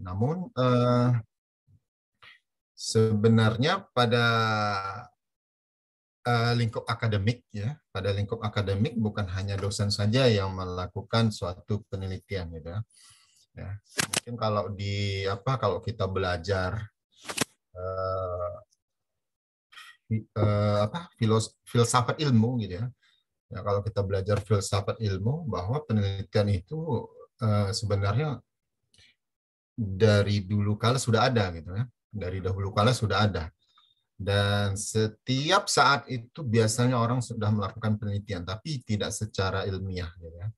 Namun sebenarnya pada lingkup akademik ya, pada lingkup akademik bukan hanya dosen saja yang melakukan suatu penelitian gitu ya. Ya, mungkin kalau kita belajar filsafat ilmu gitu ya. Ya, kalau kita belajar filsafat ilmu bahwa penelitian itu sebenarnya dari dulu kala sudah ada gitu ya. Dari dahulu kala sudah ada. Dan setiap saat itu biasanya orang sudah melakukan penelitian, tapi tidak secara ilmiah gitu ya.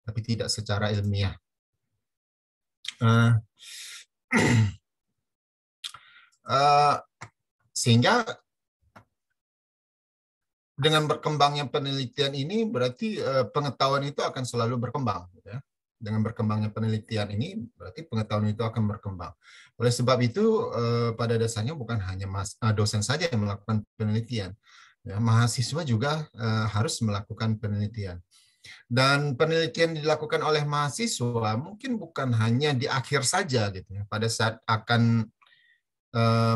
Tapi tidak secara ilmiah. Sehingga dengan berkembangnya penelitian ini berarti pengetahuan itu akan selalu berkembang. Gitu ya. Dengan berkembangnya penelitian ini berarti pengetahuan itu akan berkembang. Oleh sebab itu pada dasarnya bukan hanya dosen saja yang melakukan penelitian. Ya, mahasiswa juga harus melakukan penelitian. Dan penelitian dilakukan oleh mahasiswa mungkin bukan hanya di akhir saja gitu ya. Pada saat akan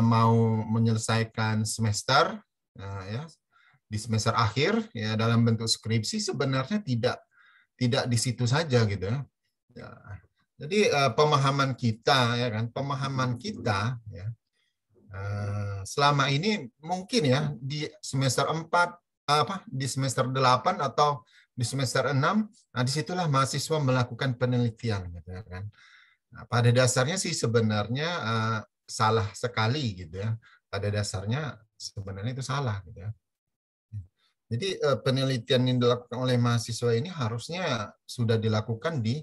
mau menyelesaikan semester ya, di semester akhir ya dalam bentuk skripsi sebenarnya tidak di situ saja gitu ya. Ya. Jadi pemahaman kita ya kan, pemahaman kita ya selama ini mungkin ya di semester 4 di semester 8 atau di semester 6, nah disitulah mahasiswa melakukan penelitian gitu ya kan. Nah, pada dasarnya sih sebenarnya salah sekali gitu ya. Pada dasarnya sebenarnya itu salah gitu ya. Jadi penelitian yang dilakukan oleh mahasiswa ini harusnya sudah dilakukan di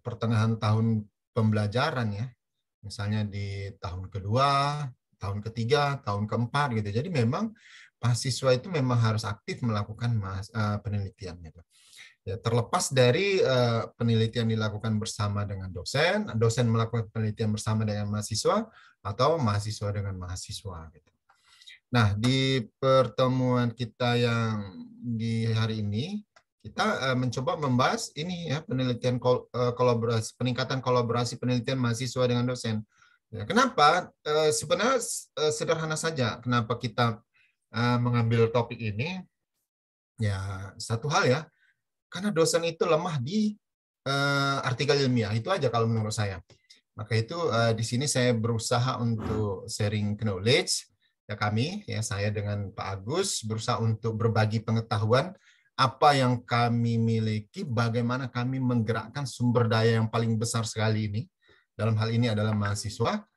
pertengahan tahun pembelajaran ya. Misalnya di tahun kedua, tahun ketiga, tahun keempat gitu. Jadi memang mahasiswa itu memang harus aktif melakukan penelitian gitu. Ya, terlepas dari penelitian dilakukan bersama dengan dosen, dosen melakukan penelitian bersama dengan mahasiswa, atau mahasiswa dengan mahasiswa gitu. Nah, di pertemuan kita yang di hari ini, kita mencoba membahas ini ya, penelitian kolaborasi, peningkatan kolaborasi penelitian mahasiswa dengan dosen. Ya, kenapa? Sebenarnya sederhana saja. Kenapa kita mengambil topik ini? Ya, satu hal ya, karena dosen itu lemah di artikel ilmiah. Itu aja kalau menurut saya. Maka itu di sini saya berusaha untuk sharing knowledge ya kami ya saya dengan Pak Agus berusaha untuk berbagi pengetahuan apa yang kami miliki, bagaimana kami menggerakkan sumber daya yang paling besar sekali ini dalam hal ini adalah mahasiswa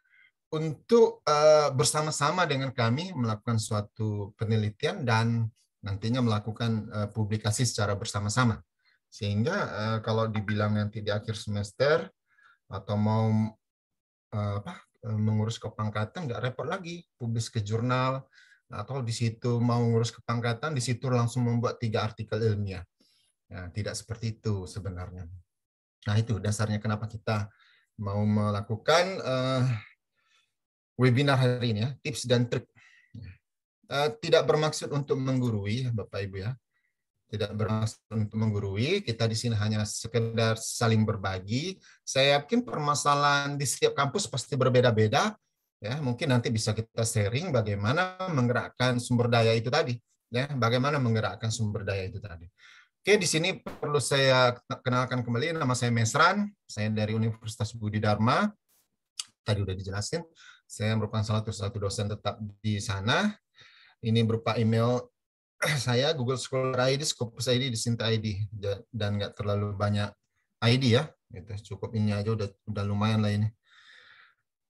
untuk bersama-sama dengan kami melakukan suatu penelitian dan nantinya melakukan publikasi secara bersama-sama. Sehingga kalau dibilang nanti di akhir semester atau mau mengurus kepangkatan nggak repot lagi, publis ke jurnal, atau di situ mau ngurus kepangkatan, di situ langsung membuat 3 artikel ilmiah. Nah, tidak seperti itu sebenarnya. Nah, itu dasarnya kenapa kita mau melakukan webinar hari ini ya, tips dan trik. Tidak bermaksud untuk menggurui, Bapak Ibu ya. Tidak bermaksud untuk menggurui, kita di sini hanya sekedar saling berbagi. Saya yakin permasalahan di setiap kampus pasti berbeda-beda. Ya, mungkin nanti bisa kita sharing bagaimana menggerakkan sumber daya itu tadi. Ya, bagaimana menggerakkan sumber daya itu tadi. Oke, di sini perlu saya kenalkan kembali, nama saya Mesran, saya dari Universitas Budi Dharma. Tadi udah dijelasin, saya merupakan salah satu dosen tetap di sana. Ini berupa email saya Google Scholar ID, Scopus ID, Disinta ID, dan nggak terlalu banyak ID ya, gitu. Cukup ini aja udah lumayan lah ini.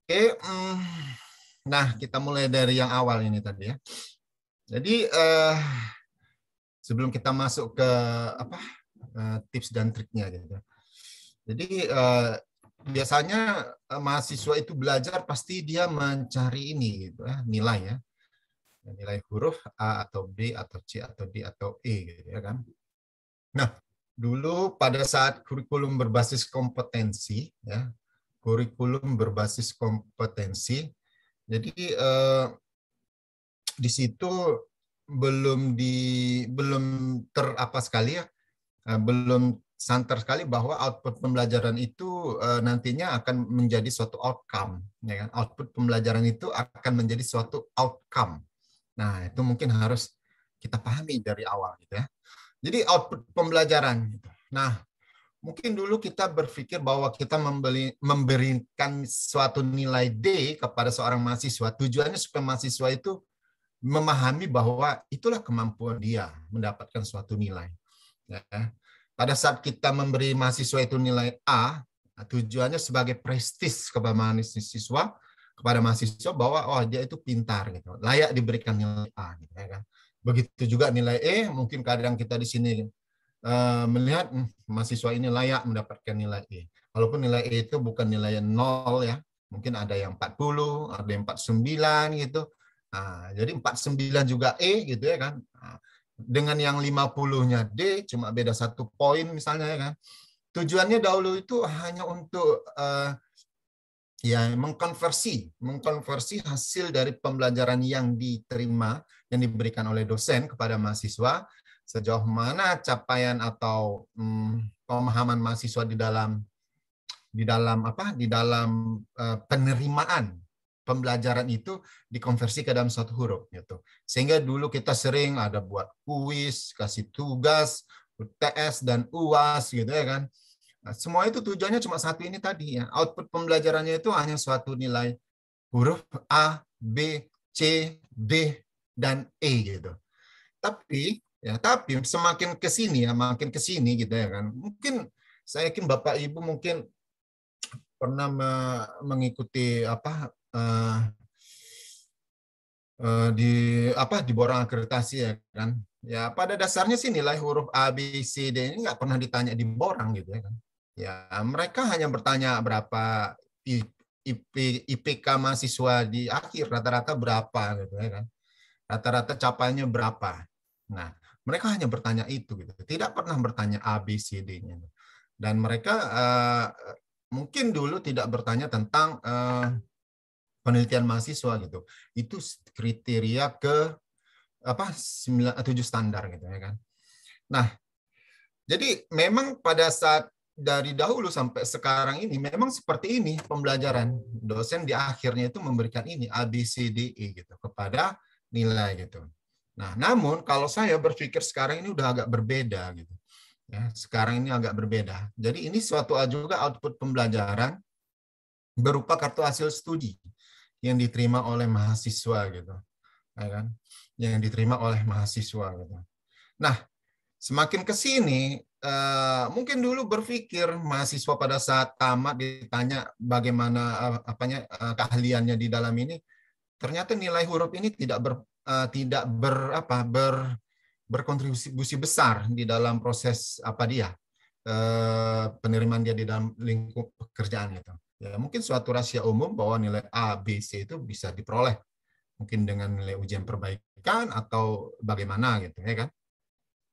Oke, nah kita mulai dari yang awal ini tadi ya. Jadi sebelum kita masuk ke tips dan triknya gitu. Jadi biasanya mahasiswa itu belajar pasti dia mencari ini gitu ya, nilai ya. Nilai huruf A atau B atau C atau D atau E gitu ya kan. Nah, dulu pada saat kurikulum berbasis kompetensi ya, kurikulum berbasis kompetensi. Jadi di situ belum belum terapa sekali ya, belum santer sekali bahwa output pembelajaran itu nantinya akan menjadi suatu outcome, ya kan? Output pembelajaran itu akan menjadi suatu outcome. Nah, itu mungkin harus kita pahami dari awal gitu ya. Jadi output pembelajaran gitu. Nah, mungkin dulu kita berpikir bahwa kita memberikan suatu nilai D kepada seorang mahasiswa, tujuannya supaya mahasiswa itu memahami bahwa itulah kemampuan dia mendapatkan suatu nilai. Ya. Pada saat kita memberi mahasiswa itu nilai A, tujuannya sebagai prestis kepada mahasiswa bahwa oh dia itu pintar gitu, layak diberikan nilai A gitu ya kan. Begitu juga nilai E, mungkin kadang kita di sini melihat mahasiswa ini layak mendapatkan nilai E. Walaupun nilai E itu bukan nilai 0 ya, mungkin ada yang 40, ada yang 49 gitu. Nah, jadi 49 juga E gitu ya kan. Nah, dengan yang 50-nya D cuma beda 1 poin misalnya ya kan. Tujuannya dahulu itu hanya untuk ya mengkonversi hasil dari pembelajaran yang diterima, yang diberikan oleh dosen kepada mahasiswa, sejauh mana capaian atau pemahaman mahasiswa di dalam penerimaan pembelajaran itu dikonversi ke dalam suatu huruf gitu. Sehingga dulu kita sering ada buat kuis, kasih tugas, UTS dan UAS gitu ya kan. Nah, semua itu tujuannya cuma satu ini tadi ya. Output pembelajarannya itu hanya suatu nilai huruf A, B, C, D dan E gitu. Tapi semakin ke sini ya, makin ke sini gitu ya kan. Mungkin saya yakin Bapak Ibu mungkin pernah mengikuti di borang akreditasi ya kan. Ya pada dasarnya sih nilai huruf A, B, C, D ini nggak pernah ditanya di borang gitu ya kan. Ya mereka hanya bertanya berapa IPK mahasiswa di akhir rata-rata berapa gitu ya kan. Rata-rata capaiannya berapa. Nah, mereka hanya bertanya itu gitu. Tidak pernah bertanya A, B, C, D-nya. Dan mereka mungkin dulu tidak bertanya tentang penelitian mahasiswa gitu. Itu kriteria ke 7 standar gitu ya kan. Nah, jadi memang pada saat dari dahulu sampai sekarang ini memang seperti ini pembelajaran. Dosen di akhirnya itu memberikan ini A, B, C, D, E gitu kepada nilai gitu. Nah, namun kalau saya berpikir sekarang ini udah agak berbeda gitu. Ya, sekarang ini agak berbeda. Jadi ini suatu juga output pembelajaran berupa kartu hasil studi yang diterima oleh mahasiswa gitu, ya kan? Yang diterima oleh mahasiswa gitu. Nah, semakin ke sini mungkin dulu berpikir mahasiswa pada saat tamat ditanya bagaimana keahliannya di dalam ini, ternyata nilai huruf ini tidak berkontribusi besar di dalam proses penerimaan dia di dalam lingkup pekerjaan gitu. Ya, mungkin suatu rahasia umum bahwa nilai A, B, C itu bisa diperoleh mungkin dengan nilai ujian perbaikan atau bagaimana gitu ya kan.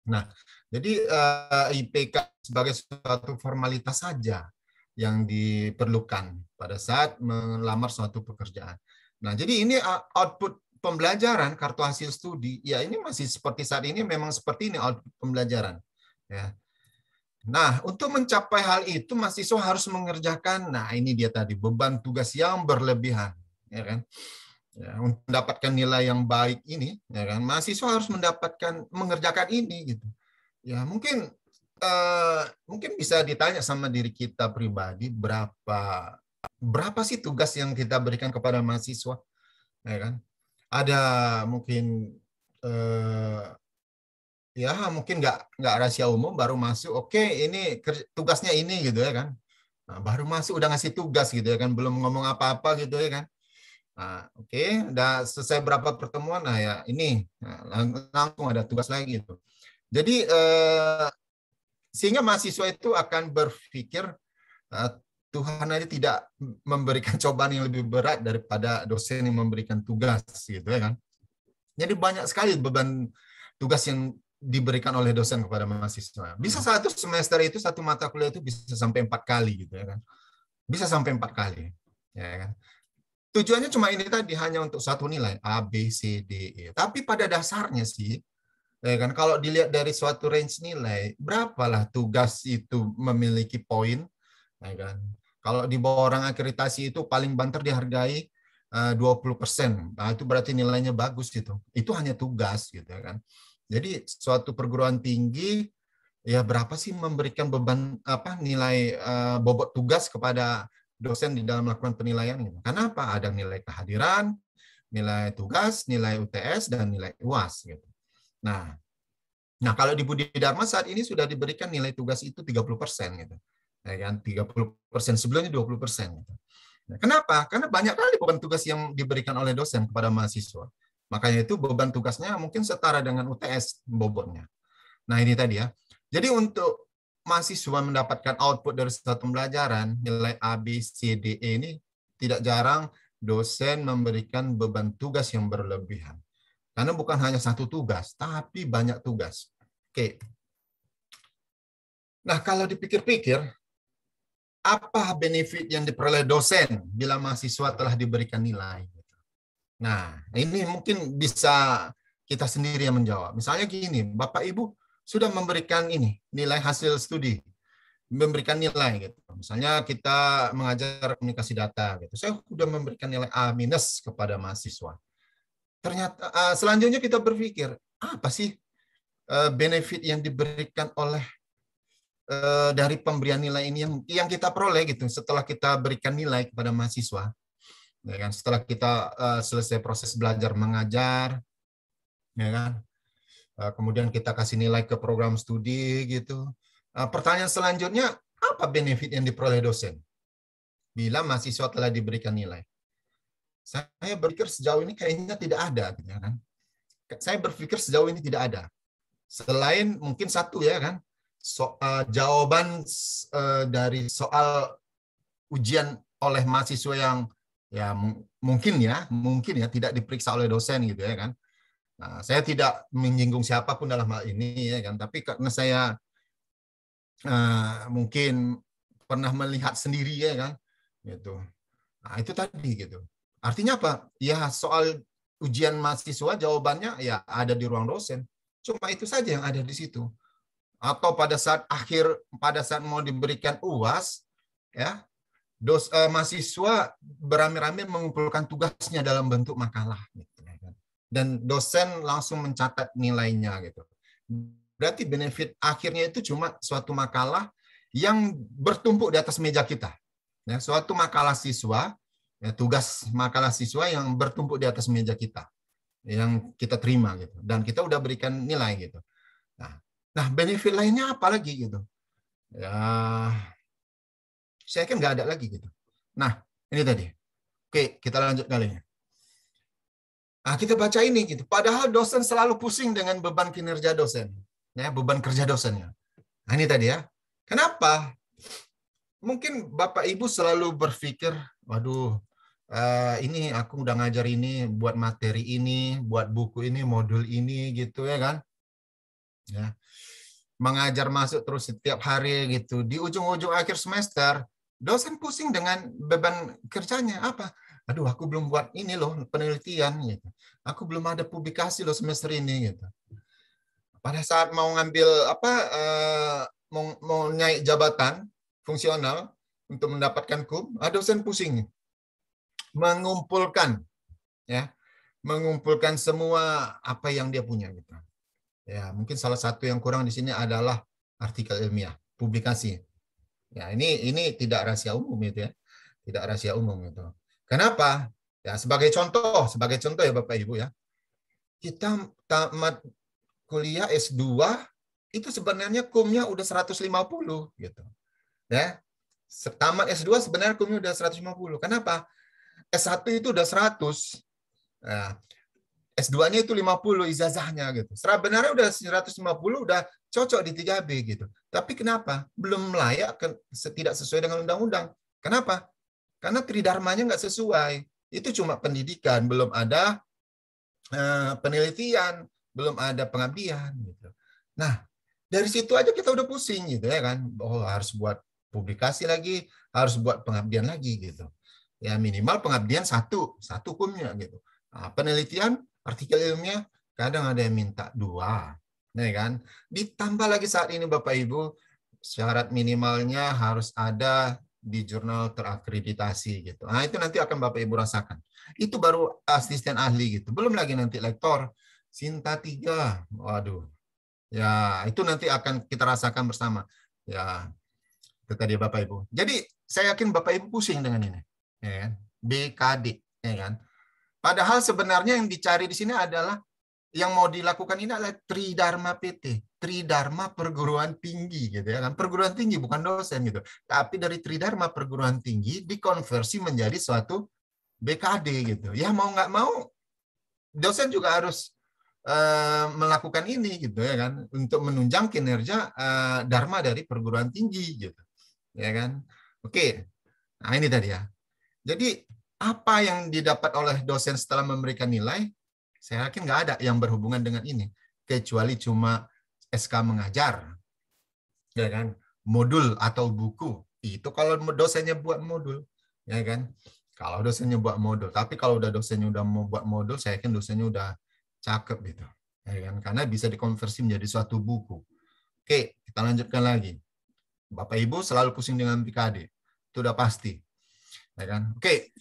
Nah, jadi IPK sebagai suatu formalitas saja yang diperlukan pada saat melamar suatu pekerjaan. Nah, jadi ini output pembelajaran kartu hasil studi, ya ini masih seperti saat ini memang seperti ini output pembelajaran. Ya. Nah, untuk mencapai hal itu mahasiswa harus mengerjakan, nah ini dia tadi beban tugas yang berlebihan, ya kan? Ya, untuk mendapatkan nilai yang baik ini, ya kan? Mahasiswa harus mengerjakan ini gitu. Ya, mungkin bisa ditanya sama diri kita pribadi berapa sih tugas yang kita berikan kepada mahasiswa, ya kan? Ada mungkin ya mungkin nggak rahasia umum baru masuk, oke ini tugasnya ini gitu ya kan. Nah, baru masuk udah ngasih tugas gitu ya kan, belum ngomong apa-apa gitu ya kan. Nah, oke, udah selesai berapa pertemuan, nah ya ini langsung ada tugas lagi gitu. Jadi sehingga mahasiswa itu akan berpikir Tuhan aja tidak memberikan cobaan yang lebih berat daripada dosen yang memberikan tugas gitu ya kan. Jadi banyak sekali beban tugas yang diberikan oleh dosen kepada mahasiswa. Bisa satu semester itu satu mata kuliah itu bisa sampai 4 kali gitu ya kan. Bisa sampai 4 kali. Ya kan. Tujuannya cuma ini tadi hanya untuk satu nilai A, B, C, D, E. Tapi pada dasarnya sih Ya kan, kalau dilihat dari suatu range nilai, berapalah tugas itu memiliki poin, ya kan? Kalau di bawah orang akreditasi itu paling banter dihargai 20%. Nah, itu berarti nilainya bagus gitu. Itu hanya tugas gitu ya kan. Jadi suatu perguruan tinggi ya berapa sih memberikan beban apa nilai bobot tugas kepada dosen di dalam melakukan penilaian gitu. Karena apa? Ada nilai kehadiran, nilai tugas, nilai UTS dan nilai UAS gitu. Nah, kalau di Budi Dharma saat ini sudah diberikan nilai tugas itu 30% gitu. Ya kan? 30%, sebelumnya 20%. Gitu. Nah, kenapa? Karena banyak kali beban tugas yang diberikan oleh dosen kepada mahasiswa. Makanya itu beban tugasnya mungkin setara dengan UTS bobotnya. Nah, ini tadi ya. Jadi untuk mahasiswa mendapatkan output dari satu pembelajaran, nilai A, B, C, D, E ini tidak jarang dosen memberikan beban tugas yang berlebihan. Karena bukan hanya satu tugas, tapi banyak tugas. Oke. Nah, kalau dipikir-pikir, apa benefit yang diperoleh dosen bila mahasiswa telah diberikan nilai? Nah, ini mungkin bisa kita sendiri yang menjawab. Misalnya gini, Bapak Ibu sudah memberikan ini nilai hasil studi, memberikan nilai gitu. Misalnya kita mengajar komunikasi data gitu. Saya sudah memberikan nilai A- kepada mahasiswa. Ternyata selanjutnya kita berpikir, apa sih benefit yang diberikan oleh dari pemberian nilai ini yang kita peroleh gitu setelah kita berikan nilai kepada mahasiswa, ya kan? Setelah kita selesai proses belajar mengajar, ya kan? Kemudian kita kasih nilai ke program studi gitu. Pertanyaan selanjutnya, apa benefit yang diperoleh dosen bila mahasiswa telah diberikan nilai? Saya berpikir sejauh ini kayaknya tidak ada, gitu, ya kan? Saya berpikir sejauh ini tidak ada. Selain mungkin satu ya kan, jawaban dari soal ujian oleh mahasiswa yang ya mungkin ya tidak diperiksa oleh dosen gitu ya kan. Nah, saya tidak menyinggung siapapun dalam hal ini ya kan, tapi karena saya mungkin pernah melihat sendiri ya kan, gitu. Nah, itu tadi gitu. Artinya apa? Ya soal ujian mahasiswa jawabannya ya ada di ruang dosen. Cuma itu saja yang ada di situ. Atau pada saat mau diberikan UAS ya, mahasiswa beramai-ramai mengumpulkan tugasnya dalam bentuk makalah gitu, ya kan. Dan dosen langsung mencatat nilainya gitu. Berarti benefit akhirnya itu cuma suatu makalah yang bertumpuk di atas meja kita. Ya, suatu makalah siswa, ya, tugas makalah siswa yang bertumpuk di atas meja kita, yang kita terima gitu. Dan kita udah berikan nilai gitu. Nah, benefit lainnya apa lagi gitu? Ya, saya kan nggak ada lagi gitu. Nah, ini tadi. Oke, kita lanjut kali ini. Nah, kita baca ini gitu. Padahal dosen selalu pusing dengan beban kinerja dosen, ya, beban kerja dosennya. Nah, ini tadi ya. Kenapa? Mungkin Bapak Ibu selalu berpikir, waduh, ini aku udah ngajar ini, buat materi ini, buat buku ini, modul ini, gitu ya kan? Ya, mengajar masuk terus setiap hari gitu. Di ujung-ujung akhir semester, dosen pusing dengan beban kerjanya apa? Aduh, aku belum buat ini loh penelitian gitu. Aku belum ada publikasi loh semester ini gitu. Pada saat mau ngambil apa mau naik jabatan fungsional untuk mendapatkan KUM, dosen pusing mengumpulkan ya, mengumpulkan semua apa yang dia punya gitu. Ya, mungkin salah satu yang kurang di sini adalah artikel ilmiah, publikasi. Ya, ini tidak rahasia umum itu ya. Tidak rahasia umum itu. Kenapa? Ya, sebagai contoh ya Bapak Ibu ya. Kita tamat kuliah S2 itu sebenarnya kumnya udah 150 gitu. Ya. Tamat S2 sebenarnya kumnya udah 150. Kenapa? S1 itu udah 100. Nah, S2-nya itu 50 ijazahnya gitu. Sebenarnya udah 150 udah cocok di 3B gitu. Tapi kenapa? Belum layak, tidak sesuai dengan undang-undang. Kenapa? Karena tridharmanya nggak sesuai. Itu cuma pendidikan, belum ada penelitian, belum ada pengabdian gitu. Nah, dari situ aja kita udah pusing gitu ya kan. Oh, harus buat publikasi lagi, harus buat pengabdian lagi gitu. Ya minimal pengabdian satu kumnya gitu. Nah, penelitian artikel ilmiah kadang ada yang minta 2. Ya kan? Ditambah lagi saat ini Bapak Ibu, syarat minimalnya harus ada di jurnal terakreditasi gitu. Nah, itu nanti akan Bapak Ibu rasakan. Itu baru asisten ahli gitu. Belum lagi nanti lektor Sinta 3. Waduh. Ya, itu nanti akan kita rasakan bersama. Ya, itu tadi Bapak Ibu. Jadi, saya yakin Bapak Ibu pusing dengan ini. Ya kan? BKD, ya kan? Padahal sebenarnya yang dicari di sini adalah yang mau dilakukan ini adalah Tridharma PT, Tridharma perguruan tinggi gitu ya kan. Perguruan tinggi bukan dosen gitu. Tapi dari Tridharma perguruan tinggi dikonversi menjadi suatu BKD gitu. Ya mau nggak mau dosen juga harus melakukan ini gitu ya kan untuk menunjang kinerja dharma dari perguruan tinggi gitu. Ya kan? Oke. Nah, ini tadi ya. Jadi apa yang didapat oleh dosen setelah memberikan nilai? Saya yakin nggak ada yang berhubungan dengan ini, kecuali cuma SK mengajar, ya kan? Modul atau buku. Itu kalau dosennya buat modul, ya kan? Kalau dosennya buat modul. Tapi kalau udah dosennya udah mau buat modul, saya yakin dosennya udah cakep gitu, ya kan? Karena bisa dikonversi menjadi suatu buku. Oke, kita lanjutkan lagi. Bapak Ibu selalu pusing dengan PKD, itu udah pasti, ya kan? Oke.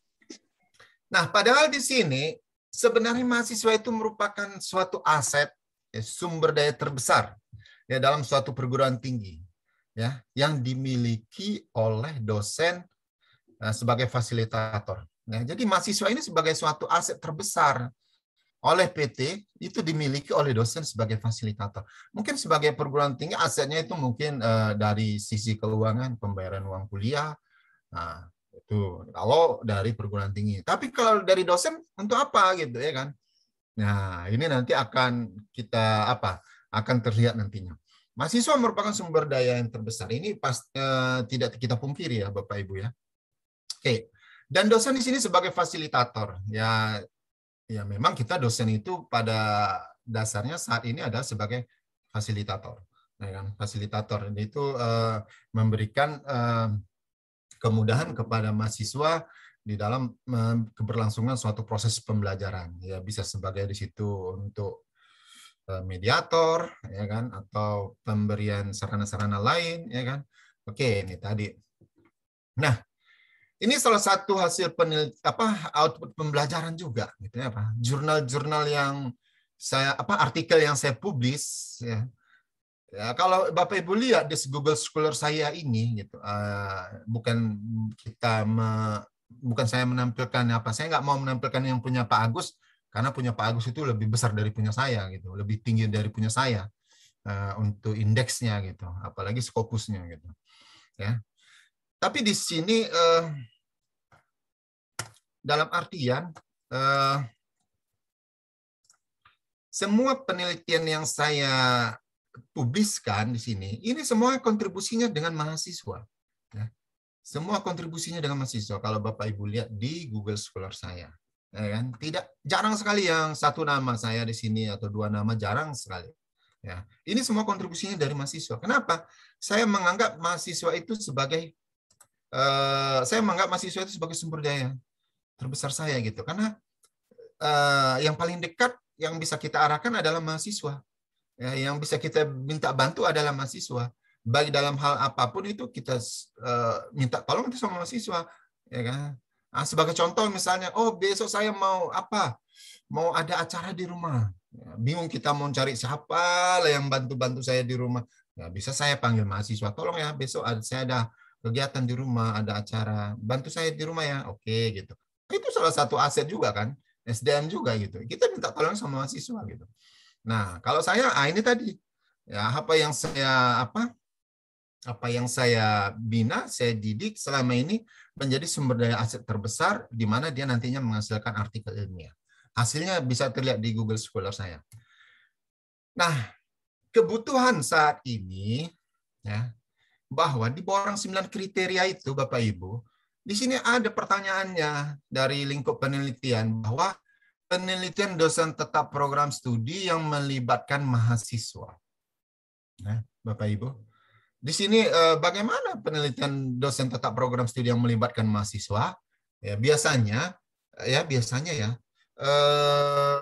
Nah, padahal di sini sebenarnya mahasiswa itu merupakan suatu aset, ya, sumber daya terbesar ya dalam suatu perguruan tinggi, ya, yang dimiliki oleh dosen sebagai fasilitator. Nah, jadi mahasiswa ini sebagai suatu aset terbesar oleh PT itu dimiliki oleh dosen sebagai fasilitator. Mungkin sebagai perguruan tinggi asetnya itu mungkin dari sisi keuangan, pembayaran uang kuliah. Nah, itu kalau dari perguruan tinggi. Tapi kalau dari dosen untuk apa gitu ya kan? Nah, ini nanti akan kita apa? Akan terlihat nantinya. Mahasiswa merupakan sumber daya yang terbesar. Ini tidak kita pungkiri ya Bapak Ibu ya. Oke. Dan dosen di sini sebagai fasilitator. Ya ya memang kita dosen itu pada dasarnya saat ini adalah sebagai fasilitator. Ya kan? Fasilitator itu memberikan kemudahan kepada mahasiswa di dalam keberlangsungan suatu proses pembelajaran. Ya bisa sebagai di situ untuk mediator, ya kan, atau pemberian sarana-sarana lain, ya kan. Oke, ini tadi. Nah, ini salah satu hasil output pembelajaran juga, gitu ya, apa? Jurnal-jurnal yang artikel yang saya publis, ya. Ya, kalau Bapak Ibu lihat di Google Scholar saya ini, gitu, bukan saya menampilkan apa, saya nggak mau menampilkan yang punya Pak Agus, karena punya Pak Agus itu lebih besar dari punya saya, gitu, lebih tinggi dari punya saya untuk indeksnya, gitu, apalagi Scopusnya, gitu, ya. Tapi di sini dalam artian semua penelitian yang saya publiskan di sini, ini semua kontribusinya dengan mahasiswa. Ya. Semua kontribusinya dengan mahasiswa. Kalau Bapak Ibu lihat di Google Scholar saya, ya kan? Jarang sekali yang satu nama saya di sini atau dua nama, jarang sekali. Ya, ini semua kontribusinya dari mahasiswa. Kenapa? Saya menganggap mahasiswa itu sebagai sumber daya terbesar saya gitu. Karena yang paling dekat yang bisa kita arahkan adalah mahasiswa. Ya, yang bisa kita minta bantu adalah mahasiswa. Baik dalam hal apapun itu kita minta tolong itu sama mahasiswa, ya kan? Nah, sebagai contoh misalnya, oh besok saya mau mau ada acara di rumah. Ya, bingung kita mau cari siapa lah yang bantu-bantu saya di rumah. Ya, bisa saya panggil mahasiswa, tolong ya besok saya ada kegiatan di rumah, ada acara, bantu saya di rumah ya, oke gitu. Itu salah satu aset juga kan, SDM juga gitu. Kita minta tolong sama mahasiswa gitu. Nah, kalau saya ini tadi ya apa yang saya bina, saya didik selama ini menjadi sumber daya aset terbesar di mana dia nantinya menghasilkan artikel ilmiah. Hasilnya bisa terlihat di Google Scholar saya. Nah, kebutuhan saat ini ya bahwa di bawah orang 9 kriteria itu Bapak Ibu, di sini ada pertanyaannya dari lingkup penelitian bahwa penelitian dosen tetap program studi yang melibatkan mahasiswa. Nah, Bapak Ibu, di sini bagaimana penelitian dosen tetap program studi yang melibatkan mahasiswa? Ya, biasanya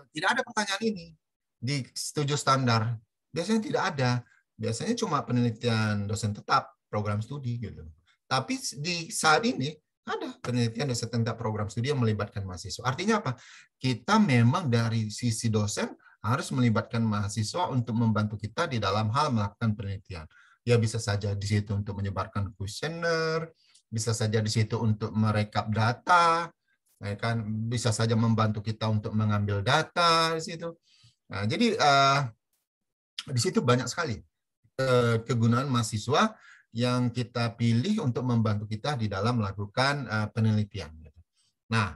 tidak ada pertanyaan ini di Setuju Standar. Biasanya tidak ada. Biasanya cuma penelitian dosen tetap program studi gitu. Tapi di saat ini ada penelitian dosen tetap program studi yang melibatkan mahasiswa. Artinya apa? Kita memang dari sisi dosen harus melibatkan mahasiswa untuk membantu kita di dalam hal melakukan penelitian. Ya bisa saja di situ untuk menyebarkan kuesioner, bisa saja di situ untuk merekap data, ya kan? Bisa saja membantu kita untuk mengambil data di situ. Nah, jadi di situ banyak sekali kegunaan mahasiswa yang kita pilih untuk membantu kita di dalam melakukan penelitian. Nah,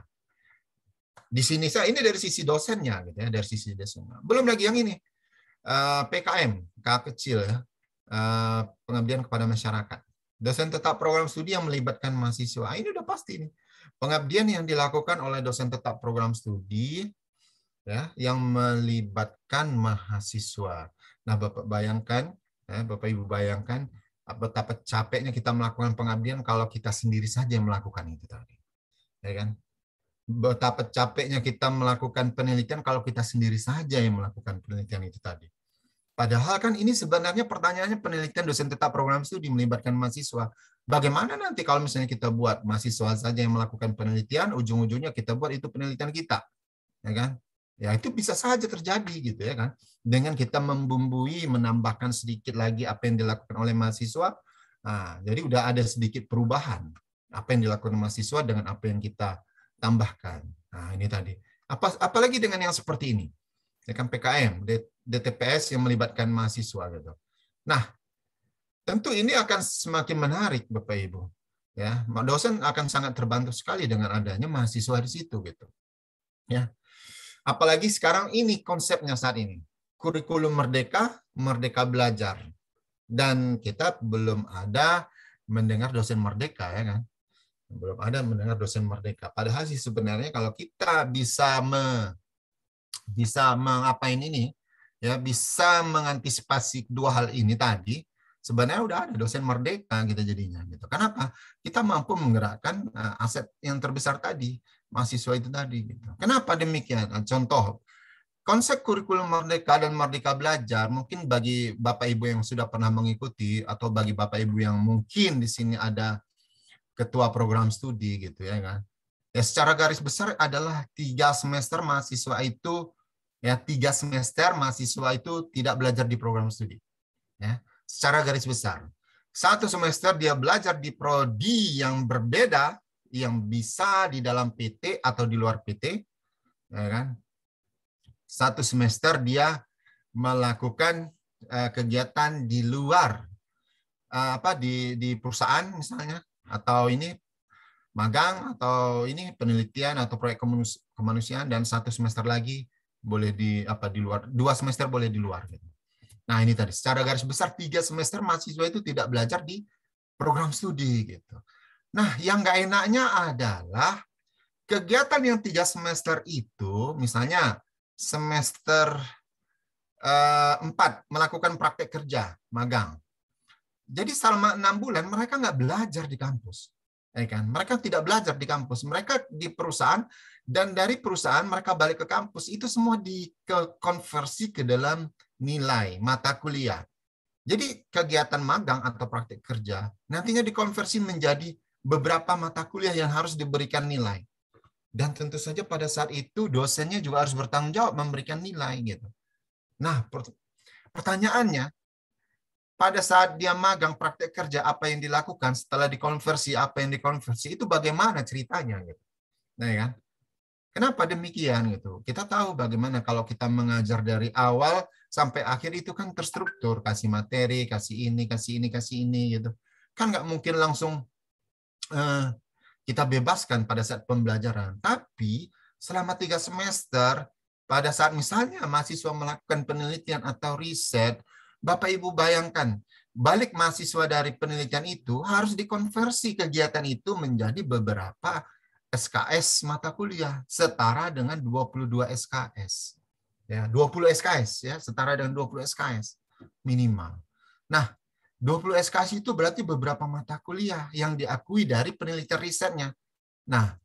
di sini ini dari sisi dosennya, gitu ya, dari sisi dosennya. Belum lagi yang ini, PKM, K kecil ya, pengabdian kepada masyarakat. Dosen tetap program studi yang melibatkan mahasiswa. Ini udah pasti nih. Pengabdian yang dilakukan oleh dosen tetap program studi ya, yang melibatkan mahasiswa. Nah, Bapak bayangkan, ya, Bapak Ibu bayangkan betapa capeknya kita melakukan pengabdian kalau kita sendiri saja yang melakukan itu tadi. Ya kan? Betapa capeknya kita melakukan penelitian kalau kita sendiri saja yang melakukan penelitian itu tadi. Padahal kan ini sebenarnya pertanyaannya penelitian dosen tetap program studi melibatkan mahasiswa. Bagaimana nanti kalau misalnya kita buat mahasiswa saja yang melakukan penelitian, ujung-ujungnya kita buat itu penelitian kita, ya kan? Ya itu bisa saja terjadi gitu ya kan. Dengan kita membumbui, menambahkan sedikit lagi apa yang dilakukan oleh mahasiswa, nah, jadi udah ada sedikit perubahan apa yang dilakukan mahasiswa dengan apa yang kita tambahkan. Nah ini tadi. Apalagi dengan yang seperti ini, ya kan PKM, DTPS yang melibatkan mahasiswa gitu. Nah tentu ini akan semakin menarik Bapak Ibu. Ya, dosen akan sangat terbantu sekali dengan adanya mahasiswa di situ gitu. Ya. Apalagi sekarang ini konsepnya saat ini. Kurikulum merdeka, merdeka belajar. Dan kita belum ada mendengar dosen merdeka ya kan. Belum ada mendengar dosen merdeka. Padahal sih sebenarnya kalau kita bisa mengapain ini ya, bisa mengantisipasi dua hal ini tadi, sebenarnya udah ada dosen merdeka kita jadinya gitu. Kenapa? Kita mampu menggerakkan aset yang terbesar tadi, mahasiswa itu tadi gitu. Kenapa demikian? Contoh, konsep kurikulum merdeka dan merdeka belajar mungkin bagi Bapak Ibu yang sudah pernah mengikuti atau bagi Bapak Ibu yang mungkin di sini ada ketua program studi gitu ya kan. Ya secara garis besar adalah 3 semester mahasiswa itu ya 3 semester mahasiswa itu tidak belajar di program studi. Ya, secara garis besar. 1 semester dia belajar di prodi yang berbeda yang bisa di dalam PT atau di luar PT, ya kan? 1 semester dia melakukan kegiatan di luar di perusahaan misalnya, atau ini magang, atau ini penelitian atau proyek kemanusiaan, dan 1 semester lagi boleh di luar, 2 semester boleh di luar gitu. Nah ini tadi secara garis besar 3 semester mahasiswa itu tidak belajar di program studi gitu. Nah yang nggak enaknya adalah kegiatan yang 3 semester itu, misalnya semester 4 melakukan praktek kerja magang. Jadi selama 6 bulan mereka nggak belajar di kampus, ya kan? Mereka tidak belajar di kampus, mereka di perusahaan, dan dari perusahaan mereka balik ke kampus. Itu semua dikonversi ke dalam nilai mata kuliah. Jadi kegiatan magang atau praktek kerja nantinya dikonversi menjadi beberapa mata kuliah yang harus diberikan nilai. Dan tentu saja pada saat itu dosennya juga harus bertanggung jawab memberikan nilai gitu. Nah, pertanyaannya, pada saat dia magang praktek kerja apa yang dilakukan, setelah dikonversi apa yang dikonversi, itu bagaimana ceritanya gitu. Nah, ya kan? Kenapa demikian gitu? Kita tahu bagaimana kalau kita mengajar dari awal sampai akhir itu kan terstruktur, kasih materi, kasih ini gitu. Kan nggak mungkin langsung kita bebaskan pada saat pembelajaran. Tapi selama 3 semester, pada saat misalnya mahasiswa melakukan penelitian atau riset, Bapak Ibu bayangkan, balik mahasiswa dari penelitian itu harus dikonversi kegiatan itu menjadi beberapa SKS mata kuliah, setara dengan 22 SKS. Ya, 20 SKS ya, setara dengan 20 SKS minimal. Nah, 20 SKS itu berarti beberapa mata kuliah yang diakui dari penelitian risetnya. Nah,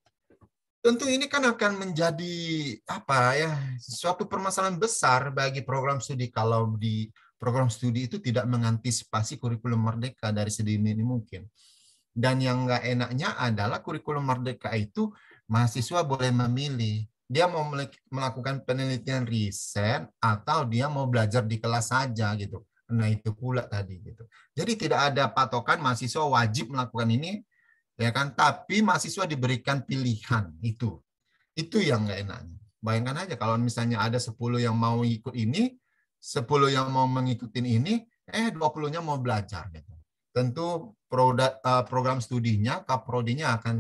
tentu ini kan akan menjadi suatu permasalahan besar bagi program studi kalau di program studi itu tidak mengantisipasi kurikulum merdeka dari sedini mungkin. Dan yang nggak enaknya adalah kurikulum merdeka itu mahasiswa boleh memilih. Dia mau melakukan penelitian riset atau dia mau belajar di kelas saja gitu. Nah itu pula tadi gitu. Jadi tidak ada patokan mahasiswa wajib melakukan ini, ya kan? Tapi mahasiswa diberikan pilihan itu. Itu yang nggak enaknya. Bayangkan aja kalau misalnya ada 10 yang mau ikut ini, 10 yang mau mengikuti ini, 20-nya mau belajar gitu. Tentu program studinya, kaprodinya akan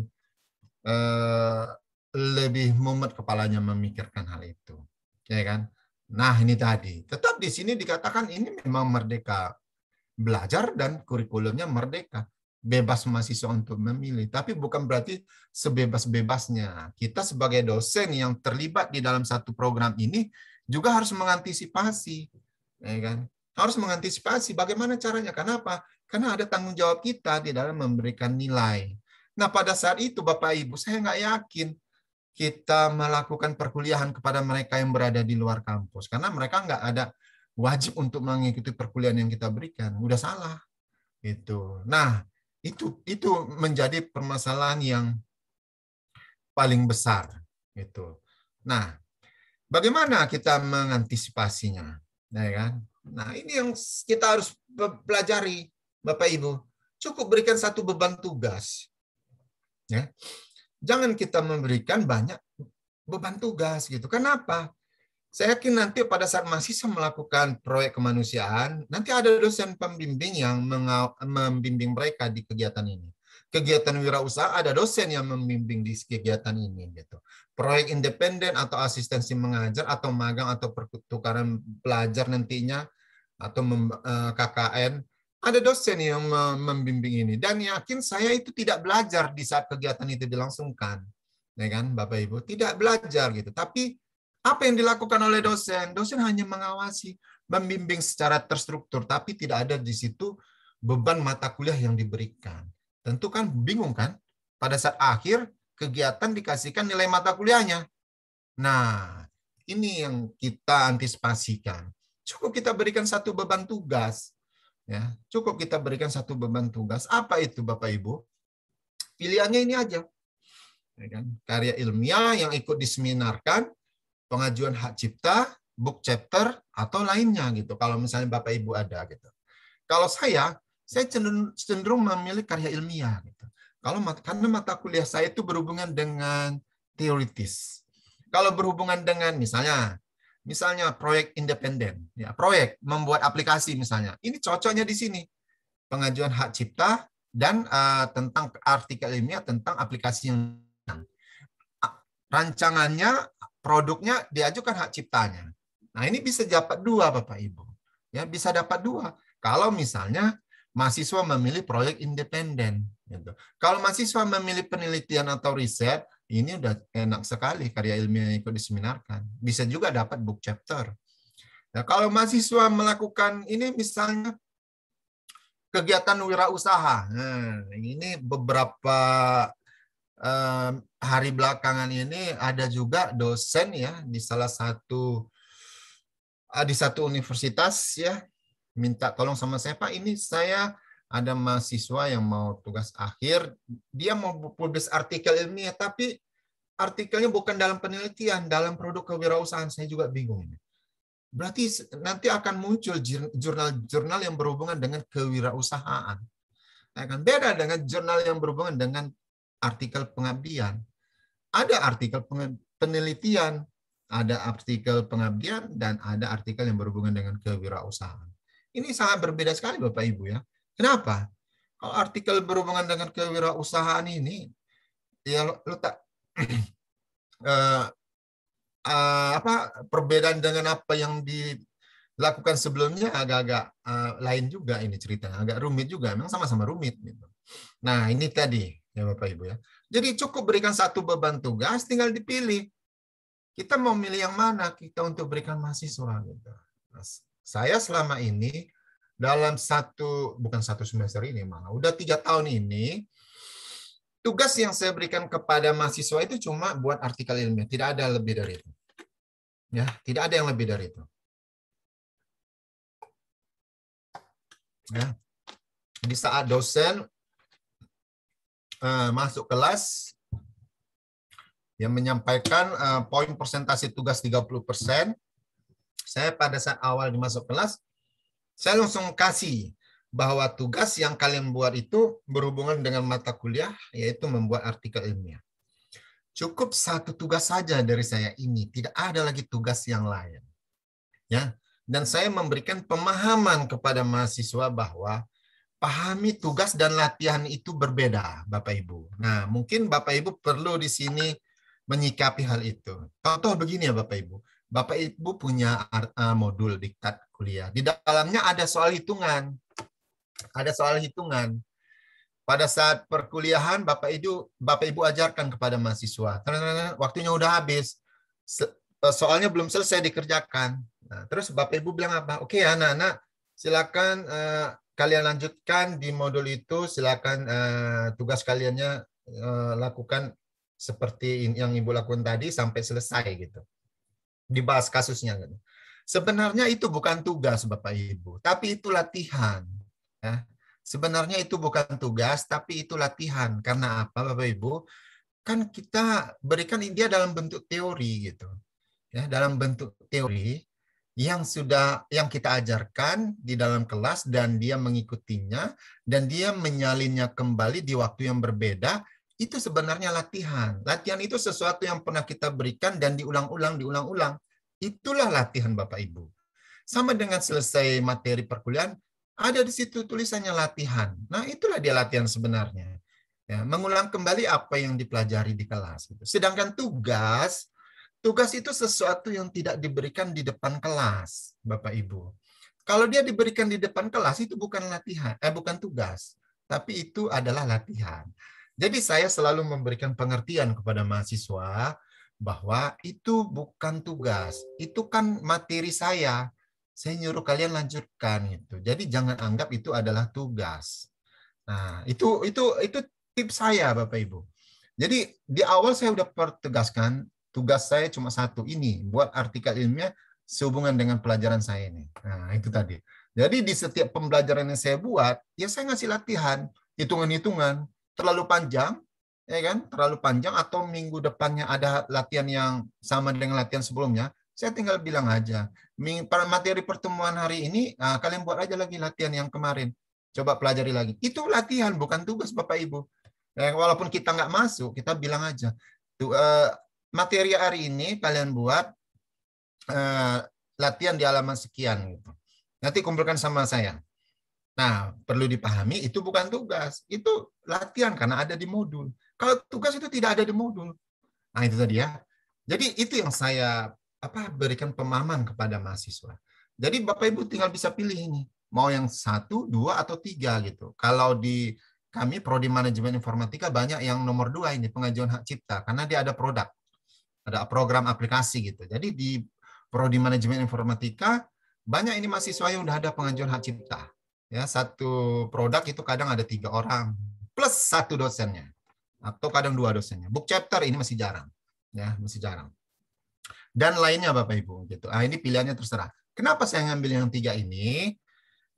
lebih mumet kepalanya memikirkan hal itu. Ya kan? Nah, ini tadi. Tetap di sini dikatakan ini memang merdeka belajar dan kurikulumnya merdeka. Bebas mahasiswa untuk memilih. Tapi bukan berarti sebebas-bebasnya. Kita sebagai dosen yang terlibat di dalam satu program ini juga harus mengantisipasi. Ya kan? Harus mengantisipasi bagaimana caranya. Kenapa? Karena ada tanggung jawab kita di dalam memberikan nilai. Nah, pada saat itu Bapak Ibu, saya nggak yakin kita melakukan perkuliahan kepada mereka yang berada di luar kampus. Karena mereka nggak ada wajib untuk mengikuti perkuliahan yang kita berikan. Udah salah. Nah, itu menjadi permasalahan yang paling besar. Nah, bagaimana kita mengantisipasinya? Ya kan? Nah, ini yang kita harus pelajari, Bapak Ibu. Cukup berikan satu beban tugas. Ya. Jangan kita memberikan banyak beban tugas gitu. Kenapa? Saya yakin nanti pada saat mahasiswa melakukan proyek kemanusiaan, nanti ada dosen pembimbing yang membimbing mereka di kegiatan ini. Kegiatan wirausaha ada dosen yang membimbing di kegiatan ini gitu. Proyek independen atau asistensi mengajar atau magang atau pertukaran pelajar nantinya atau KKN, ada dosen yang membimbing ini. Dan yakin saya itu tidak belajar di saat kegiatan itu dilangsungkan. Ya kan, Bapak Ibu? Tidak belajar gitu. Tapi apa yang dilakukan oleh dosen? Dosen hanya mengawasi, membimbing secara terstruktur, tapi tidak ada di situ beban mata kuliah yang diberikan. Tentu kan bingung kan? Pada saat akhir kegiatan dikasihkan nilai mata kuliahnya. Nah, ini yang kita antisipasikan. Cukup kita berikan satu beban tugas. Ya, cukup kita berikan satu beban tugas. Apa itu Bapak Ibu? Pilihannya ini aja. Ya kan? Karya ilmiah yang ikut diseminarkan, pengajuan hak cipta, book chapter atau lainnya gitu. Kalau misalnya Bapak Ibu ada gitu. Kalau saya cenderung memilih karya ilmiah gitu. Karena mata kuliah saya itu berhubungan dengan teoritis. Kalau berhubungan dengan misalnya proyek independen, ya proyek membuat aplikasi misalnya, ini cocoknya di sini pengajuan hak cipta dan tentang artikel ilmiah tentang aplikasi yang rancangannya, produknya diajukan hak ciptanya. Nah, ini bisa dapat 2 Bapak Ibu. Ya, bisa dapat 2. Kalau misalnya mahasiswa memilih proyek independen gitu. Kalau mahasiswa memilih penelitian atau riset, ini udah enak sekali karya ilmiah yang ikut diseminarkan. Bisa juga dapat book chapter. Nah, kalau mahasiswa melakukan ini misalnya kegiatan wirausaha. Nah, ini beberapa hari belakangan ini ada juga dosen ya di satu universitas ya minta tolong sama saya, Pak, ini saya ada mahasiswa yang mau tugas akhir, dia mau publis artikel ilmiah tapi artikelnya bukan dalam penelitian, dalam produk kewirausahaan. Saya juga bingung ini. Berarti nanti akan muncul jurnal-jurnal yang berhubungan dengan kewirausahaan. Akan beda dengan jurnal yang berhubungan dengan artikel pengabdian. Ada artikel penelitian, ada artikel pengabdian, dan ada artikel yang berhubungan dengan kewirausahaan. Ini sangat berbeda sekali Bapak Ibu ya. Kenapa? Kalau artikel berhubungan dengan kewirausahaan ini, ya letak perbedaan dengan apa yang dilakukan sebelumnya agak-agak lain juga ini ceritanya, agak rumit juga, memang sama-sama rumit gitu. Nah, ini tadi ya Bapak Ibu ya. Jadi cukup berikan satu beban tugas, tinggal dipilih. Kita mau milih yang mana kita untuk berikan mahasiswa gitu. Nah, saya selama ini dalam bukan satu semester ini malah udah 3 tahun ini, tugas yang saya berikan kepada mahasiswa itu cuma buat artikel ilmiah, tidak ada lebih dari itu. Ya, tidak ada yang lebih dari itu. Ya. Di saat dosen masuk kelas yang menyampaikan poin persentase tugas 30%, saya pada saat awal dimasuk kelas, saya langsung kasih bahwa tugas yang kalian buat itu berhubungan dengan mata kuliah, yaitu membuat artikel ilmiah. Cukup satu tugas saja dari saya ini, tidak ada lagi tugas yang lain. Ya, dan saya memberikan pemahaman kepada mahasiswa bahwa pahami tugas dan latihan itu berbeda, Bapak Ibu. Nah, mungkin Bapak Ibu perlu di sini menyikapi hal itu. Contoh begini ya Bapak Ibu. Bapak Ibu punya modul diktat kuliah. Di dalamnya ada soal hitungan. Ada soal hitungan. Pada saat perkuliahan Bapak Ibu ajarkan kepada mahasiswa. Waktunya udah habis. Soalnya belum selesai dikerjakan. Nah, terus Bapak Ibu bilang apa? Oke, anak-anak, silakan kalian lanjutkan di modul itu. Silakan tugas kaliannya lakukan seperti yang Ibu lakukan tadi sampai selesai gitu. Dibahas kasusnya gitu. Sebenarnya itu bukan tugas Bapak Ibu, tapi itu latihan. Ya. Sebenarnya itu bukan tugas, tapi itu latihan. Karena apa, Bapak Ibu? Kan kita berikan dia dalam bentuk teori gitu, ya, dalam bentuk teori yang kita ajarkan di dalam kelas dan dia mengikutinya dan dia menyalinnya kembali di waktu yang berbeda. Itu sebenarnya latihan. Latihan itu sesuatu yang pernah kita berikan dan diulang-ulang. Itulah latihan Bapak Ibu. Sama dengan selesai materi perkuliahan, ada di situ tulisannya latihan. Nah, itulah dia latihan sebenarnya. Ya, mengulang kembali apa yang dipelajari di kelas. Sedangkan tugas itu sesuatu yang tidak diberikan di depan kelas, Bapak Ibu. Kalau dia diberikan di depan kelas, itu bukan latihan, bukan tugas, tapi itu adalah latihan. Jadi saya selalu memberikan pengertian kepada mahasiswa bahwa itu bukan tugas, itu kan materi saya. Saya nyuruh kalian lanjutkan gitu. Jadi jangan anggap itu adalah tugas. Nah, itu tips saya Bapak Ibu. Jadi di awal saya sudah pertegaskan tugas saya cuma satu ini, buat artikel ilmiah sehubungan dengan pelajaran saya ini. Nah, itu tadi. Jadi di setiap pembelajaran yang saya buat, ya saya ngasih latihan, hitungan-hitungan, terlalu panjang, ya kan? Terlalu panjang atau minggu depannya ada latihan yang sama dengan latihan sebelumnya, saya tinggal bilang aja, materi pertemuan hari ini, kalian buat aja lagi latihan yang kemarin. Coba pelajari lagi. Itu latihan, bukan tugas Bapak Ibu. Walaupun kita nggak masuk, kita bilang aja, materi hari ini kalian buat latihan di halaman sekian. Gitu. Nanti kumpulkan sama saya. Nah, perlu dipahami, itu bukan tugas. Itu latihan, karena ada di modul. Kalau tugas itu tidak ada di modul. Nah, itu tadi ya. Jadi itu yang saya berikan pemahaman kepada mahasiswa. Jadi Bapak Ibu tinggal bisa pilih ini, mau yang 1, 2, atau 3 gitu. Kalau di kami Prodi Manajemen Informatika banyak yang nomor 2 ini pengajuan hak cipta karena dia ada produk, ada program aplikasi gitu. Jadi di Prodi Manajemen Informatika banyak ini mahasiswa yang udah ada pengajuan hak cipta. Ya, satu produk itu kadang ada 3 orang plus 1 dosennya atau kadang 2 dosennya. Book chapter ini masih jarang, ya masih jarang. Dan lainnya Bapak Ibu gitu. Ini pilihannya terserah. Kenapa saya ngambil yang 3 ini?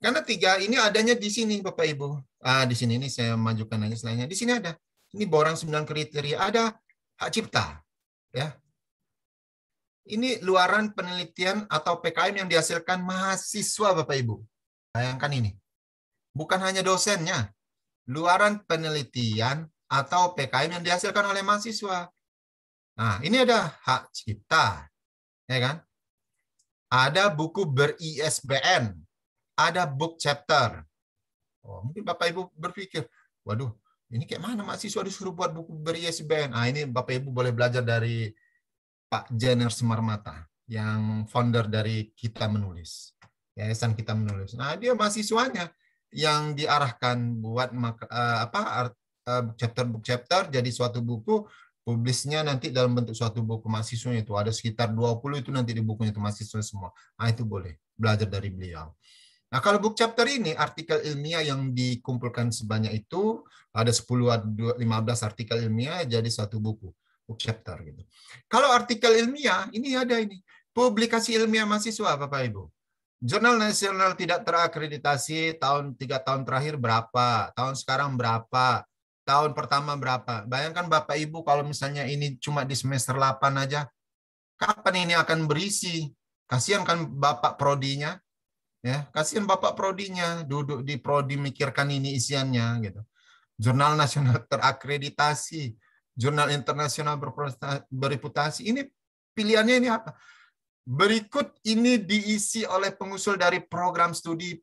Karena 3 ini adanya di sini Bapak Ibu. Di sini ini saya majukan aja selainnya. Di sini ada. Ini borang 9 kriteria, ada hak cipta. Ya. Ini luaran penelitian atau PKM yang dihasilkan mahasiswa Bapak Ibu. Bayangkan ini. Bukan hanya dosennya. Luaran penelitian atau PKM yang dihasilkan oleh mahasiswa. Nah, ini ada hak cipta, ya kan? Ada buku ber-ISBN, ada book chapter. Oh, mungkin Bapak Ibu berpikir, waduh, ini kayak mana mahasiswa disuruh buat buku ber-ISBN? Ini Bapak Ibu boleh belajar dari Pak Jenner Semarmata, yang founder dari Kita Menulis, Yayasan Kita Menulis. Nah, dia mahasiswanya yang diarahkan buat book chapter jadi suatu buku. Publisnya nanti dalam bentuk suatu buku mahasiswanya itu ada sekitar 20 itu nanti di bukunya itu mahasiswa semua. Itu boleh belajar dari beliau. Nah, kalau book chapter ini artikel ilmiah yang dikumpulkan sebanyak itu ada 10-15 artikel ilmiah jadi satu buku book chapter gitu. Kalau artikel ilmiah ini ada ini publikasi ilmiah mahasiswa Bapak Ibu. Jurnal nasional tidak terakreditasi tahun 3 tahun terakhir berapa, tahun sekarang berapa, tahun pertama berapa. Bayangkan Bapak Ibu kalau misalnya ini cuma di semester 8 aja, kapan ini akan berisi? Kasihan kan Bapak prodinya, ya. Kasihan Bapak prodinya duduk di prodi mikirkan ini isiannya gitu. Jurnal nasional terakreditasi, jurnal internasional bereputasi. Ini pilihannya ini apa? Berikut ini diisi oleh pengusul dari program studi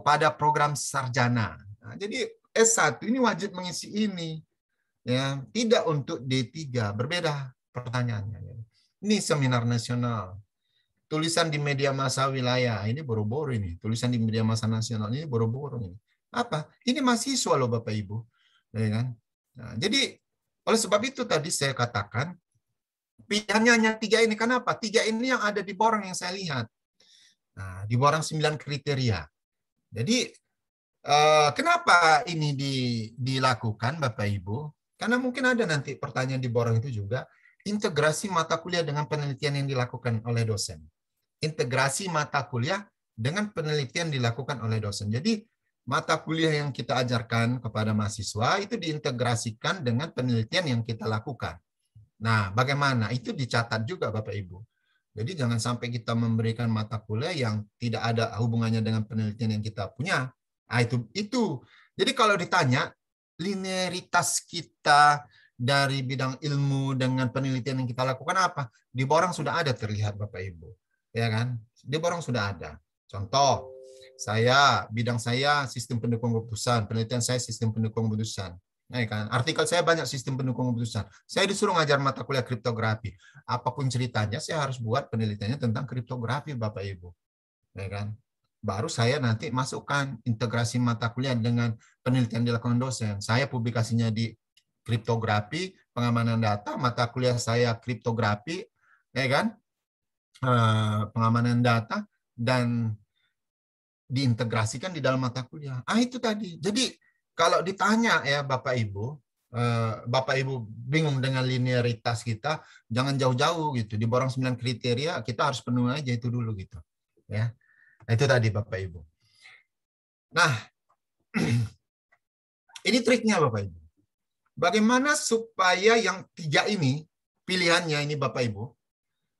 pada program sarjana. Nah, jadi S1 ini wajib mengisi ini. Ya, tidak untuk D3, berbeda pertanyaannya. Ini seminar nasional. Tulisan di media massa wilayah, ini boro-boro ini. Tulisan di media massa nasional ini boro-boro ini. Apa? Ini mahasiswa loh Bapak Ibu. Ya kan? Nah, jadi oleh sebab itu tadi saya katakan pilihannya hanya 3 ini. Kenapa? 3 ini yang ada di borang yang saya lihat. Nah, di borang 9 kriteria. Jadi, kenapa ini dilakukan, Bapak Ibu? Karena mungkin ada nanti pertanyaan di borang itu juga, integrasi mata kuliah dengan penelitian yang dilakukan oleh dosen. Integrasi mata kuliah dengan penelitian dilakukan oleh dosen. Jadi, mata kuliah yang kita ajarkan kepada mahasiswa itu diintegrasikan dengan penelitian yang kita lakukan. Nah, bagaimana? Itu dicatat juga Bapak Ibu. Jadi jangan sampai kita memberikan mata kuliah yang tidak ada hubungannya dengan penelitian yang kita punya. Nah, itu. Jadi kalau ditanya linearitas kita dari bidang ilmu dengan penelitian yang kita lakukan apa? Di borang sudah ada terlihat Bapak Ibu. Ya kan? Di borang sudah ada. Contoh, bidang saya sistem pendukung keputusan, penelitian saya sistem pendukung keputusan. Nah, kan? Artikel saya banyak sistem pendukung keputusan. Saya disuruh ngajar mata kuliah kriptografi. Apapun ceritanya, saya harus buat penelitiannya tentang kriptografi, Bapak Ibu. Ya kan? Baru saya nanti masukkan integrasi mata kuliah dengan penelitian dilakukan dosen. Saya publikasinya di kriptografi, pengamanan data, mata kuliah saya kriptografi, ya kan? Pengamanan data, dan diintegrasikan di dalam mata kuliah. Itu tadi. Jadi kalau ditanya ya Bapak Ibu bingung dengan linearitas kita, jangan jauh-jauh gitu. Di borang 9 kriteria kita harus penuhi aja itu dulu gitu. Ya. Itu tadi Bapak Ibu. Nah, ini triknya Bapak Ibu. Bagaimana supaya yang 3 ini pilihannya ini Bapak Ibu,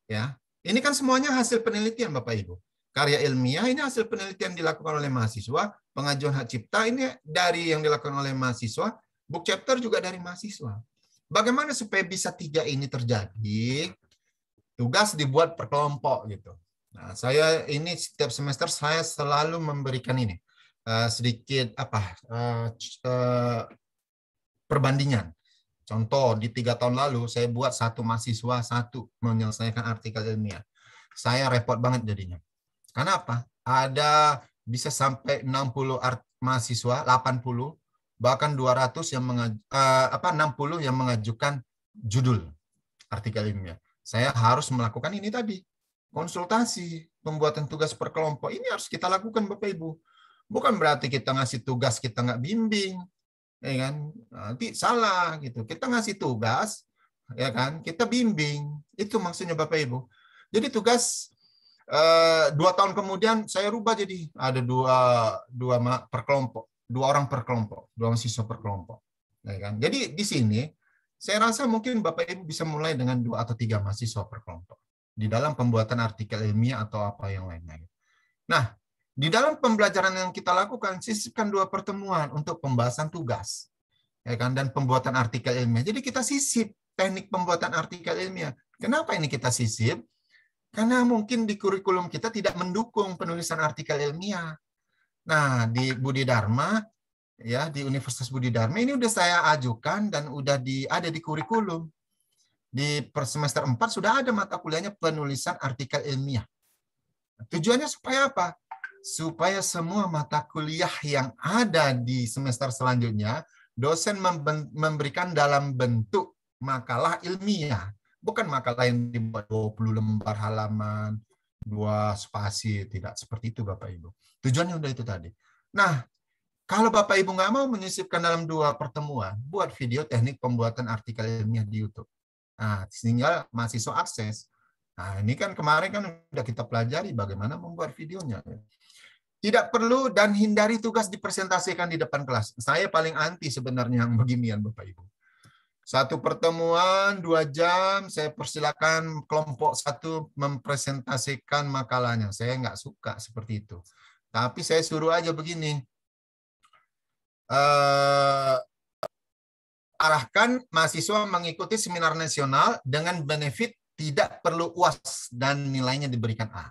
ya. Ini kan semuanya hasil penelitian Bapak Ibu. Karya ilmiah ini hasil penelitian dilakukan oleh mahasiswa, pengajuan hak cipta ini dari yang dilakukan oleh mahasiswa, book chapter juga dari mahasiswa. Bagaimana supaya bisa 3 ini terjadi? Tugas dibuat per kelompok gitu. Nah, saya ini setiap semester saya selalu memberikan ini sedikit perbandingan. Contoh, di 3 tahun lalu saya buat 1 mahasiswa 1 menyelesaikan artikel ilmiah. Saya repot banget jadinya. Kenapa? Ada bisa sampai 60 mahasiswa, 80, bahkan 200 yang 60 yang mengajukan judul artikel ilmiah. Saya harus melakukan ini tadi. Konsultasi, pembuatan tugas per kelompok. Ini harus kita lakukan Bapak Ibu. Bukan berarti kita ngasih tugas kita nggak bimbing. Ya kan? Nanti salah gitu. Kita ngasih tugas, ya kan? Kita bimbing. Itu maksudnya Bapak Ibu. Jadi tugas 2 tahun kemudian saya rubah jadi ada dua per kelompok, 2 orang per kelompok, 2 mahasiswa per kelompok. Ya kan? Jadi di sini saya rasa mungkin Bapak Ibu bisa mulai dengan 2 atau 3 mahasiswa per kelompok di dalam pembuatan artikel ilmiah atau apa yang lainnya. Nah, di dalam pembelajaran yang kita lakukan, sisipkan 2 pertemuan untuk pembahasan tugas, ya kan, dan pembuatan artikel ilmiah. Jadi kita sisip teknik pembuatan artikel ilmiah. Kenapa ini kita sisip? Karena mungkin di kurikulum kita tidak mendukung penulisan artikel ilmiah. Nah, di Budi Dharma, ya di Universitas Budi Dharma ini udah saya ajukan dan udah ada di kurikulum. Di semester 4 sudah ada mata kuliahnya penulisan artikel ilmiah. Tujuannya supaya apa? Supaya semua mata kuliah yang ada di semester selanjutnya, dosen memberikan dalam bentuk makalah ilmiah. Bukan makalah yang dibuat 20 lembar halaman, 2 spasi, tidak seperti itu Bapak Ibu. Tujuannya udah itu tadi. Nah, kalau Bapak Ibu nggak mau menyisipkan dalam 2 pertemuan, buat video teknik pembuatan artikel ilmiah di YouTube. Nah, sehingga mahasiswa akses. Nah, ini kan kemarin kan udah kita pelajari bagaimana membuat videonya. Tidak perlu dan hindari tugas dipresentasikan di depan kelas. Saya paling anti sebenarnya yang beginian, Bapak Ibu. Satu pertemuan 2 jam, saya persilakan kelompok satu mempresentasikan makalahnya. Saya nggak suka seperti itu. Tapi saya suruh aja begini. Arahkan mahasiswa mengikuti seminar nasional dengan benefit tidak perlu UAS dan nilainya diberikan A.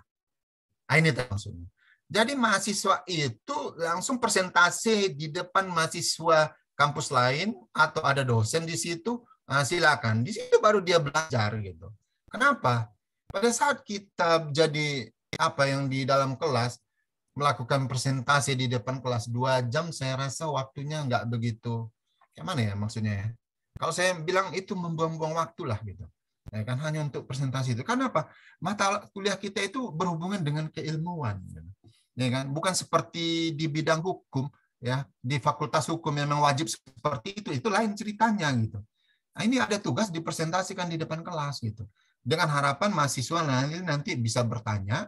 Nah, ini maksudnya. Jadi mahasiswa itu langsung presentasi di depan mahasiswa kampus lain atau ada dosen di situ, silakan. Di situ baru dia belajar gitu. Kenapa? Pada saat kita jadi apa yang di dalam kelas melakukan presentasi di depan kelas 2 jam, saya rasa waktunya nggak begitu. Gimana ya maksudnya ya? Kalau saya bilang itu membuang-buang waktu lah gitu. Ya kan hanya untuk presentasi itu. Karena apa? Mata kuliah kita itu berhubungan dengan keilmuan. Ya kan? Bukan seperti di bidang hukum, ya di fakultas hukum yang memang wajib seperti itu lain ceritanya gitu. Nah, ini ada tugas dipresentasikan di depan kelas gitu. Dengan harapan mahasiswa nanti bisa bertanya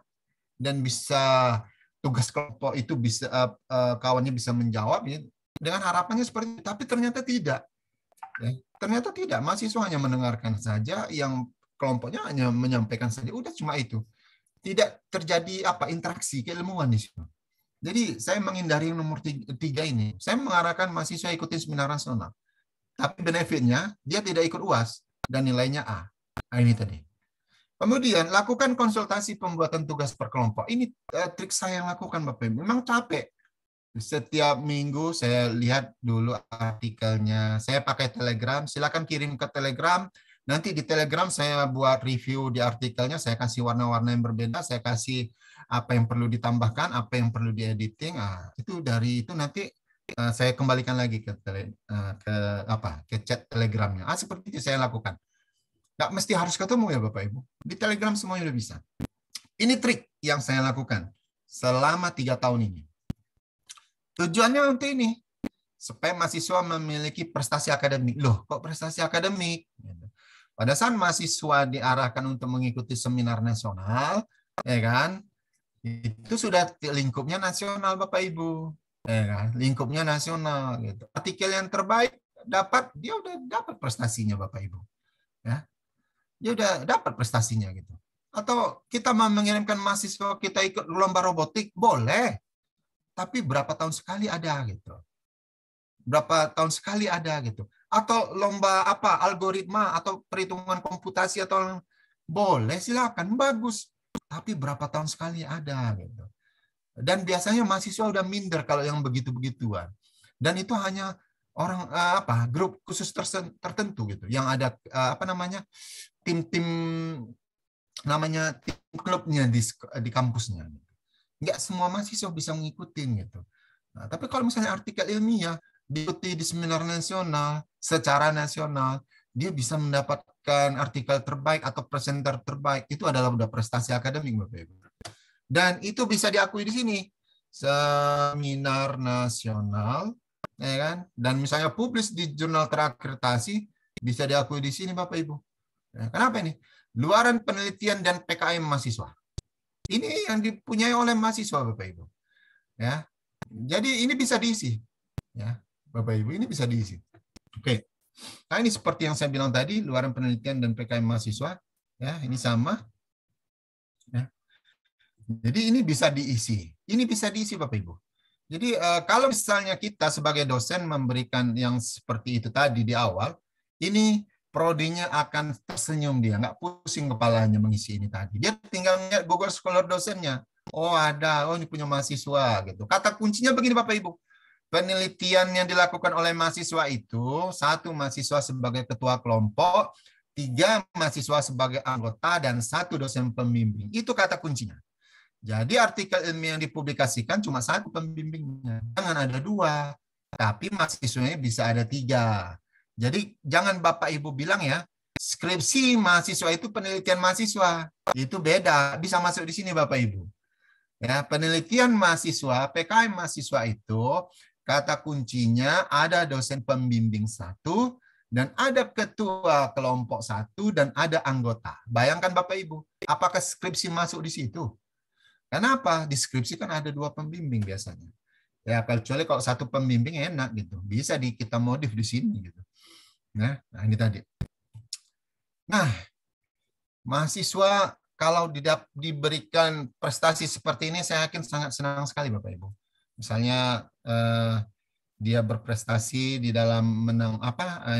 dan bisa tugas kelompok itu bisa kawannya bisa menjawab ya. Dengan harapannya seperti itu, tapi ternyata tidak. Ya, ternyata tidak, mahasiswa hanya mendengarkan saja, yang kelompoknya hanya menyampaikan saja, udah cuma itu. Tidak terjadi interaksi keilmuan di situ. Jadi saya menghindari yang nomor 3 ini. Saya mengarahkan mahasiswa ikutin seminar nasional. Tapi benefitnya dia tidak ikut UAS dan nilainya A. Nah, ini tadi. Kemudian lakukan konsultasi pembuatan tugas per kelompok. Ini trik saya yang lakukan Bapak Ibu. Memang capek. Setiap minggu saya lihat dulu artikelnya. Saya pakai Telegram. Silakan kirim ke Telegram. Nanti di Telegram saya buat review di artikelnya, saya kasih warna-warna yang berbeda, saya kasih apa yang perlu ditambahkan, apa yang perlu diediting. Itu dari itu nanti saya kembalikan lagi ke chat Telegramnya. Seperti itu saya lakukan. Nggak mesti harus ketemu ya Bapak Ibu. Di Telegram semuanya udah bisa. Ini trik yang saya lakukan selama 3 tahun ini. Tujuannya untuk ini, supaya mahasiswa memiliki prestasi akademik. Loh, kok prestasi akademik? Pada saat mahasiswa diarahkan untuk mengikuti seminar nasional, ya kan, itu sudah lingkupnya nasional Bapak Ibu, ya kan, lingkupnya nasional. Gitu. Artikel yang terbaik dia udah dapat prestasinya Bapak Ibu, ya, dia udah dapat prestasinya gitu. Atau kita mau mengirimkan mahasiswa kita ikut lomba robotik, boleh, tapi berapa tahun sekali ada gitu. Berapa tahun sekali ada gitu. Atau lomba algoritma atau perhitungan komputasi atau boleh silakan bagus, tapi berapa tahun sekali ada gitu. Dan biasanya mahasiswa udah minder kalau yang begitu-begituan. Dan itu hanya orang grup khusus tertentu gitu yang ada tim-tim namanya tim klubnya di kampusnya. Nggak semua mahasiswa bisa ngikutin gitu. Nah, tapi kalau misalnya artikel ilmiah diikuti di seminar nasional, secara nasional, dia bisa mendapatkan artikel terbaik atau presenter terbaik. Itu adalah udah prestasi akademik, Bapak Ibu. Dan itu bisa diakui di sini. Seminar nasional, ya kan? Dan misalnya publis di jurnal terakreditasi, bisa diakui di sini, Bapak Ibu. Nah, kenapa ini? Luaran penelitian dan PKM mahasiswa. Ini yang dipunyai oleh mahasiswa, Bapak Ibu. Ya. Jadi ini bisa diisi. Ya. Bapak Ibu, ini bisa diisi. Oke. Nah, ini seperti yang saya bilang tadi, luaran penelitian dan PKM mahasiswa, ya, ini sama. Ya. Jadi ini bisa diisi. Ini bisa diisi Bapak Ibu. Jadi kalau misalnya kita sebagai dosen memberikan yang seperti itu tadi di awal, ini prodinya akan tersenyum dia, nggak pusing kepalanya mengisi ini tadi. Dia tinggal lihat Google Scholar dosennya. Oh ada, oh ini punya mahasiswa gitu. Kata kuncinya begini Bapak Ibu. Penelitian yang dilakukan oleh mahasiswa itu, 1 mahasiswa sebagai ketua kelompok, 3 mahasiswa sebagai anggota, dan 1 dosen pembimbing. Itu kata kuncinya. Jadi artikel ilmiah yang dipublikasikan cuma 1 pembimbingnya. Jangan ada 2, tapi mahasiswanya bisa ada 3. Jadi jangan Bapak Ibu bilang ya, skripsi mahasiswa itu penelitian mahasiswa. Itu beda, bisa masuk di sini Bapak Ibu. Ya, penelitian mahasiswa, PKM mahasiswa itu kata kuncinya ada dosen pembimbing 1 Dan ada ketua kelompok satu dan ada anggota. Bayangkan Bapak Ibu, apakah skripsi masuk di situ? Kenapa? Di skripsi kan ada 2 pembimbing biasanya. Ya, kecuali kalau satu pembimbing enak gitu. Bisa kita modif di sini gitu. Nah, ini tadi. Nah, mahasiswa kalau diberikan prestasi seperti ini, saya yakin sangat senang sekali Bapak Ibu. Misalnya dia berprestasi di dalam menang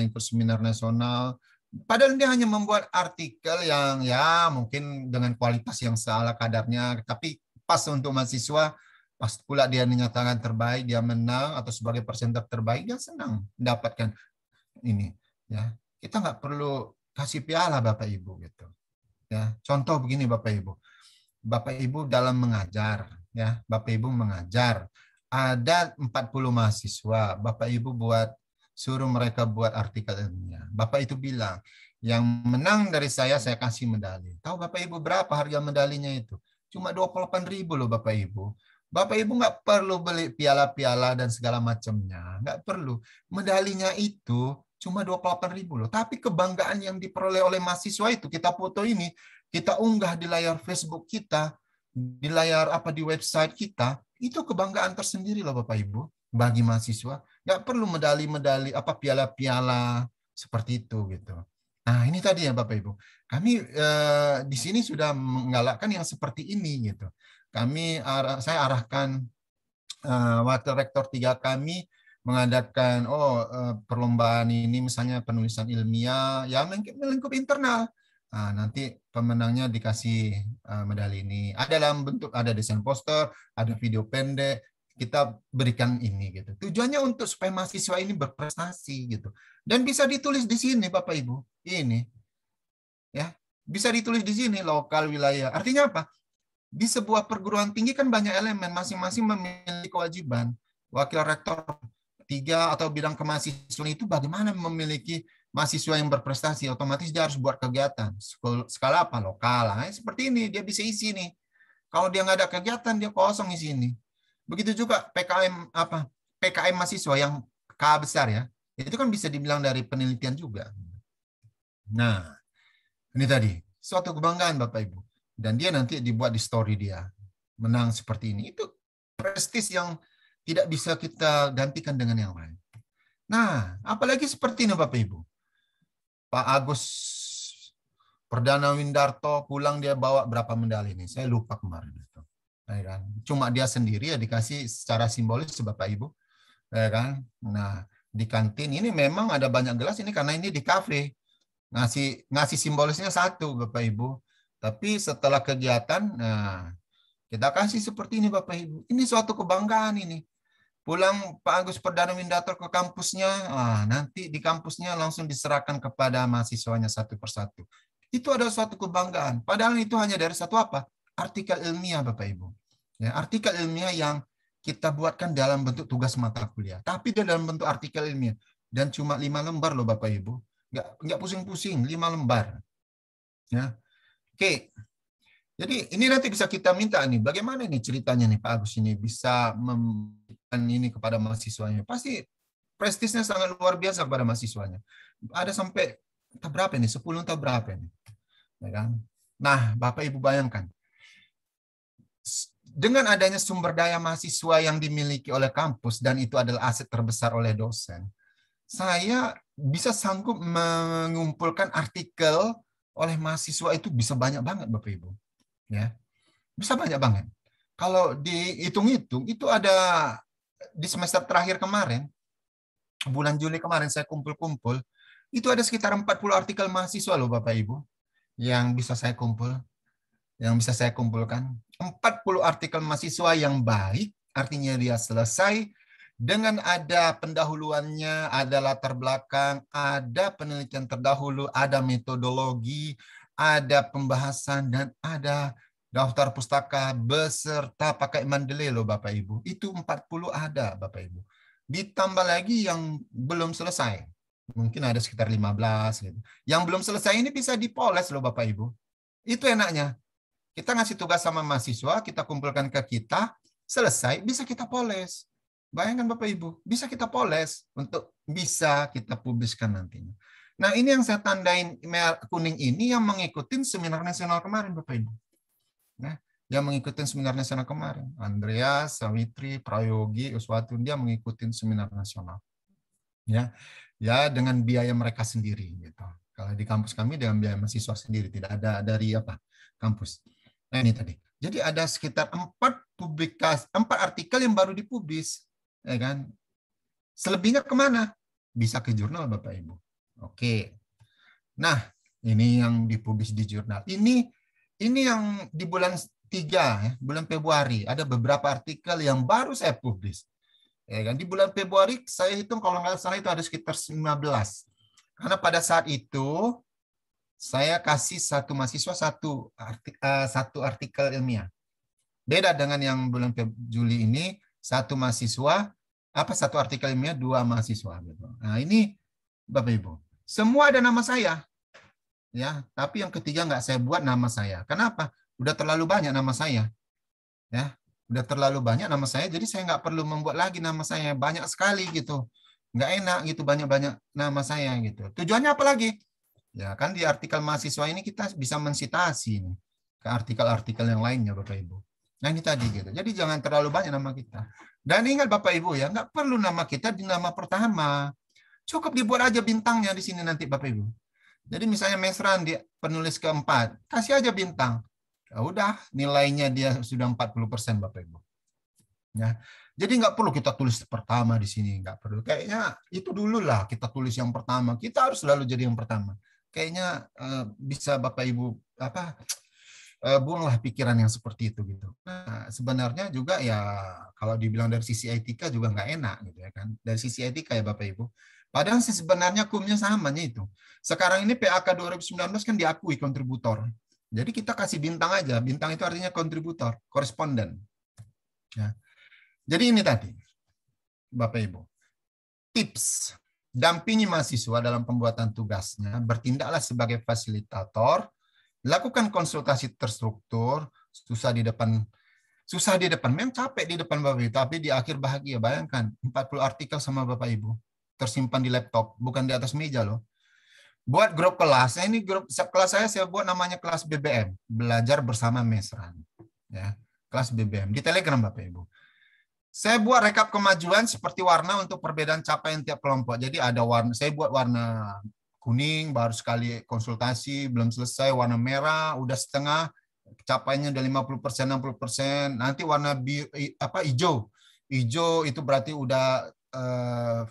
ikut seminar nasional, padahal dia hanya membuat artikel yang ya mungkin dengan kualitas yang seala kadarnya, tapi pas untuk mahasiswa, pas pula dia dinyatakan terbaik, dia menang atau sebagai presenter terbaik, dia senang mendapatkan ini. Ya, kita nggak perlu kasih piala Bapak Ibu gitu. Ya, contoh begini Bapak Ibu. Bapak Ibu dalam mengajar, ya, Bapak Ibu mengajar, ada 40 mahasiswa, Bapak Ibu suruh mereka buat artikel ilmiah. Bapak itu bilang, yang menang dari saya kasih medali. Tahu Bapak Ibu berapa harga medalinya itu? Cuma 28.000 loh Bapak Ibu. Bapak Ibu nggak perlu beli piala-piala dan segala macamnya. Nggak perlu. Medalinya itu cuma 28.000 loh. Tapi kebanggaan yang diperoleh oleh mahasiswa itu, kita foto ini, kita unggah di layar Facebook kita, di layar di website kita, itu kebanggaan tersendiri loh Bapak Ibu bagi mahasiswa. Nggak perlu medali-medali piala-piala seperti itu gitu. Nah ini tadi ya Bapak Ibu, kami di sini sudah menggalakkan yang seperti ini gitu. Saya arahkan wakil rektor 3 kami mengadakan perlombaan ini misalnya penulisan ilmiah yang melingkup internal. Nah, nanti pemenangnya dikasih medali ini. Ada dalam bentuk, ada desain poster, ada video pendek, kita berikan ini gitu. Tujuannya untuk supaya mahasiswa ini berprestasi gitu. Dan bisa ditulis di sini Bapak Ibu. Ini. Ya, bisa ditulis di sini lokal wilayah. Artinya apa? Di sebuah perguruan tinggi kan banyak elemen, masing-masing memiliki kewajiban. Wakil rektor 3 atau bidang kemahasiswaan itu bagaimana memiliki mahasiswa yang berprestasi, otomatis dia harus buat kegiatan. Skala apa? Lokal. Nah, seperti ini, dia bisa isi nih. Kalau dia nggak ada kegiatan, dia kosong isi ini. Begitu juga PKM mahasiswa yang K besar ya. Itu kan bisa dibilang dari penelitian juga. Nah, ini tadi. Suatu kebanggaan Bapak Ibu. Dan dia nanti dibuat di story dia. Menang seperti ini. Itu prestis yang tidak bisa kita gantikan dengan yang lain. Nah, apalagi seperti ini Bapak Ibu. Pak Agus Perdana Windarto pulang dia bawa berapa medali ini? Saya lupa kemarin itu. Ya kan? Cuma dia sendiri ya dikasih secara simbolis Bapak Ibu. Ya kan? Nah, di kantin ini memang ada banyak gelas ini karena ini di kafe. Ngasih simbolisnya 1 Bapak Ibu. Tapi setelah kegiatan, nah kita kasih seperti ini Bapak Ibu. Ini suatu kebanggaan ini. Pulang Pak Agus Perdana Windarto ke kampusnya, nanti di kampusnya langsung diserahkan kepada mahasiswanya satu persatu. Itu adalah suatu kebanggaan. Padahal itu hanya dari satu artikel ilmiah Bapak Ibu. Ya, artikel ilmiah yang kita buatkan dalam bentuk tugas mata kuliah. Tapi dalam bentuk artikel ilmiah. Dan cuma 5 lembar loh Bapak Ibu. Nggak pusing-pusing, 5 lembar. Ya. Oke. Jadi ini nanti bisa kita minta nih, bagaimana nih ceritanya nih Pak Agus ini bisa memberikan ini kepada mahasiswanya. Pasti prestisnya sangat luar biasa kepada mahasiswanya. Ada sampai entah berapa nih, 10 entah berapa nih. Ya kan? Nah, Bapak Ibu bayangkan, dengan adanya sumber daya mahasiswa yang dimiliki oleh kampus dan itu adalah aset terbesar oleh dosen, saya bisa sanggup mengumpulkan artikel oleh mahasiswa itu bisa banyak banget Bapak Ibu. Ya, bisa banyak banget. Kalau dihitung-hitung, itu ada di semester terakhir kemarin, bulan Juli kemarin saya kumpul-kumpul, itu ada sekitar 40 artikel mahasiswa loh Bapak Ibu, yang bisa saya kumpulkan. 40 artikel mahasiswa yang baik, artinya dia selesai dengan ada pendahuluannya, ada latar belakang, ada penelitian terdahulu, ada metodologi, ada pembahasan, dan ada daftar pustaka beserta pakai mandele loh Bapak Ibu. Itu 40 ada Bapak Ibu. Ditambah lagi yang belum selesai. Mungkin ada sekitar 15 gitu. Yang belum selesai ini bisa dipoles loh Bapak Ibu. Itu enaknya. Kita ngasih tugas sama mahasiswa, kita kumpulkan ke kita, selesai bisa kita poles. Bayangkan Bapak Ibu, bisa kita poles untuk bisa kita publiskan nantinya. Nah, ini yang saya tandain kuning ini yang mengikuti seminar nasional kemarin Bapak Ibu. Nah, yang mengikuti seminar nasional kemarin. Andreas, Sawitri, Prayogi, Uswatun, dia mengikuti seminar nasional. Ya, dengan biaya mereka sendiri gitu. Kalau di kampus kami dengan biaya mahasiswa sendiri, tidak ada dari kampus. Nah, ini tadi. Jadi ada sekitar 4 artikel yang baru dipublis, ya kan? Selebihnya kemana? Bisa ke jurnal Bapak Ibu. Oke. Nah, ini yang dipublis di jurnal. Ini yang di bulan 3, bulan Februari, ada beberapa artikel yang baru saya publis. Ya kan? Di bulan Februari saya hitung kalau nggak salah itu ada sekitar 15. Karena pada saat itu saya kasih satu mahasiswa satu artikel ilmiah. Beda dengan yang bulan Juli ini, satu mahasiswa satu artikel ilmiah, 2 mahasiswa gitu. Nah, ini Bapak Ibu, semua ada nama saya. Ya, tapi yang ketiga nggak saya buat nama saya. Kenapa? Udah terlalu banyak nama saya. Ya, udah terlalu banyak nama saya, jadi saya nggak perlu membuat lagi nama saya. Banyak sekali gitu. Nggak enak gitu banyak-banyak nama saya gitu. Tujuannya apa lagi? Ya kan di artikel mahasiswa ini kita bisa mensitasi ke artikel-artikel yang lainnya Bapak Ibu. Nah ini tadi gitu. Jadi jangan terlalu banyak nama kita. Dan ingat Bapak Ibu ya, nggak perlu nama kita di nama pertama. Cukup dibuat aja bintangnya di sini nanti Bapak Ibu. Jadi misalnya Mesran di penulis keempat, kasih aja bintang. Ya udah, nilainya dia sudah 40% Bapak Ibu. Ya. Jadi nggak perlu kita tulis pertama di sini, nggak perlu. Kayaknya itu dulu lah kita tulis yang pertama. Kita harus selalu jadi yang pertama. Kayaknya bisa Bapak Ibu buanglah pikiran yang seperti itu gitu. Nah, sebenarnya juga ya kalau dibilang dari sisi etika juga nggak enak gitu ya kan. Dari sisi etika ya Bapak Ibu. Padahal sih sebenarnya hukumnya samanya itu. Sekarang ini PAK 2019 kan diakui kontributor. Jadi kita kasih bintang aja. Bintang itu artinya kontributor, koresponden. Ya. Jadi ini tadi, Bapak Ibu. Tips. Dampingi mahasiswa dalam pembuatan tugasnya, bertindaklah sebagai fasilitator, lakukan konsultasi terstruktur, susah di depan, memang capek di depan Bapak Ibu, tapi di akhir bahagia. Bayangkan, 40 artikel sama Bapak Ibu, tersimpan di laptop, bukan di atas meja loh. Buat grup kelas, ini grup kelas saya buat namanya kelas BBM, belajar bersama Mesran. Ya, kelas BBM, di Telegram Bapak Ibu. Saya buat rekap kemajuan seperti warna untuk perbedaan capaian tiap kelompok. Jadi ada warna, saya buat warna kuning, baru sekali konsultasi, belum selesai, warna merah, udah setengah, capaiannya udah 50%, 60%. Nanti warna hijau. Hijau itu berarti udah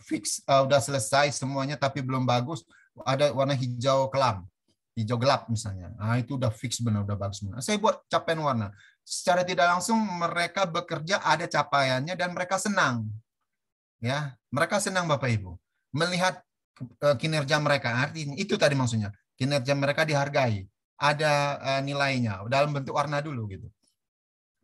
fix, udah selesai semuanya, tapi belum bagus. Ada warna hijau kelam, hijau gelap misalnya. Nah, itu udah fix benar, udah bagus benar. Saya buat capaian warna. Secara tidak langsung mereka bekerja ada capaiannya dan mereka senang. Ya, mereka senang Bapak Ibu melihat kinerja mereka. Artinya itu tadi maksudnya. Kinerja mereka dihargai. Ada nilainya dalam bentuk warna dulu gitu.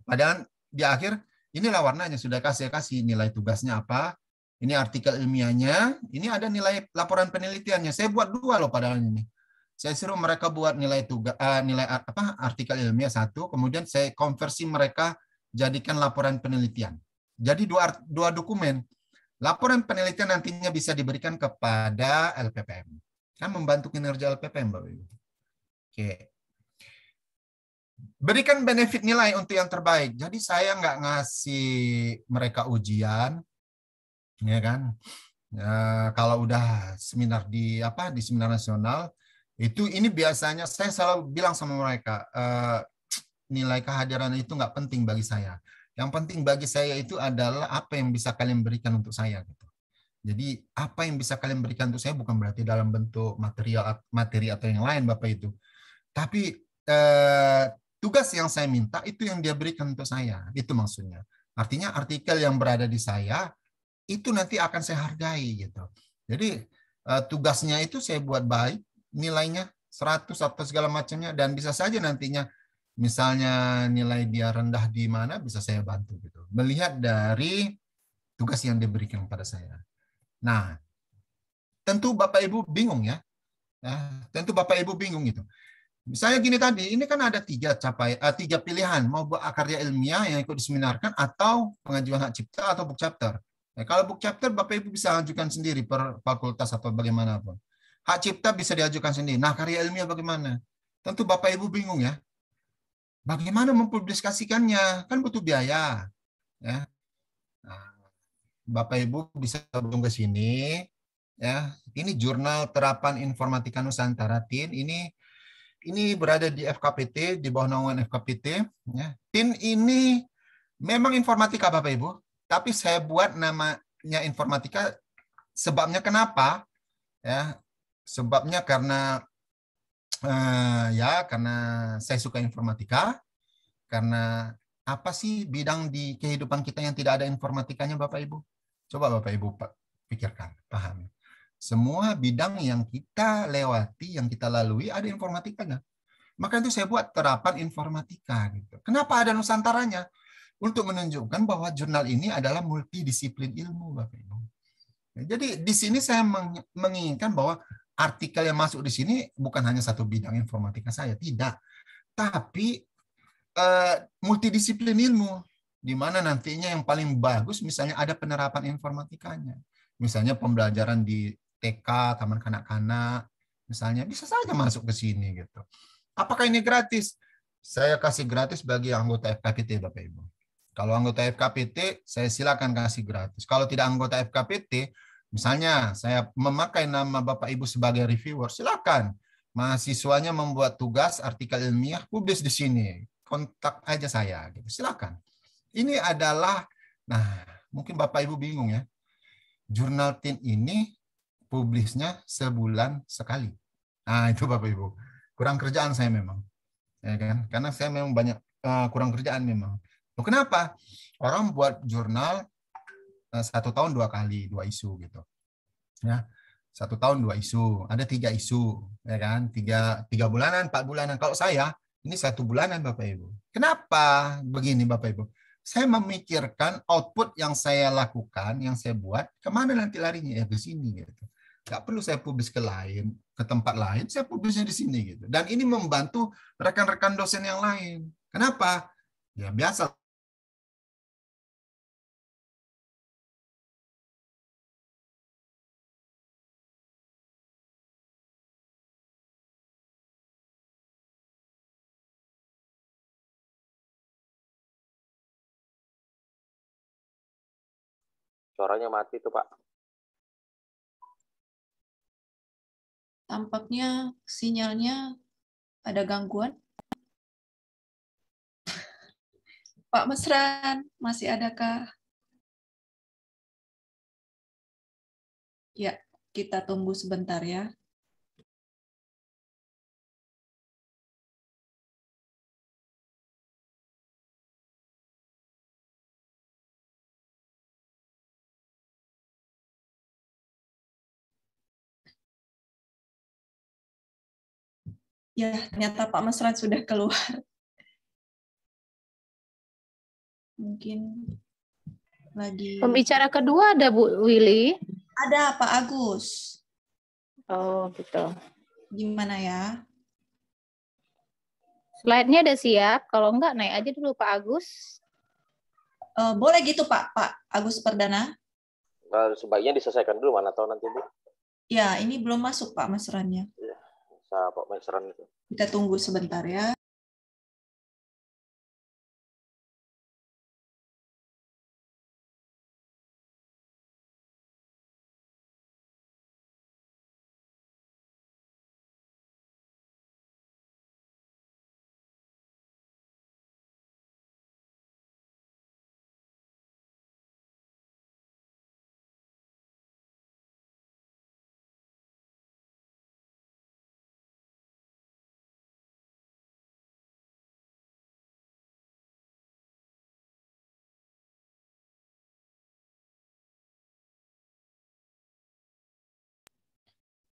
Padahal di akhir inilah warnanya sudah kasih nilai tugasnya apa. Ini artikel ilmiahnya, ini ada nilai laporan penelitiannya. Saya buat 2 loh padahal ini. Saya suruh mereka buat nilai artikel ilmiah 1, kemudian saya konversi mereka jadikan laporan penelitian. Jadi dua dokumen. Laporan penelitian nantinya bisa diberikan kepada LPPM. Kan membantu kinerja LPPM, Bapak Ibu. Oke. Berikan benefit nilai untuk yang terbaik. Jadi saya nggak ngasih mereka ujian, ya kan? Kalau udah seminar di seminar nasional, ini biasanya saya selalu bilang sama mereka, nilai kehadiran itu nggak penting bagi saya. Yang penting bagi saya itu adalah apa yang bisa kalian berikan untuk saya. Gitu. Jadi apa yang bisa kalian berikan untuk saya bukan berarti dalam bentuk materi atau yang lain Bapak itu. Tapi tugas yang saya minta itu yang dia berikan untuk saya. Itu maksudnya. Artinya artikel yang berada di saya itu nanti akan saya hargai. Gitu. Jadi tugasnya itu saya buat baik, nilainya 100 atau segala macamnya, dan bisa saja nantinya misalnya nilai dia rendah di mana bisa saya bantu gitu. Melihat dari tugas yang diberikan kepada saya. Nah, tentu Bapak Ibu bingung ya. Tentu Bapak Ibu bingung gitu. Misalnya gini tadi, ini kan ada 3 pilihan, mau buat karya ilmiah yang ikut diseminarkan atau pengajuan hak cipta atau book chapter. Nah, kalau book chapter Bapak Ibu bisa ajukan sendiri per fakultas atau bagaimanapun. Hak cipta bisa diajukan sendiri. Nah, karya ilmiah bagaimana? Tentu Bapak Ibu bingung ya. Bagaimana mempublikasikannya? Kan butuh biaya. Ya. Nah, Bapak Ibu bisa gabung ke sini. Ya, ini Jurnal Terapan Informatika Nusantara TIN. Ini berada di FKPT, di bawah naungan FKPT. Ya. TIN ini memang informatika Bapak Ibu, tapi saya buat namanya informatika. Sebabnya kenapa? Ya, sebabnya karena karena saya suka informatika. Karena apa sih bidang di kehidupan kita yang tidak ada informatikanya, Bapak Ibu? Coba Bapak Ibu pikirkan, pahami. Semua bidang yang kita lewati, yang kita lalui, ada informatikanya. Maka itu saya buat terapan informatika. Gitu. Kenapa ada Nusantaranya? Untuk menunjukkan bahwa jurnal ini adalah multidisiplin ilmu, Bapak Ibu. Jadi di sini saya menginginkan bahwa artikel yang masuk di sini bukan hanya satu bidang informatika saya, tidak. Tapi multidisiplin ilmu, di mana nantinya yang paling bagus misalnya ada penerapan informatikanya. Misalnya pembelajaran di TK, taman kanak-kanak, misalnya bisa saja masuk ke sini gitu. Apakah ini gratis? Saya kasih gratis bagi anggota FKPT, Bapak Ibu. Kalau anggota FKPT, saya silakan kasih gratis. Kalau tidak anggota FKPT, misalnya saya memakai nama Bapak Ibu sebagai reviewer, silakan. Mahasiswanya membuat tugas artikel ilmiah, publis di sini. Kontak aja saya, gitu. Silakan. Ini adalah, nah mungkin Bapak Ibu bingung ya, jurnal TIN ini publisnya sebulan sekali. Nah itu Bapak Ibu, kurang kerjaan saya memang, ya kan? Karena saya memang banyak kurang kerjaan memang. Loh, kenapa? Orang buat jurnal 1 tahun 2 kali, 2 isu gitu. Ya, 1 tahun 2 isu, ada 3 isu, ya kan? 3 bulanan, 4 bulanan. Kalau saya ini 1 bulanan, Bapak Ibu. Kenapa begini, Bapak Ibu? Saya memikirkan output yang saya lakukan, yang saya buat, kemana nanti larinya? Ya ke sini gitu. Nggak perlu saya publis ke lain, ke tempat lain, saya publisnya di sini gitu. Dan ini membantu rekan-rekan dosen yang lain. Kenapa? Ya biasa. Suaranya mati tuh, Pak. Tampaknya sinyalnya ada gangguan. Pak Mesran, masih adakah? Ya, kita tunggu sebentar ya. Ya, ternyata Pak Mesran sudah keluar. Mungkin lagi... Pembicara kedua ada Bu Willy? Ada Pak Agus. Oh, gitu. Gimana ya? Slide-nya udah siap. Kalau enggak, naik aja dulu Pak Agus. Boleh gitu Pak Agus Perdana? Sebaiknya diselesaikan dulu, mana tahu nanti, Bu. Ya, ini belum masuk Pak Mesrannya. Ya, saya Pak Mesran itu. Kita tunggu sebentar ya.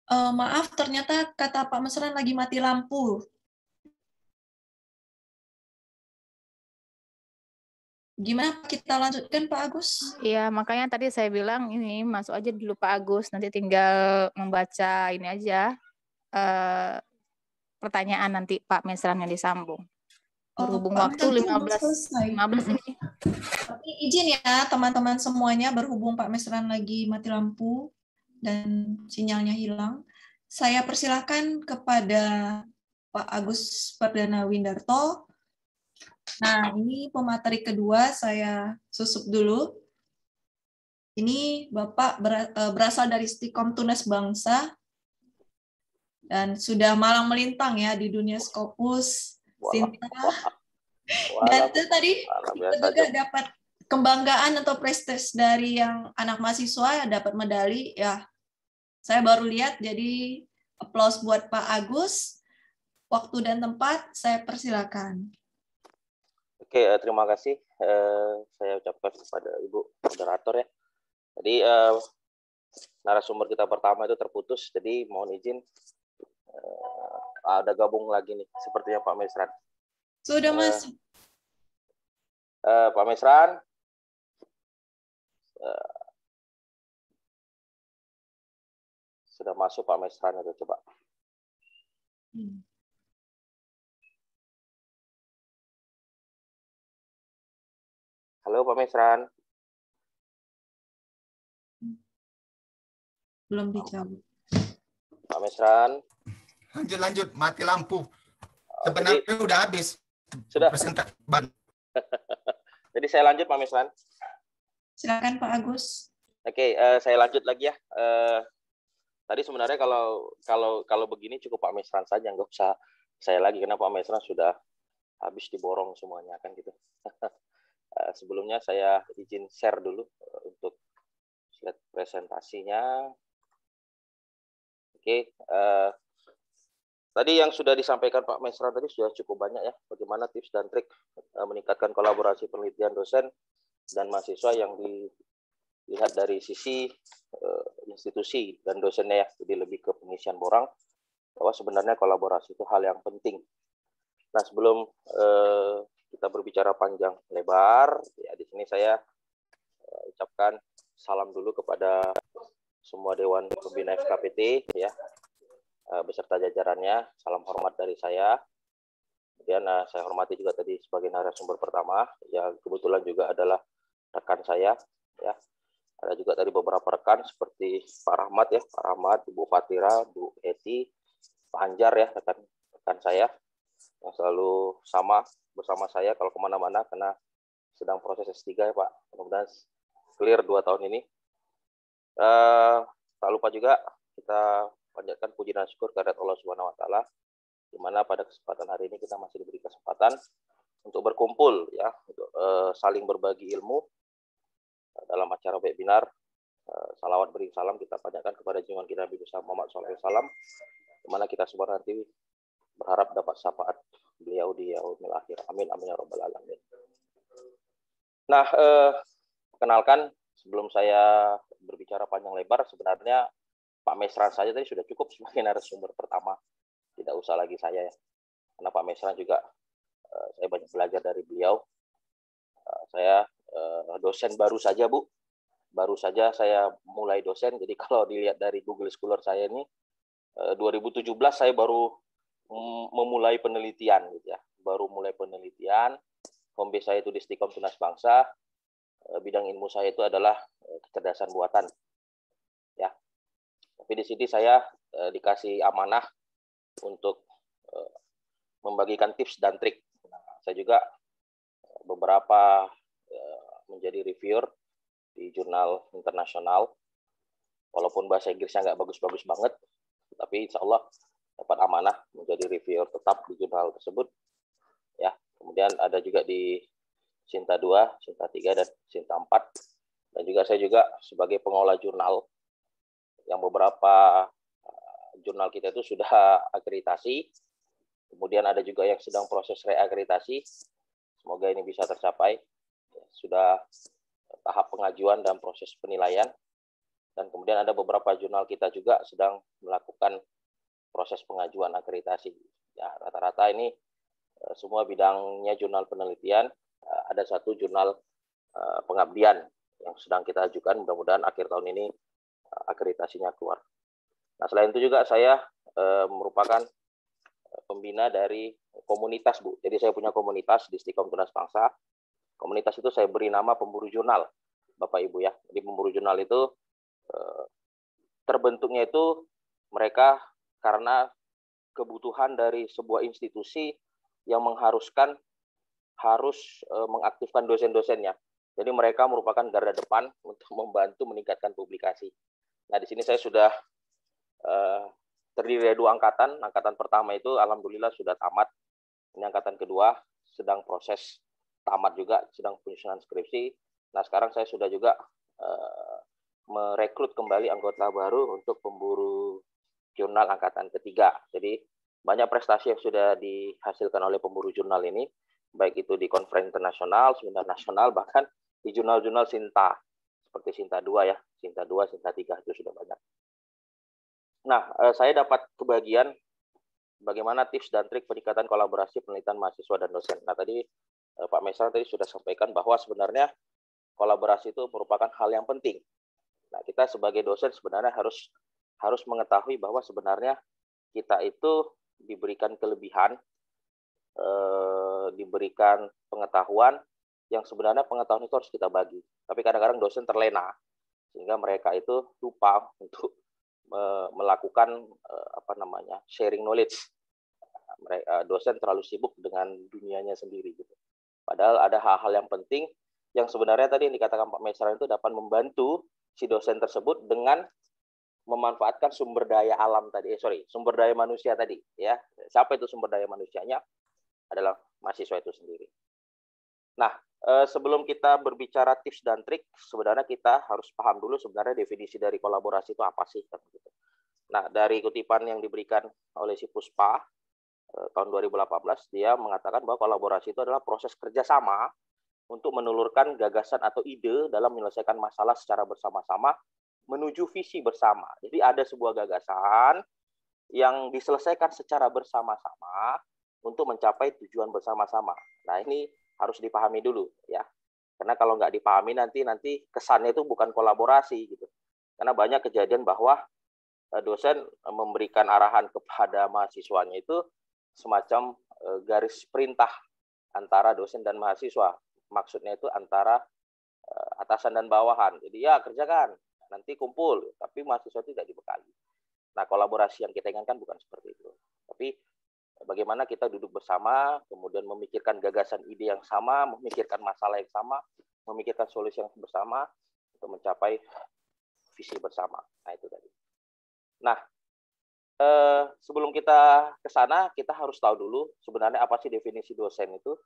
Maaf, ternyata kata Pak Mesran lagi mati lampu. Gimana kita lanjutkan Pak Agus? Iya, makanya tadi saya bilang ini masuk aja dulu Pak Agus. Nanti tinggal membaca ini aja pertanyaan nanti Pak Mesran yang disambung. Berhubung waktu 15 ini. Tapi izin ya teman-teman semuanya, berhubung Pak Mesran lagi mati lampu dan sinyalnya hilang, saya persilahkan kepada Pak Agus Pardana Windarto. Nah, ini pemateri kedua, saya susup dulu. Ini Bapak berasal dari Stikom Tunas Bangsa dan sudah malang melintang ya di dunia Scopus, Sinta. Dan itu tadi kita juga dapat kebanggaan atau prestis dari yang anak mahasiswa dapat medali ya. Saya baru lihat, jadi aplaus buat Pak Agus. Waktu dan tempat saya persilakan. Oke, terima kasih. Saya ucapkan kepada Ibu moderator ya. Jadi narasumber kita pertama itu terputus, jadi mohon izin ada gabung lagi nih, sepertinya Pak Mesran. Sudah masuk. Pak Mesran. Sudah masuk Pak Mesran itu, coba. Halo Pak Mesran. Belum dijawab. Pak Mesran. Lanjut, mati lampu. Sebenarnya jadi, udah habis. Sudah. Jadi saya lanjut Pak Mesran. Silakan Pak Agus. Oke, saya lanjut lagi ya. Tadi sebenarnya kalau begini cukup Pak Mesran saja, nggak usah saya lagi, karena Pak Mesran sudah habis diborong semuanya kan gitu. Sebelumnya saya izin share dulu untuk slide presentasinya. Oke, tadi yang sudah disampaikan Pak Mesran tadi sudah cukup banyak ya, bagaimana tips dan trik meningkatkan kolaborasi penelitian dosen dan mahasiswa yang dilihat dari sisi institusi dan dosennya ya, jadi lebih ke pengisian borang, bahwa sebenarnya kolaborasi itu hal yang penting. Nah, sebelum kita berbicara panjang lebar, ya di sini saya ucapkan salam dulu kepada semua Dewan Pembina FKPT ya, beserta jajarannya, salam hormat dari saya. Kemudian saya hormati juga tadi sebagai narasumber pertama, yang kebetulan juga adalah rekan saya ya. Ada juga tadi beberapa rekan seperti Pak Rahmat ya, Pak Rahmat, Ibu Fatira, Bu Eti, Pak Anjar ya, rekan saya yang selalu bersama saya kalau kemana-mana karena sedang proses S3 ya Pak. Mudah-mudahan clear 2 tahun ini. Tak lupa juga kita panjatkan puji dan syukur kehadirat Allah Subhanahu wa taala, di mana pada kesempatan hari ini kita masih diberi kesempatan untuk berkumpul ya, untuk saling berbagi ilmu dalam acara webinar salawat beri salam kita panjatkan kepada junjungan kita Nabi besar Muhammad SAW, di mana kita semua nanti berharap dapat syafaat beliau di yaumil akhir. Amin amin ya rabbal alamin. Nah, kenalkan sebelum saya berbicara panjang lebar, sebenarnya Pak Mesran saja tadi sudah cukup sebagai narasumber pertama. Tidak usah lagi saya ya. Karena Pak Mesran juga saya banyak belajar dari beliau. Saya dosen baru saja, Bu. Baru saja saya mulai dosen. Jadi kalau dilihat dari Google Scholar saya ini 2017 saya baru memulai penelitian gitu ya. Baru mulai penelitian. Home base saya itu di Stikom Tunas Bangsa. Bidang ilmu saya itu adalah kecerdasan buatan. Ya. Tapi di sini saya dikasih amanah untuk membagikan tips dan trik. Nah, saya juga beberapa menjadi reviewer di jurnal internasional. Walaupun bahasa Inggrisnya nggak bagus-bagus banget, tapi insya Allah dapat amanah menjadi reviewer tetap di jurnal tersebut. Ya, kemudian ada juga di Sinta 2, Sinta 3, dan Sinta 4. Dan juga saya juga sebagai pengelola jurnal, yang beberapa jurnal kita itu sudah akreditasi. Kemudian ada juga yang sedang proses reakreditasi. Semoga ini bisa tercapai. Sudah tahap pengajuan dan proses penilaian. Dan kemudian ada beberapa jurnal kita juga sedang melakukan proses pengajuan akreditasi. Ya, rata-rata ini semua bidangnya jurnal penelitian. Ada satu jurnal pengabdian yang sedang kita ajukan. Mudah-mudahan akhir tahun ini akreditasinya keluar. Nah, selain itu juga saya merupakan pembina dari komunitas, Bu. Jadi saya punya komunitas di Stikom Tunas Bangsa. Komunitas itu saya beri nama pemburu jurnal, Bapak Ibu ya. Jadi pemburu jurnal itu terbentuknya itu mereka karena kebutuhan dari sebuah institusi yang mengharuskan harus mengaktifkan dosen-dosennya. Jadi mereka merupakan garda depan untuk membantu meningkatkan publikasi. Nah, di sini saya sudah terdiri dari 2 angkatan. Angkatan pertama itu alhamdulillah sudah tamat. Ini angkatan kedua sedang proses tamat juga, sedang penyusunan skripsi. Nah, sekarang saya sudah juga merekrut kembali anggota baru untuk pemburu jurnal angkatan ketiga. Jadi banyak prestasi yang sudah dihasilkan oleh pemburu jurnal ini, baik itu di konferensi internasional, seminar nasional, bahkan di jurnal-jurnal Sinta, seperti Sinta 2 ya, Sinta 2, Sinta 3 itu sudah banyak. Nah, saya dapat kebagian bagaimana tips dan trik peningkatan kolaborasi penelitian mahasiswa dan dosen. Nah, tadi Pak Mesra tadi sudah sampaikan bahwa sebenarnya kolaborasi itu merupakan hal yang penting. Nah, kita sebagai dosen sebenarnya harus mengetahui bahwa sebenarnya kita itu diberikan kelebihan, diberikan pengetahuan yang sebenarnya pengetahuan itu harus kita bagi. Tapi kadang-kadang dosen terlena sehingga mereka itu lupa untuk melakukan sharing knowledge. Dosen terlalu sibuk dengan dunianya sendiri gitu. Padahal ada hal-hal yang penting yang sebenarnya tadi yang dikatakan Pak Mesra itu dapat membantu si dosen tersebut dengan memanfaatkan sumber daya alam tadi, sumber daya manusia tadi, ya. Siapa itu sumber daya manusianya? Adalah mahasiswa itu sendiri. Nah, sebelum kita berbicara tips dan trik, sebenarnya kita harus paham dulu sebenarnya definisi dari kolaborasi itu apa sih? Nah, dari kutipan yang diberikan oleh si Puspa tahun 2018, dia mengatakan bahwa kolaborasi itu adalah proses kerjasama untuk menelurkan gagasan atau ide dalam menyelesaikan masalah secara bersama-sama menuju visi bersama. Jadi ada sebuah gagasan yang diselesaikan secara bersama-sama untuk mencapai tujuan bersama-sama. Nah, ini harus dipahami dulu ya. Karena kalau nggak dipahami nanti kesannya itu bukan kolaborasi gitu. Karena banyak kejadian bahwa dosen memberikan arahan kepada mahasiswanya itu semacam garis perintah antara dosen dan mahasiswa. Maksudnya itu antara atasan dan bawahan. Jadi ya kerjakan, nanti kumpul, tapi mahasiswa tidak dibekali. Nah, kolaborasi yang kita inginkan bukan seperti itu. Tapi bagaimana kita duduk bersama, kemudian memikirkan gagasan ide yang sama, memikirkan masalah yang sama, memikirkan solusi yang bersama untuk mencapai visi bersama. Nah, itu tadi. Nah, sebelum kita ke sana, kita harus tahu dulu sebenarnya apa sih definisi dosen itu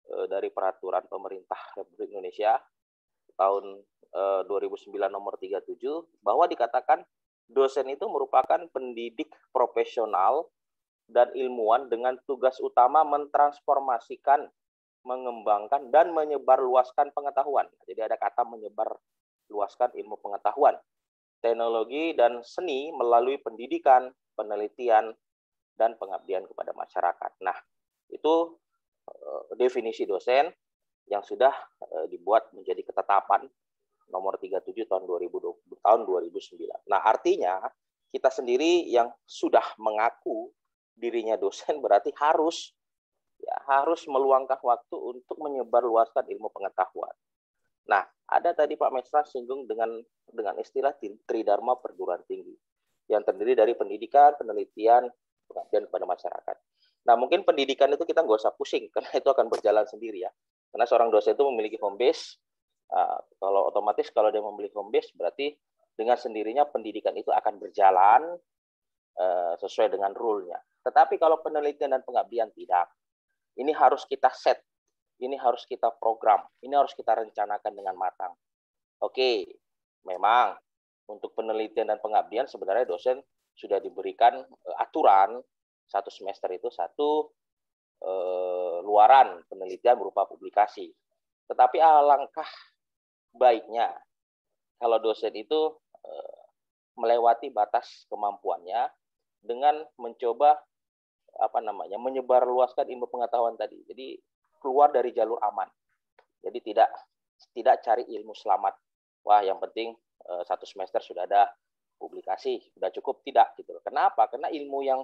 dari peraturan pemerintah Republik Indonesia tahun 2009 nomor 37, bahwa dikatakan dosen itu merupakan pendidik profesional dan ilmuwan dengan tugas utama mentransformasikan, mengembangkan, dan menyebarluaskan pengetahuan. Jadi ada kata menyebarluaskan ilmu pengetahuan, teknologi, dan seni melalui pendidikan, penelitian, dan pengabdian kepada masyarakat. Nah, itu definisi dosen yang sudah dibuat menjadi ketetapan nomor 37 tahun 2009. Nah, artinya kita sendiri yang sudah mengaku dirinya dosen berarti harus meluangkan waktu untuk menyebarluaskan ilmu pengetahuan. Nah, ada tadi Pak Mesra singgung dengan istilah Tridharma perguruan tinggi yang terdiri dari pendidikan, penelitian, pengabdian kepada masyarakat. Nah, mungkin pendidikan itu kita nggak usah pusing karena itu akan berjalan sendiri ya. Karena seorang dosen itu memiliki home base. Kalau otomatis kalau dia memiliki home base berarti dengan sendirinya pendidikan itu akan berjalan sesuai dengan rule-nya. Tetapi kalau penelitian dan pengabdian tidak. Ini harus kita set. Ini harus kita program. Ini harus kita rencanakan dengan matang. Oke, memang untuk penelitian dan pengabdian sebenarnya dosen sudah diberikan aturan satu semester itu satu luaran penelitian berupa publikasi. Tetapi alangkah baiknya kalau dosen itu melewati batas kemampuannya dengan mencoba menyebarluaskan ilmu pengetahuan tadi. Jadi keluar dari jalur aman. Jadi tidak cari ilmu selamat. Wah, yang penting satu semester sudah ada publikasi, sudah cukup, tidak gitu. Kenapa? Karena ilmu yang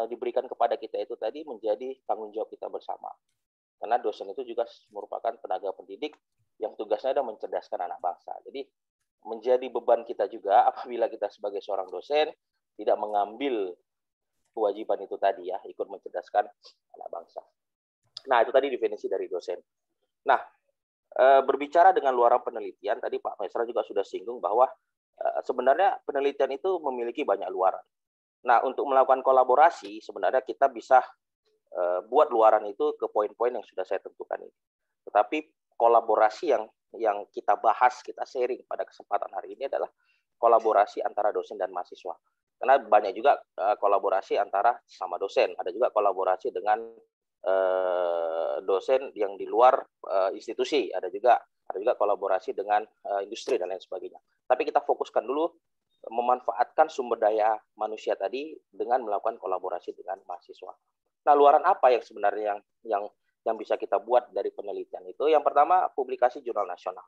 diberikan kepada kita itu tadi menjadi tanggung jawab kita bersama. Karena dosen itu juga merupakan tenaga pendidik yang tugasnya adalah mencerdaskan anak bangsa. Jadi menjadi beban kita juga apabila kita sebagai seorang dosen tidak mengambil kewajiban itu tadi ya, ikut mencerdaskan anak bangsa. Nah, itu tadi definisi dari dosen. Nah, berbicara dengan luaran penelitian, tadi Pak Mesra juga sudah singgung bahwa sebenarnya penelitian itu memiliki banyak luaran. Nah, untuk melakukan kolaborasi, sebenarnya kita bisa buat luaran itu ke poin-poin yang sudah saya tentukan ini. Tetapi kolaborasi yang kita bahas, kita sharing pada kesempatan hari ini adalah kolaborasi antara dosen dan mahasiswa. Karena banyak juga kolaborasi antara sama dosen, ada juga kolaborasi dengan dosen yang di luar institusi, ada juga kolaborasi dengan industri dan lain sebagainya. Tapi kita fokuskan dulu memanfaatkan sumber daya manusia tadi dengan melakukan kolaborasi dengan mahasiswa. Nah, luaran apa yang sebenarnya yang bisa kita buat dari penelitian itu? Yang pertama, publikasi jurnal nasional.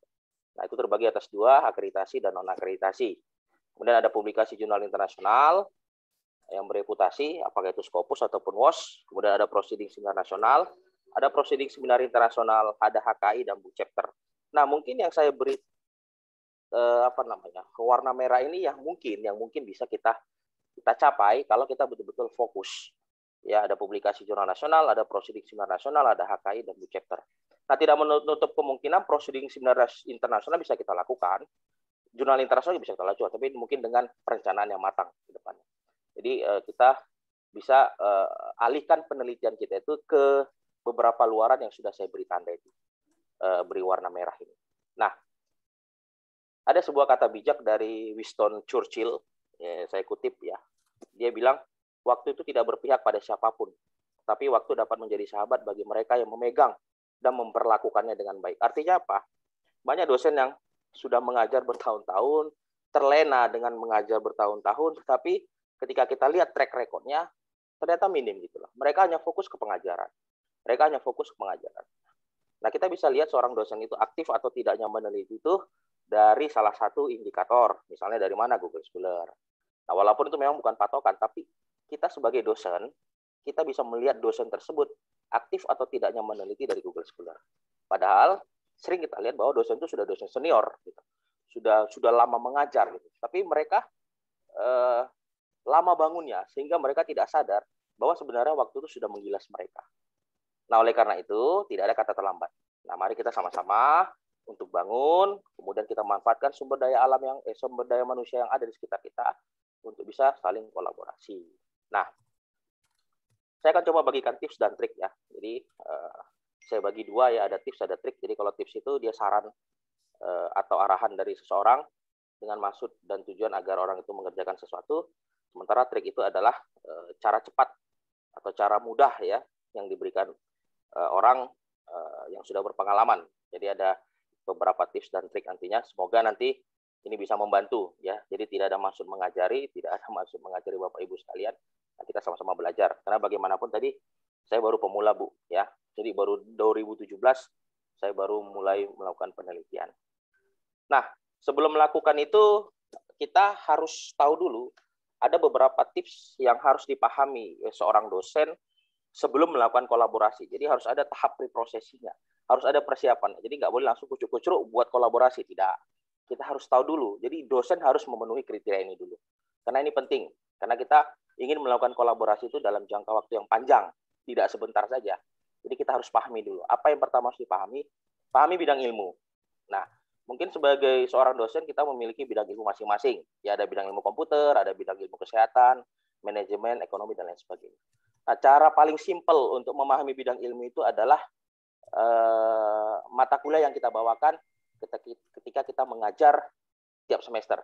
Nah, itu terbagi atas 2, akreditasi dan non-akreditasi. Kemudian ada publikasi jurnal internasional yang bereputasi, apakah itu Scopus ataupun WOS. Kemudian ada proceeding seminar nasional, ada proceeding seminar internasional, ada HKI dan Bu Chapter. Nah, mungkin yang saya beri warna merah ini yang mungkin bisa kita capai kalau kita betul-betul fokus. Ya, ada publikasi jurnal nasional, ada proceeding seminar nasional, ada HKI dan Bu Chapter. Nah, tidak menutup kemungkinan proceeding seminar internasional bisa kita lakukan, jurnal internasional bisa kita lakukan, tapi mungkin dengan perencanaan yang matang ke depannya. Jadi kita bisa alihkan penelitian kita itu ke beberapa luaran yang sudah saya beri tanda itu, beri warna merah ini. Nah, ada sebuah kata bijak dari Winston Churchill, saya kutip ya, dia bilang, waktu itu tidak berpihak pada siapapun, tapi waktu dapat menjadi sahabat bagi mereka yang memegang dan memperlakukannya dengan baik. Artinya apa? Banyak dosen yang sudah mengajar bertahun-tahun, terlena dengan mengajar bertahun-tahun, tetapi ketika kita lihat track record-nya, ternyata minim gitu loh. Mereka hanya fokus ke pengajaran. Nah, kita bisa lihat seorang dosen itu aktif atau tidaknya meneliti itu dari salah satu indikator, misalnya dari mana Google Scholar. Nah, walaupun itu memang bukan patokan, tapi kita sebagai dosen, kita bisa melihat dosen tersebut aktif atau tidaknya meneliti dari Google Scholar. Padahal sering kita lihat bahwa dosen itu sudah dosen senior, gitu. sudah lama mengajar, gitu. Tapi mereka lama bangunnya sehingga mereka tidak sadar bahwa sebenarnya waktu itu sudah menggilas mereka. Nah, oleh karena itu tidak ada kata terlambat. Nah, mari kita sama-sama untuk bangun, kemudian kita manfaatkan sumber daya alam sumber daya manusia yang ada di sekitar kita untuk bisa saling kolaborasi. Nah, saya akan coba bagikan tips dan trik ya. Jadi saya bagi 2 ya, ada tips, ada trik. Jadi kalau tips itu dia saran atau arahan dari seseorang dengan maksud dan tujuan agar orang itu mengerjakan sesuatu. Sementara trik itu adalah cara cepat atau cara mudah ya yang diberikan orang yang sudah berpengalaman. Jadi ada beberapa tips dan trik nantinya. Semoga nanti ini bisa membantu ya. Jadi tidak ada maksud mengajari, tidak ada maksud mengajari Bapak Ibu sekalian. Nah, kita sama-sama belajar. Karena bagaimanapun tadi saya baru pemula Bu ya. Jadi baru 2017 saya baru mulai melakukan penelitian. Nah, sebelum melakukan itu kita harus tahu dulu ada beberapa tips yang harus dipahami seorang dosen sebelum melakukan kolaborasi. Jadi harus ada tahap pre-processing-nya, harus ada persiapan. Jadi nggak boleh langsung kucuk-kucuk buat kolaborasi, tidak. Kita harus tahu dulu. Jadi dosen harus memenuhi kriteria ini dulu. Karena ini penting. Karena kita ingin melakukan kolaborasi itu dalam jangka waktu yang panjang, tidak sebentar saja. Jadi kita harus pahami dulu. Apa yang pertama harus dipahami? Pahami bidang ilmu. Nah, mungkin sebagai seorang dosen kita memiliki bidang ilmu masing-masing. Ya, ada bidang ilmu komputer, ada bidang ilmu kesehatan, manajemen, ekonomi, dan lain sebagainya. Nah, cara paling simpel untuk memahami bidang ilmu itu adalah mata kuliah yang kita bawakan ketika kita mengajar tiap semester.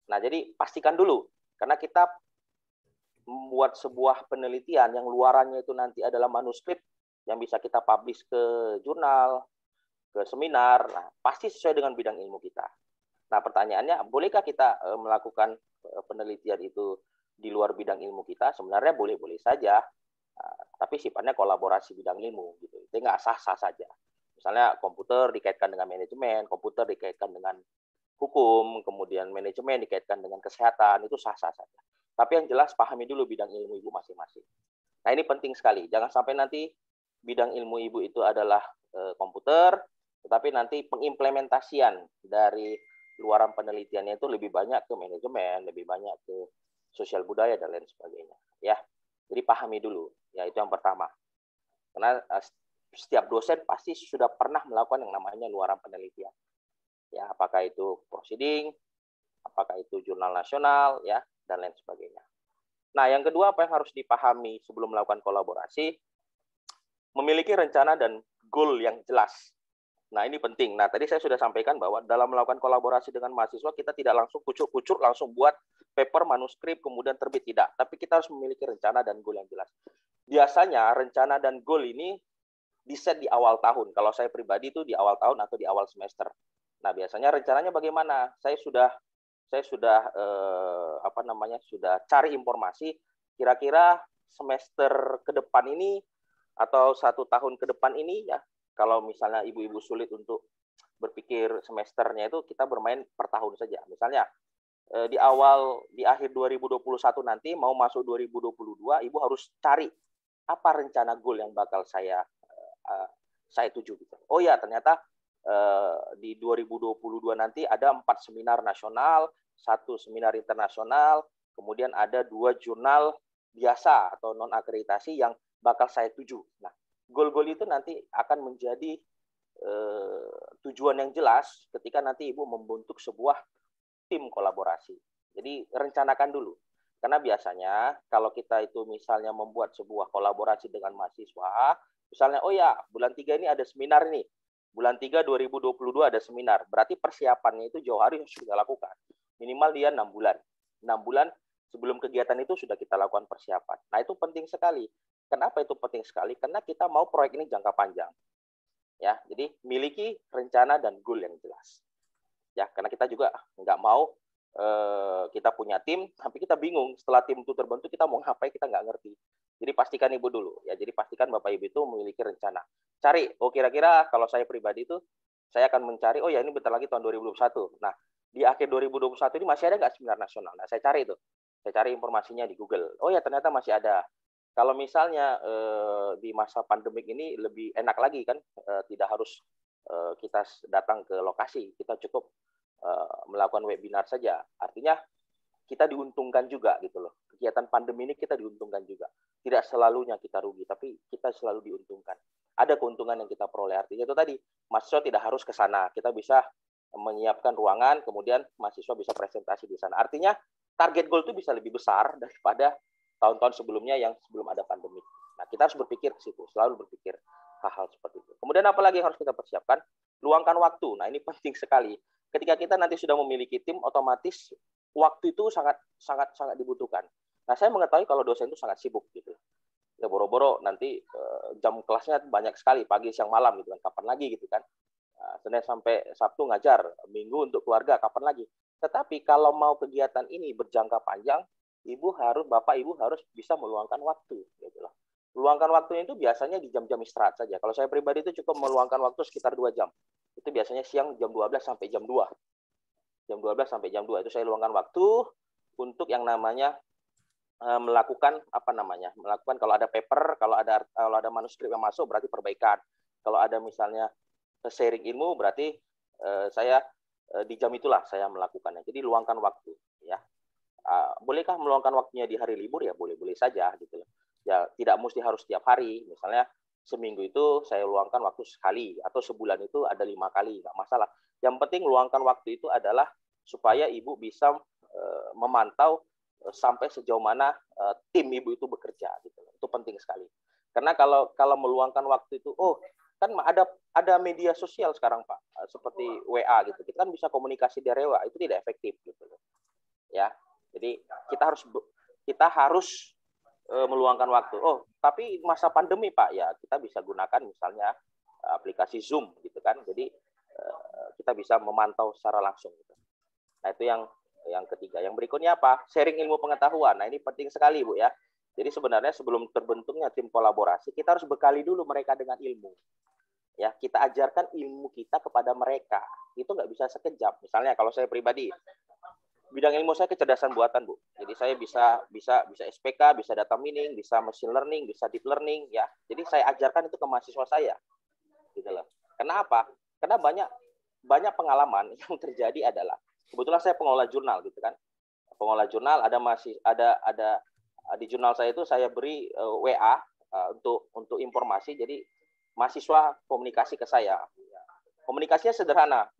Nah, jadi pastikan dulu, karena kita membuat sebuah penelitian yang luarannya itu nanti adalah manuskrip yang bisa kita publish ke jurnal, ke seminar, nah, pasti sesuai dengan bidang ilmu kita. Nah, pertanyaannya, bolehkah kita melakukan penelitian itu di luar bidang ilmu kita? Sebenarnya boleh-boleh saja, tapi sifatnya kolaborasi bidang ilmu, gitu. Itu nggak sah-sah saja. Misalnya komputer dikaitkan dengan manajemen, komputer dikaitkan dengan hukum, kemudian manajemen dikaitkan dengan kesehatan, itu sah-sah saja. Tapi yang jelas pahami dulu bidang ilmu ibu masing-masing. Nah, ini penting sekali. Jangan sampai nanti bidang ilmu Ibu itu adalah komputer, tetapi nanti pengimplementasian dari luaran penelitiannya itu lebih banyak ke manajemen, lebih banyak ke sosial budaya dan lain sebagainya. Ya, jadi pahami dulu. Ya, itu yang pertama. Karena setiap dosen pasti sudah pernah melakukan yang namanya luaran penelitian. Ya, apakah itu proceeding, apakah itu jurnal nasional, ya, dan lain sebagainya. Nah, yang kedua apa yang harus dipahami sebelum melakukan kolaborasi, memiliki rencana dan goal yang jelas. Nah, ini penting. Nah, tadi saya sudah sampaikan bahwa dalam melakukan kolaborasi dengan mahasiswa, kita tidak langsung kucuk-kucuk, langsung buat paper, manuskrip, kemudian terbit. Tidak. Tapi kita harus memiliki rencana dan goal yang jelas. Biasanya rencana dan goal ini di-set di awal tahun. Kalau saya pribadi itu di awal tahun atau di awal semester. Nah, biasanya rencananya bagaimana? Saya sudah sudah cari informasi kira-kira semester ke depan ini atau 1 tahun ke depan ini, ya, kalau misalnya ibu-ibu sulit untuk berpikir semesternya, itu kita bermain per tahun saja. Misalnya di akhir 2021 nanti mau masuk 2022, ibu harus cari apa rencana goal yang bakal saya tuju gitu. Oh ya, ternyata di 2022 nanti ada 4 seminar nasional, 1 seminar internasional, kemudian ada 2 jurnal biasa atau non akreditasi yang bakal saya tuju. Nah, goal-goal itu nanti akan menjadi tujuan yang jelas ketika nanti ibu membentuk sebuah tim kolaborasi. Jadi rencanakan dulu. Karena biasanya kalau kita itu misalnya membuat sebuah kolaborasi dengan mahasiswa, misalnya, oh ya, bulan 3 ini ada seminar nih. Bulan 3 2022 ada seminar. Berarti persiapannya itu jauh hari harus kita lakukan. Minimal dia 6 bulan. 6 bulan sebelum kegiatan itu sudah kita lakukan persiapan. Nah, itu penting sekali. Kenapa itu penting sekali? Karena kita mau proyek ini jangka panjang. Ya, jadi miliki rencana dan goal yang jelas. Ya, karena kita juga nggak mau kita punya tim, tapi kita bingung setelah tim itu terbentuk kita mau ngapain, kita nggak ngerti. Jadi pastikan ibu dulu, ya. Jadi pastikan bapak ibu itu memiliki rencana. Cari, oh kira-kira kalau saya pribadi itu saya akan mencari, oh ya ini bentar lagi tahun 2021. Nah, di akhir 2021 ini masih ada nggak seminar nasional? Nah, saya cari itu, saya cari informasinya di Google. Oh ya ternyata masih ada. Kalau misalnya di masa pandemik ini lebih enak lagi kan, tidak harus kita datang ke lokasi, kita cukup melakukan webinar saja. Artinya kita diuntungkan juga gitu loh. Kegiatan pandemi ini kita diuntungkan juga. Tidak selalunya kita rugi, tapi kita selalu diuntungkan. Ada keuntungan yang kita peroleh. Artinya itu tadi, mahasiswa tidak harus ke sana. Kita bisa menyiapkan ruangan, kemudian mahasiswa bisa presentasi di sana. Artinya target goal itu bisa lebih besar daripada tahun-tahun sebelumnya yang sebelum ada pandemi. Nah, kita harus berpikir ke situ, selalu berpikir hal-hal seperti itu. Kemudian apa lagi yang harus kita persiapkan? Luangkan waktu. Nah, ini penting sekali. Ketika kita nanti sudah memiliki tim, otomatis waktu itu sangat dibutuhkan. Nah, saya mengetahui kalau dosen itu sangat sibuk gitu. Ya boro-boro nanti jam kelasnya banyak sekali, pagi, siang, malam gitu kan. Kapan lagi gitu kan? Senin sampai Sabtu ngajar, Minggu untuk keluarga, kapan lagi? Tetapi kalau mau kegiatan ini berjangka panjang, Bapak Ibu harus bisa meluangkan waktu gitu loh. Meluangkan waktunya itu biasanya di jam-jam istirahat saja. Kalau saya pribadi itu cukup meluangkan waktu sekitar 2 jam. Itu biasanya siang jam 12 sampai jam 2. Jam 12 sampai jam 2 itu saya luangkan waktu untuk yang namanya melakukan melakukan kalau ada paper, kalau ada manuskrip yang masuk berarti perbaikan. Kalau ada misalnya sharing ilmu berarti saya di jam itulah saya melakukannya. Jadi luangkan waktu, ya. Bolehkah meluangkan waktunya di hari libur? Ya boleh-boleh saja gitu loh. Ya tidak mesti harus setiap hari. Misalnya seminggu itu saya luangkan waktu sekali atau sebulan itu ada 5 kali, nggak masalah. Yang penting luangkan waktu itu adalah supaya ibu bisa memantau sampai sejauh mana tim ibu itu bekerja gitu. Itu penting sekali. Karena kalau meluangkan waktu itu, kan ada media sosial sekarang Pak, seperti WA gitu. Kita kan bisa komunikasi dari WA, itu tidak efektif gitu. Ya. Jadi kita harus meluangkan waktu. Tapi masa pandemi Pak, ya kita bisa gunakan misalnya aplikasi Zoom gitu kan. Jadi kita bisa memantau secara langsung gitu. Nah, itu yang ketiga. Yang berikutnya apa? Sharing ilmu pengetahuan. Nah, ini penting sekali, Bu ya. Jadi sebenarnya sebelum terbentuknya tim kolaborasi, kita harus bekali dulu mereka dengan ilmu. Ya, kita ajarkan ilmu kita kepada mereka. Itu nggak bisa sekejap. Misalnya kalau saya pribadi bidang ilmu saya kecerdasan buatan, Bu. Jadi saya bisa SPK, bisa data mining, bisa machine learning, bisa deep learning, ya. Jadi saya ajarkan itu ke mahasiswa saya, gitu loh. Kenapa? Karena banyak pengalaman yang terjadi adalah kebetulan saya pengelola jurnal, gitu kan. Pengelola jurnal ada di jurnal saya itu saya beri WA untuk informasi. Jadi mahasiswa komunikasi ke saya. Komunikasinya sederhana.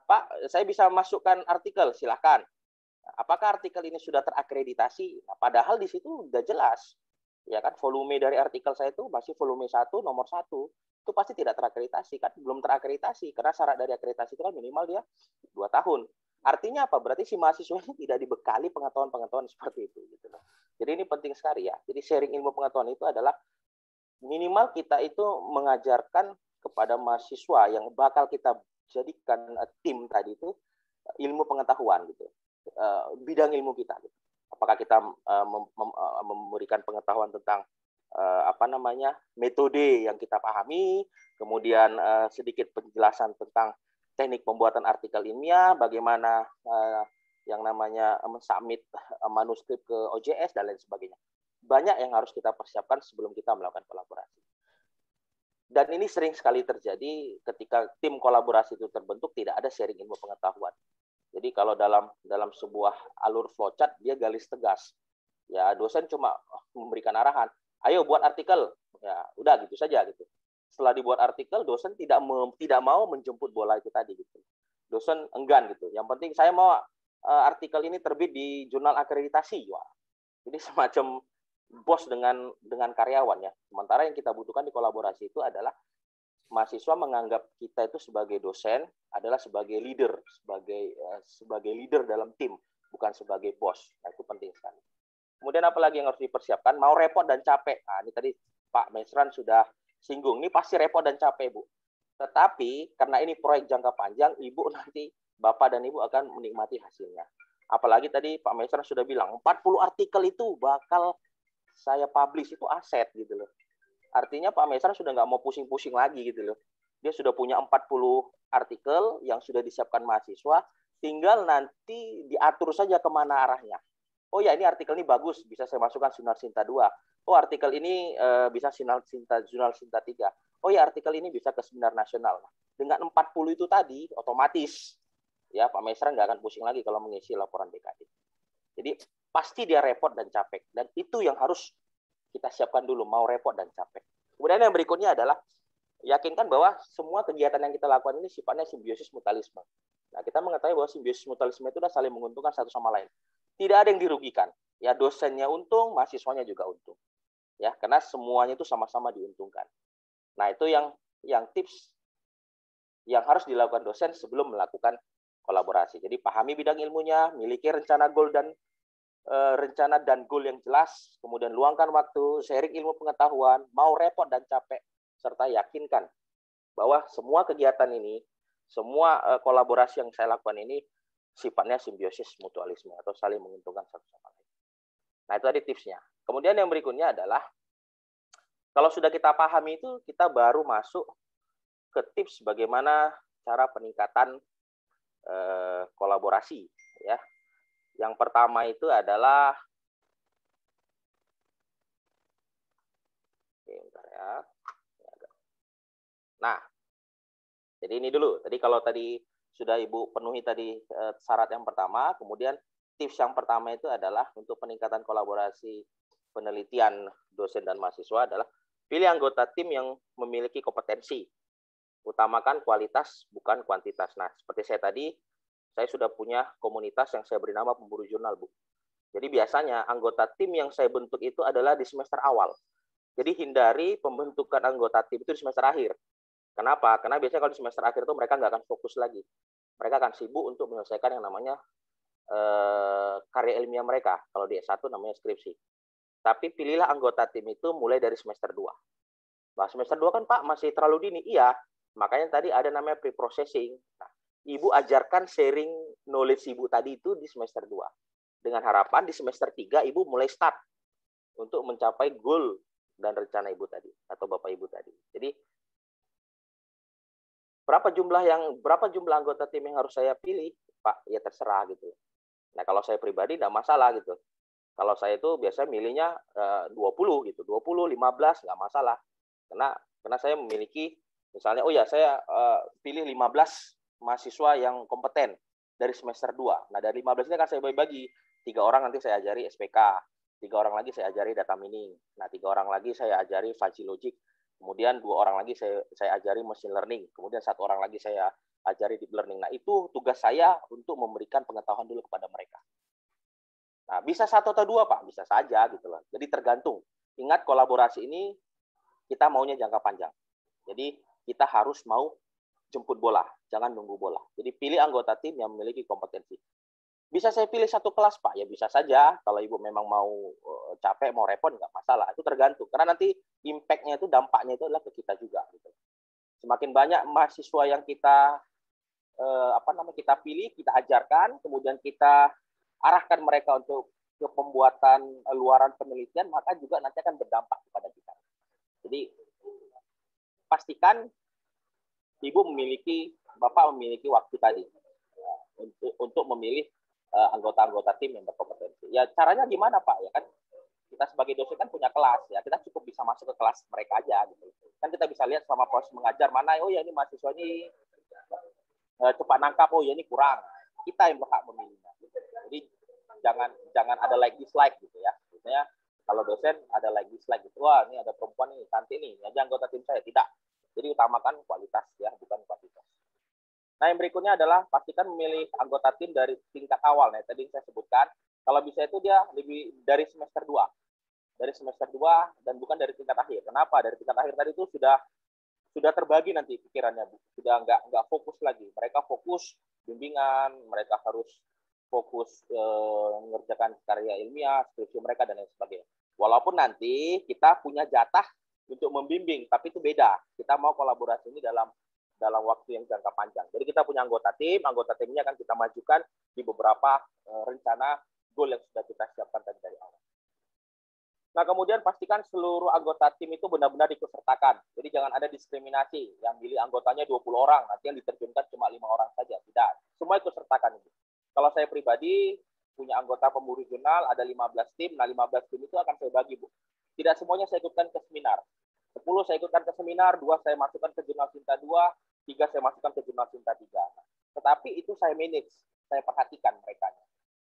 Pak, saya bisa masukkan artikel, silahkan. Apakah artikel ini sudah terakreditasi? Nah, padahal di situ udah jelas, ya kan, volume dari artikel saya itu masih volume 1, nomor 1. Itu pasti tidak terakreditasi, kan belum terakreditasi, karena syarat dari akreditasi itu kan minimal dia 2 tahun. Artinya apa? Berarti si mahasiswa ini tidak dibekali pengetahuan-pengetahuan seperti itu. Gitu. Jadi ini penting sekali ya. Jadi sharing ilmu pengetahuan itu adalah minimal kita itu mengajarkan kepada mahasiswa yang bakal kita jadikan tim tadi itu ilmu pengetahuan gitu. Bidang ilmu kita gitu. Apakah kita memberikan pengetahuan tentang metode yang kita pahami, kemudian sedikit penjelasan tentang teknik pembuatan artikel ilmiah, bagaimana yang namanya mensubmit manuskrip ke OJS dan lain sebagainya. Banyak yang harus kita persiapkan sebelum kita melakukan kolaborasi. Dan ini sering sekali terjadi ketika tim kolaborasi itu terbentuk, tidak ada sharing ilmu pengetahuan. Jadi kalau dalam sebuah alur flowchart dia garis tegas. Ya dosen cuma memberikan arahan, ayo buat artikel. Ya udah gitu saja gitu. Setelah dibuat artikel, dosen tidak mau menjemput bola itu tadi gitu. Dosen enggan gitu. Yang penting saya mau artikel ini terbit di jurnal akreditasi. Wah. Jadi semacam bos dengan karyawan ya. Sementara yang kita butuhkan di kolaborasi itu adalah mahasiswa menganggap kita itu sebagai dosen adalah sebagai leader, sebagai leader dalam tim, bukan sebagai bos. Nah, itu penting sekali. Kemudian apalagi yang harus dipersiapkan? Mau repot dan capek. Nah, ini tadi Pak Mesran sudah singgung. Ini pasti repot dan capek, Bu. Tetapi karena ini proyek jangka panjang, Ibu nanti Bapak dan Ibu akan menikmati hasilnya. Apalagi tadi Pak Mesran sudah bilang 40 artikel itu bakal saya publish, itu aset gitu loh. Artinya Pak Mesran sudah nggak mau pusing-pusing lagi gitu loh. Dia sudah punya 40 artikel yang sudah disiapkan mahasiswa, tinggal nanti diatur saja kemana arahnya. Oh ya, ini artikel ini bagus, bisa saya masukkan Jurnal Sinta 2. Oh, artikel ini bisa Jurnal Sinta 3. Oh ya, artikel ini bisa ke seminar nasional. Dengan 40 itu tadi, otomatis ya Pak Mesran nggak akan pusing lagi kalau mengisi laporan BKD. Jadi pasti dia repot dan capek. Dan itu yang harus kita siapkan dulu, mau repot dan capek. Kemudian yang berikutnya adalah yakinkan bahwa semua kegiatan yang kita lakukan ini sifatnya simbiosis mutualisme. Nah, kita mengetahui bahwa simbiosis mutualisme itu sudah saling menguntungkan satu sama lain. Tidak ada yang dirugikan. Ya, dosennya untung, mahasiswanya juga untung. Ya, karena semuanya itu sama-sama diuntungkan. Nah, itu yang tips yang harus dilakukan dosen sebelum melakukan kolaborasi. Jadi pahami bidang ilmunya, miliki rencana dan goal yang jelas, kemudian luangkan waktu, sharing ilmu pengetahuan, mau repot dan capek, serta yakinkan bahwa semua kegiatan ini, semua kolaborasi yang saya lakukan ini sifatnya simbiosis mutualisme atau saling menguntungkan satu sama lain. Nah, itu tadi tipsnya. Kemudian yang berikutnya adalah kalau sudah kita pahami itu, kita baru masuk ke tips bagaimana cara peningkatan kolaborasi, ya. Yang pertama itu adalah nah, jadi ini dulu. Tadi kalau tadi sudah Ibu penuhi tadi syarat yang pertama, kemudian tips yang pertama itu adalah untuk peningkatan kolaborasi penelitian dosen dan mahasiswa adalah pilih anggota tim yang memiliki kompetensi. Utamakan kualitas bukan kuantitas. Nah, seperti saya tadi, saya sudah punya komunitas yang saya beri nama Pemburu Jurnal, Bu. Jadi biasanya anggota tim yang saya bentuk itu adalah di semester awal. Jadi hindari pembentukan anggota tim itu di semester akhir. Kenapa? Karena biasanya kalau di semester akhir itu mereka nggak akan fokus lagi. Mereka akan sibuk untuk menyelesaikan yang namanya karya ilmiah mereka. Kalau di S1 namanya skripsi. Tapi pilihlah anggota tim itu mulai dari semester 2. Bah, semester 2 kan Pak masih terlalu dini. Iya, makanya tadi ada namanya pre-processing. Nah, Ibu ajarkan sharing knowledge Ibu tadi itu di semester 2. Dengan harapan di semester 3 Ibu mulai start untuk mencapai goal dan rencana Ibu tadi atau Bapak Ibu tadi. Jadi berapa jumlah anggota tim yang harus saya pilih, Pak? Ya terserah gitu. Nah, kalau saya pribadi tidak masalah gitu. Kalau saya itu biasanya milihnya 20 gitu, 20, 15 nggak masalah. Karena saya memiliki misalnya, oh ya saya pilih 15 mahasiswa yang kompeten dari semester 2. Nah, dari 15 ini kan saya bagi-bagi. 3 orang nanti saya ajari SPK, 3 orang lagi saya ajari data mining. Nah, 3 orang lagi saya ajari Faci Logic. Kemudian 2 orang lagi saya ajari machine learning. Kemudian 1 orang lagi saya ajari deep learning. Nah, itu tugas saya untuk memberikan pengetahuan dulu kepada mereka. Nah, bisa 1 atau 2, Pak, bisa saja gitu loh. Jadi tergantung. Ingat, kolaborasi ini kita maunya jangka panjang. Jadi kita harus mau jemput bola, jangan nunggu bola. Jadi pilih anggota tim yang memiliki kompetensi. Bisa saya pilih 1 kelas, Pak? Ya bisa saja. Kalau Ibu memang mau capek, mau repot, nggak masalah. Itu tergantung. Karena nanti impact-nya itu, dampaknya itu adalah ke kita juga. Gitu. Semakin banyak mahasiswa yang kita kita pilih, kita ajarkan, kemudian kita arahkan mereka untuk ke pembuatan luaran penelitian, maka juga nanti akan berdampak kepada kita. Jadi pastikan Bapak memiliki waktu tadi untuk memilih anggota-anggota tim yang berkompetensi. Ya caranya gimana, Pak? Ya kan kita sebagai dosen kan punya kelas, ya kita cukup bisa masuk ke kelas mereka aja gitu. Kan kita bisa lihat selama proses mengajar mana, oh ya ini mahasiswa ini cepat nangkap, oh ya ini kurang. Kita yang berhak memilihnya. Jadi jangan ada like dislike gitu ya. Misalnya kalau dosen ada like dislike gitu, wah ini ada perempuan ini cantik nih, aja anggota tim saya. Tidak. Jadi utamakan kualitas ya, bukan kuantitas. Nah, yang berikutnya adalah pastikan memilih anggota tim dari tingkat awal. Nah, tadi saya sebutkan, kalau bisa itu dia lebih dari semester 2. Dari semester 2 dan bukan dari tingkat akhir. Kenapa? Dari tingkat akhir tadi itu sudah terbagi nanti pikirannya, Bu. Sudah nggak fokus lagi. Mereka fokus bimbingan, mereka harus fokus mengerjakan karya ilmiah, skripsi mereka dan lain sebagainya. Walaupun nanti kita punya jatah untuk membimbing, tapi itu beda. Kita mau kolaborasi ini dalam waktu yang jangka panjang. Jadi kita punya anggota timnya akan kita majukan di beberapa rencana goal yang sudah kita siapkan tadi dari awal. Nah, kemudian pastikan seluruh anggota tim itu benar-benar diikutsertakan. Jadi jangan ada diskriminasi, yang milih anggotanya 20 orang, nanti yang diterjunkan cuma 5 orang saja. Tidak, semua ikutsertakan itu. Kalau saya pribadi punya anggota pemburu jurnal, ada 15 tim, nah 15 tim itu akan saya bagi, Bu. Tidak semuanya saya ikutkan ke seminar. 10 saya ikutkan ke seminar, 2 saya masukkan ke jurnal Sinta 2, 3 saya masukkan ke jurnal Sinta 3. Tetapi itu saya manage, saya perhatikan mereka.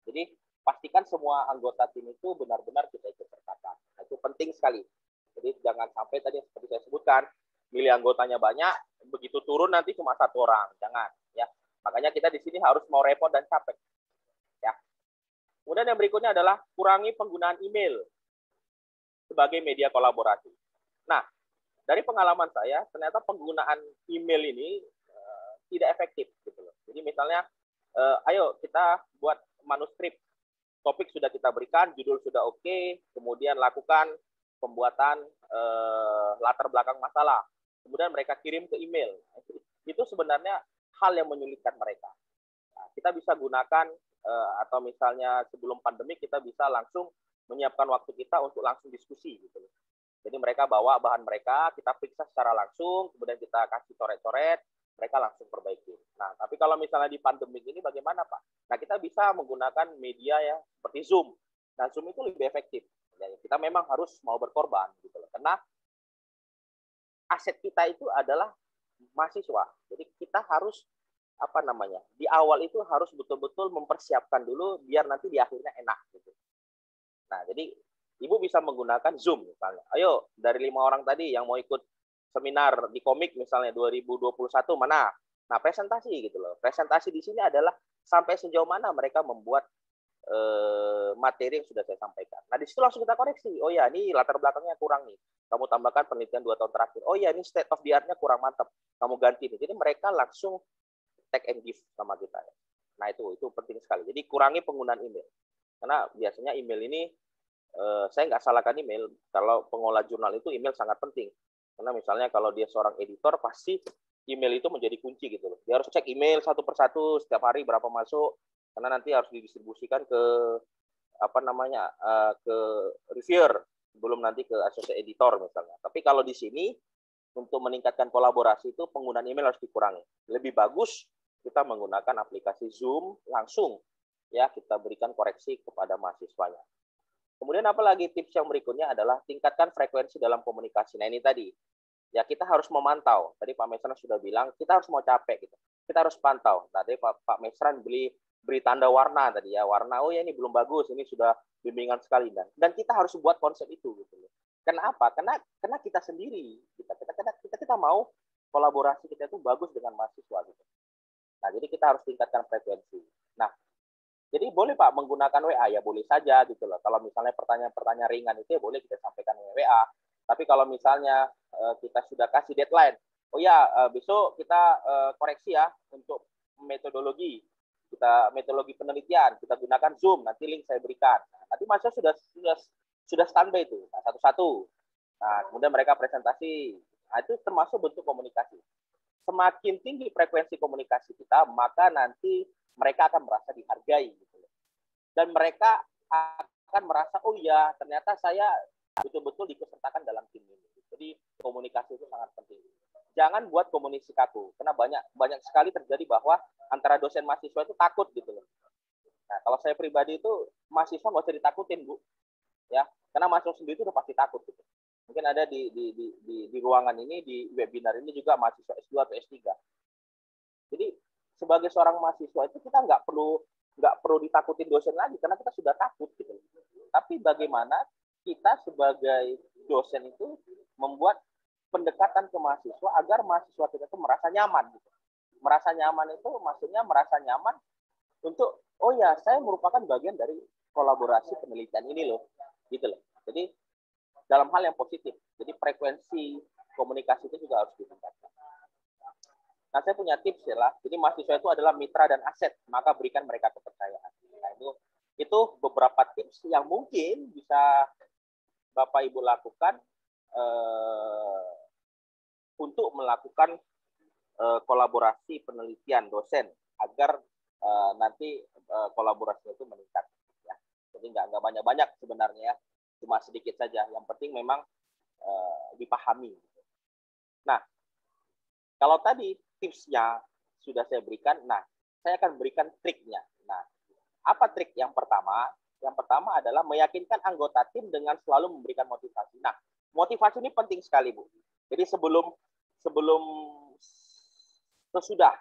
Jadi pastikan semua anggota tim itu benar-benar kita ikut sertakan. Nah, itu penting sekali. Jadi jangan sampai tadi seperti saya sebutkan, milih anggotanya banyak, begitu turun nanti cuma 1 orang. Jangan, ya. Makanya kita di sini harus mau repot dan capek. Ya. Kemudian yang berikutnya adalah kurangi penggunaan email sebagai media kolaborasi. Nah, dari pengalaman saya, ternyata penggunaan email ini tidak efektif. Gitu loh. Jadi misalnya, ayo kita buat manuskrip. Topik sudah kita berikan, judul sudah oke, kemudian lakukan pembuatan latar belakang masalah. Kemudian mereka kirim ke email. Itu sebenarnya hal yang menyulitkan mereka. Nah, kita bisa gunakan, atau misalnya sebelum pandemi kita bisa langsung menyiapkan waktu kita untuk langsung diskusi. Gitu. Jadi mereka bawa bahan mereka, kita periksa secara langsung, kemudian kita kasih coret-coret, mereka langsung perbaiki. Nah, tapi kalau misalnya di pandemi ini bagaimana, Pak? Nah, kita bisa menggunakan media ya seperti Zoom. Nah, Zoom itu lebih efektif. Ya, kita memang harus mau berkorban gitu loh. Karena aset kita itu adalah mahasiswa. Jadi kita harus di awal itu harus betul-betul mempersiapkan dulu biar nanti di akhirnya enak gitu. Nah, jadi Ibu bisa menggunakan Zoom misalnya. Ayo, dari 5 orang tadi yang mau ikut seminar di komik misalnya 2021 mana? Nah, presentasi gitu loh. Presentasi di sini adalah sampai sejauh mana mereka membuat materi yang sudah saya sampaikan. Nah, di situ langsung kita koreksi. Oh ya, ini latar belakangnya kurang nih. Kamu tambahkan penelitian 2 tahun terakhir. Oh ya, ini state of the art-nya kurang mantap. Kamu ganti nih. Jadi mereka langsung take and give sama kita. Nah, itu penting sekali. Jadi kurangi penggunaan email. Karena biasanya email ini saya nggak salahkan email. Kalau pengolah jurnal itu email sangat penting. Karena misalnya kalau dia seorang editor, pasti email itu menjadi kunci gitu loh. Dia harus cek email satu persatu setiap hari berapa masuk, karena nanti harus didistribusikan ke ke reviewer sebelum nanti ke associate editor misalnya. Tapi kalau di sini untuk meningkatkan kolaborasi itu penggunaan email harus dikurangi. Lebih bagus kita menggunakan aplikasi Zoom langsung ya kita berikan koreksi kepada mahasiswanya. Kemudian apalagi tips yang berikutnya adalah tingkatkan frekuensi dalam komunikasi. Nah ini tadi, ya kita harus memantau. Tadi Pak Mesran sudah bilang, kita harus mau capek gitu. Kita harus pantau. Tadi Pak Mesran beri tanda warna tadi ya, warna, oh ya ini belum bagus, ini sudah bimbingan sekali. Dan kita harus buat konsep itu gitu. Kenapa? Karena kita sendiri, kita mau kolaborasi kita itu bagus dengan mahasiswa gitu. Nah, jadi kita harus tingkatkan frekuensi. Nah, jadi boleh Pak menggunakan WA, ya boleh saja gitu loh. Kalau misalnya pertanyaan-pertanyaan ringan itu ya boleh kita sampaikan WA. Tapi kalau misalnya kita sudah kasih deadline, oh ya besok kita koreksi ya untuk metodologi penelitian, kita gunakan Zoom, nanti link saya berikan. Nah, nanti mahasiswa sudah standby itu, nah, satu-satu. Nah, kemudian mereka presentasi. Nah, itu termasuk bentuk komunikasi. Semakin tinggi frekuensi komunikasi kita, maka nanti mereka akan merasa dihargai gitu. Dan mereka akan merasa, oh ya ternyata saya betul-betul diikutsertakan dalam tim ini. Jadi komunikasi itu sangat penting. Jangan buat komunikasi kaku, karena banyak sekali terjadi bahwa antara dosen mahasiswa itu takut gitu loh. Nah, kalau saya pribadi itu mahasiswa nggak usah ditakutin, Bu. Ya, karena mahasiswa sendiri itu udah pasti takut gitu. Mungkin ada di ruangan ini, di webinar ini juga mahasiswa S2 atau S3. Jadi sebagai seorang mahasiswa itu kita nggak perlu ditakutin dosen lagi karena kita sudah takut gitu. Tapi bagaimana kita sebagai dosen itu membuat pendekatan ke mahasiswa agar mahasiswa kita itu merasa nyaman gitu. Merasa nyaman itu maksudnya merasa nyaman untuk oh ya saya merupakan bagian dari kolaborasi penelitian ini loh. Gitu loh. Jadi dalam hal yang positif. Jadi frekuensi komunikasi itu juga harus ditingkatkan. Nah, saya punya tips ya lah. Jadi mahasiswa itu adalah mitra dan aset, maka berikan mereka kepercayaan. Nah, itu beberapa tips yang mungkin bisa Bapak Ibu lakukan untuk melakukan kolaborasi penelitian dosen agar nanti kolaborasinya itu meningkat. Ya. Jadi nggak banyak-banyak sebenarnya ya, cuma sedikit saja. Yang penting memang dipahami. Nah, kalau tadi tipsnya sudah saya berikan, nah saya akan berikan triknya. Nah, apa trik yang pertama? Yang pertama adalah meyakinkan anggota tim dengan selalu memberikan motivasi. Nah, motivasi ini penting sekali, Bu. Jadi sesudah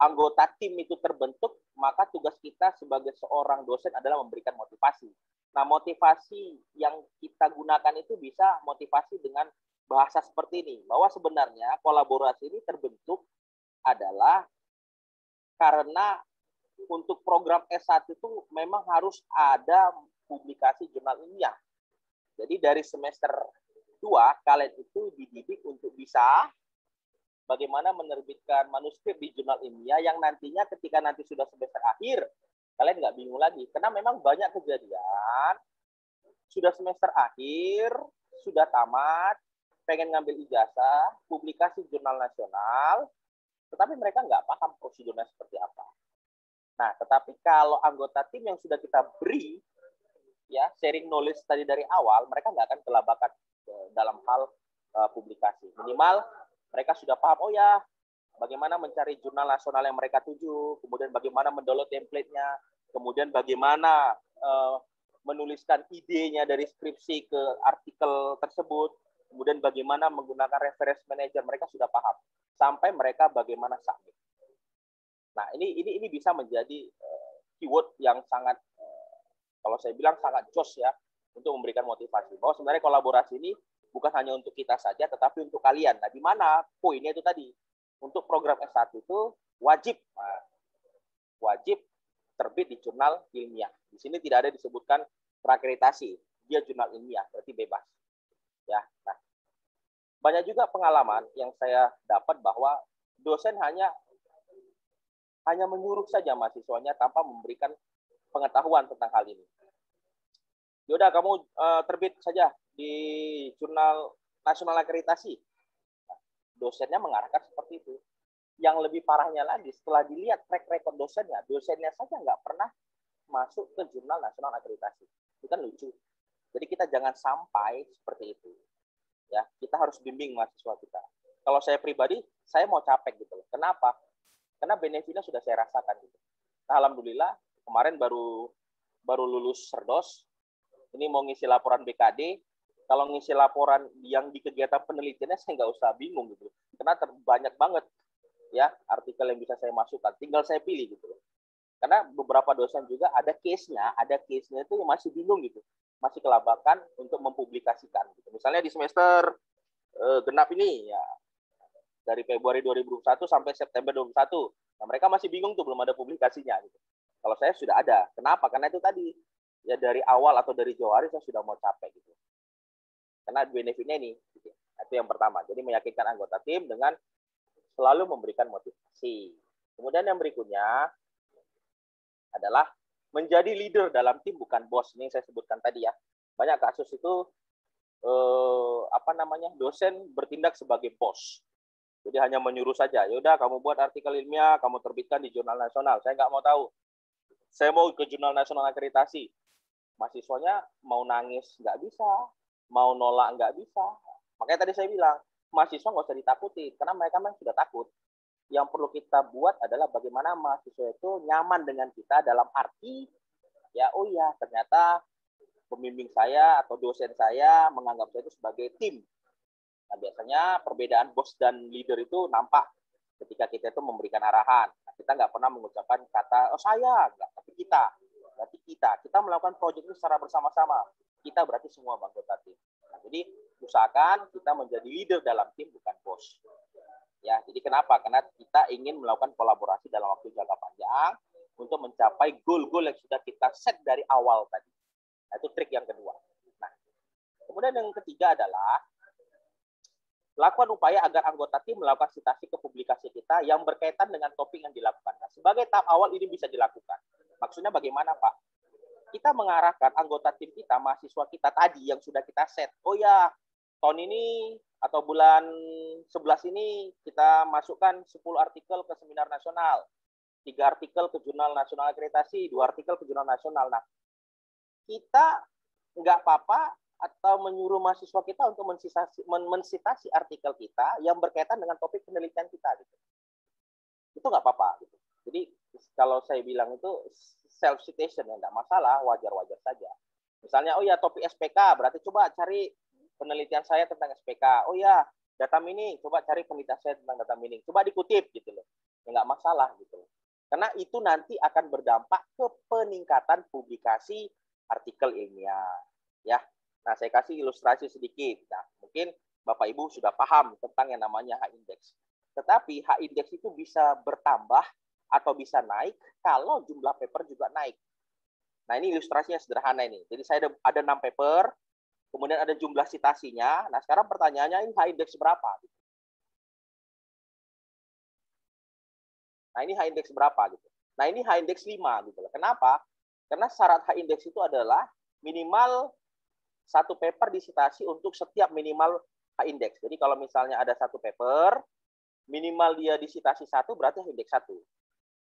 anggota tim itu terbentuk, maka tugas kita sebagai seorang dosen adalah memberikan motivasi. Nah, motivasi yang kita gunakan itu bisa motivasi dengan bahasa seperti ini, bahwa sebenarnya kolaborasi ini terbentuk adalah karena untuk program S1 itu memang harus ada publikasi jurnal ilmiah. Jadi dari semester 2 kalian itu dididik untuk bisa bagaimana menerbitkan manuskrip di jurnal ilmiah yang nantinya ketika nanti sudah semester akhir, kalian nggak bingung lagi. Karena memang banyak kejadian, sudah semester akhir, sudah tamat, pengen ngambil ijazah, publikasi jurnal nasional, tetapi mereka nggak paham prosedurnya seperti apa. Nah, tetapi kalau anggota tim yang sudah kita beri, ya sharing knowledge tadi dari awal, mereka nggak akan kelabakan dalam hal publikasi. Minimal mereka sudah paham, oh ya, bagaimana mencari jurnal nasional yang mereka tuju, kemudian bagaimana mendownload template-nya, kemudian bagaimana menuliskan idenya dari skripsi ke artikel tersebut, kemudian bagaimana menggunakan reference manager, mereka sudah paham. Sampai mereka bagaimana submit. Nah, ini bisa menjadi keyword yang sangat, kalau saya bilang sangat jos ya, untuk memberikan motivasi. Bahwa sebenarnya kolaborasi ini bukan hanya untuk kita saja, tetapi untuk kalian. Nah, di mana poinnya itu tadi. Untuk program S1 itu wajib terbit di jurnal ilmiah. Di sini tidak ada disebutkan terakreditasi. Dia jurnal ilmiah, berarti bebas. Ya, nah, banyak juga pengalaman yang saya dapat bahwa dosen hanya menyuruh saja mahasiswanya tanpa memberikan pengetahuan tentang hal ini. Yaudah, kamu terbit saja di jurnal nasional akreditasi. Nah, dosennya mengarahkan seperti itu. Yang lebih parahnya lagi, setelah dilihat track record dosennya saja nggak pernah masuk ke jurnal nasional akreditasi. Itu kan lucu. Jadi kita jangan sampai seperti itu. Ya, kita harus bimbing mahasiswa kita. Kalau saya pribadi, saya mau capek gitu loh. Kenapa? Karena benefitnya sudah saya rasakan gitu. Nah, alhamdulillah kemarin baru lulus Serdos. Ini mau ngisi laporan BKD. Kalau ngisi laporan yang di kegiatan penelitiannya saya nggak usah bingung gitu. Karena banyak banget ya artikel yang bisa saya masukkan. Tinggal saya pilih gitu. Karena beberapa dosen juga ada case-nya itu yang masih bingung gitu. Masih kelabakan untuk mempublikasikan gitu. Misalnya di semester genap ini ya dari Februari 2021 sampai September 2021. Nah, mereka masih bingung tuh belum ada publikasinya gitu. Kalau saya sudah ada. Kenapa? Karena itu tadi ya dari awal atau dari jauh hari saya sudah mau capek gitu. Karena benefitnya ini, gitu. Itu yang pertama. Jadi meyakinkan anggota tim dengan selalu memberikan motivasi. Kemudian yang berikutnya adalah menjadi leader dalam tim bukan bos. Ini saya sebutkan tadi ya. Banyak kasus itu dosen bertindak sebagai bos. Jadi hanya menyuruh saja. Ya udah kamu buat artikel ilmiah, kamu terbitkan di jurnal nasional. Saya nggak mau tahu. Saya mau ke jurnal nasional akreditasi. Mahasiswanya mau nangis nggak bisa, mau nolak nggak bisa. Makanya tadi saya bilang, mahasiswa nggak usah ditakuti, karena mereka memang sudah takut. Yang perlu kita buat adalah bagaimana mahasiswa itu nyaman dengan kita dalam arti, ya oh ya ternyata pembimbing saya atau dosen saya menganggap saya itu sebagai tim. Nah, biasanya perbedaan bos dan leader itu nampak ketika kita itu memberikan arahan. Nah, kita nggak pernah mengucapkan kata, oh saya, nggak, tapi kita. Berarti kita melakukan proyek ini secara bersama-sama. Kita berarti semua anggota tim. Nah, jadi usahakan kita menjadi leader dalam tim, bukan bos. Ya, jadi kenapa? Karena kita ingin melakukan kolaborasi dalam waktu jangka panjang untuk mencapai goal-goal yang sudah kita set dari awal tadi. Nah, itu trik yang kedua. Nah, kemudian yang ketiga adalah lakukan upaya agar anggota tim melakukan citasi ke publikasi kita yang berkaitan dengan topik yang dilakukan. Nah, sebagai tahap awal ini bisa dilakukan. Maksudnya bagaimana, Pak? Kita mengarahkan anggota tim kita, mahasiswa kita tadi yang sudah kita set. Oh ya, tahun ini atau bulan 11 ini kita masukkan 10 artikel ke seminar nasional, 3 artikel ke jurnal nasional akreditasi, 2 artikel ke jurnal nasional. Nah, kita nggak apa-apa atau menyuruh mahasiswa kita untuk mensitasi artikel kita yang berkaitan dengan topik penelitian kita. Gitu. Itu nggak apa-apa. Gitu. Jadi kalau saya bilang itu self-citation ya nggak masalah, wajar-wajar saja. Misalnya, oh ya topik SPK, berarti coba cari penelitian saya tentang SPK. Oh ya, data mining, coba cari penelitian saya tentang data mining. Coba dikutip gitu loh. Ya nggak masalah gitu loh. Karena itu nanti akan berdampak ke peningkatan publikasi artikel ilmiah. Ya. Nah, saya kasih ilustrasi sedikit. Nah, mungkin Bapak Ibu sudah paham tentang yang namanya H-index. Tetapi H-index itu bisa bertambah atau bisa naik kalau jumlah paper juga naik. Nah, ini ilustrasinya sederhana ini. Jadi saya ada 6 paper, kemudian ada jumlah citasinya. Nah, sekarang pertanyaannya ini H-index berapa? Nah, ini H-index berapa gitu. Nah, ini H-index 5 gitu. Kenapa? Karena syarat H-index itu adalah minimal 1 paper disitasi untuk setiap minimal H-index. Jadi kalau misalnya ada 1 paper, minimal dia disitasi 1 berarti H-index 1.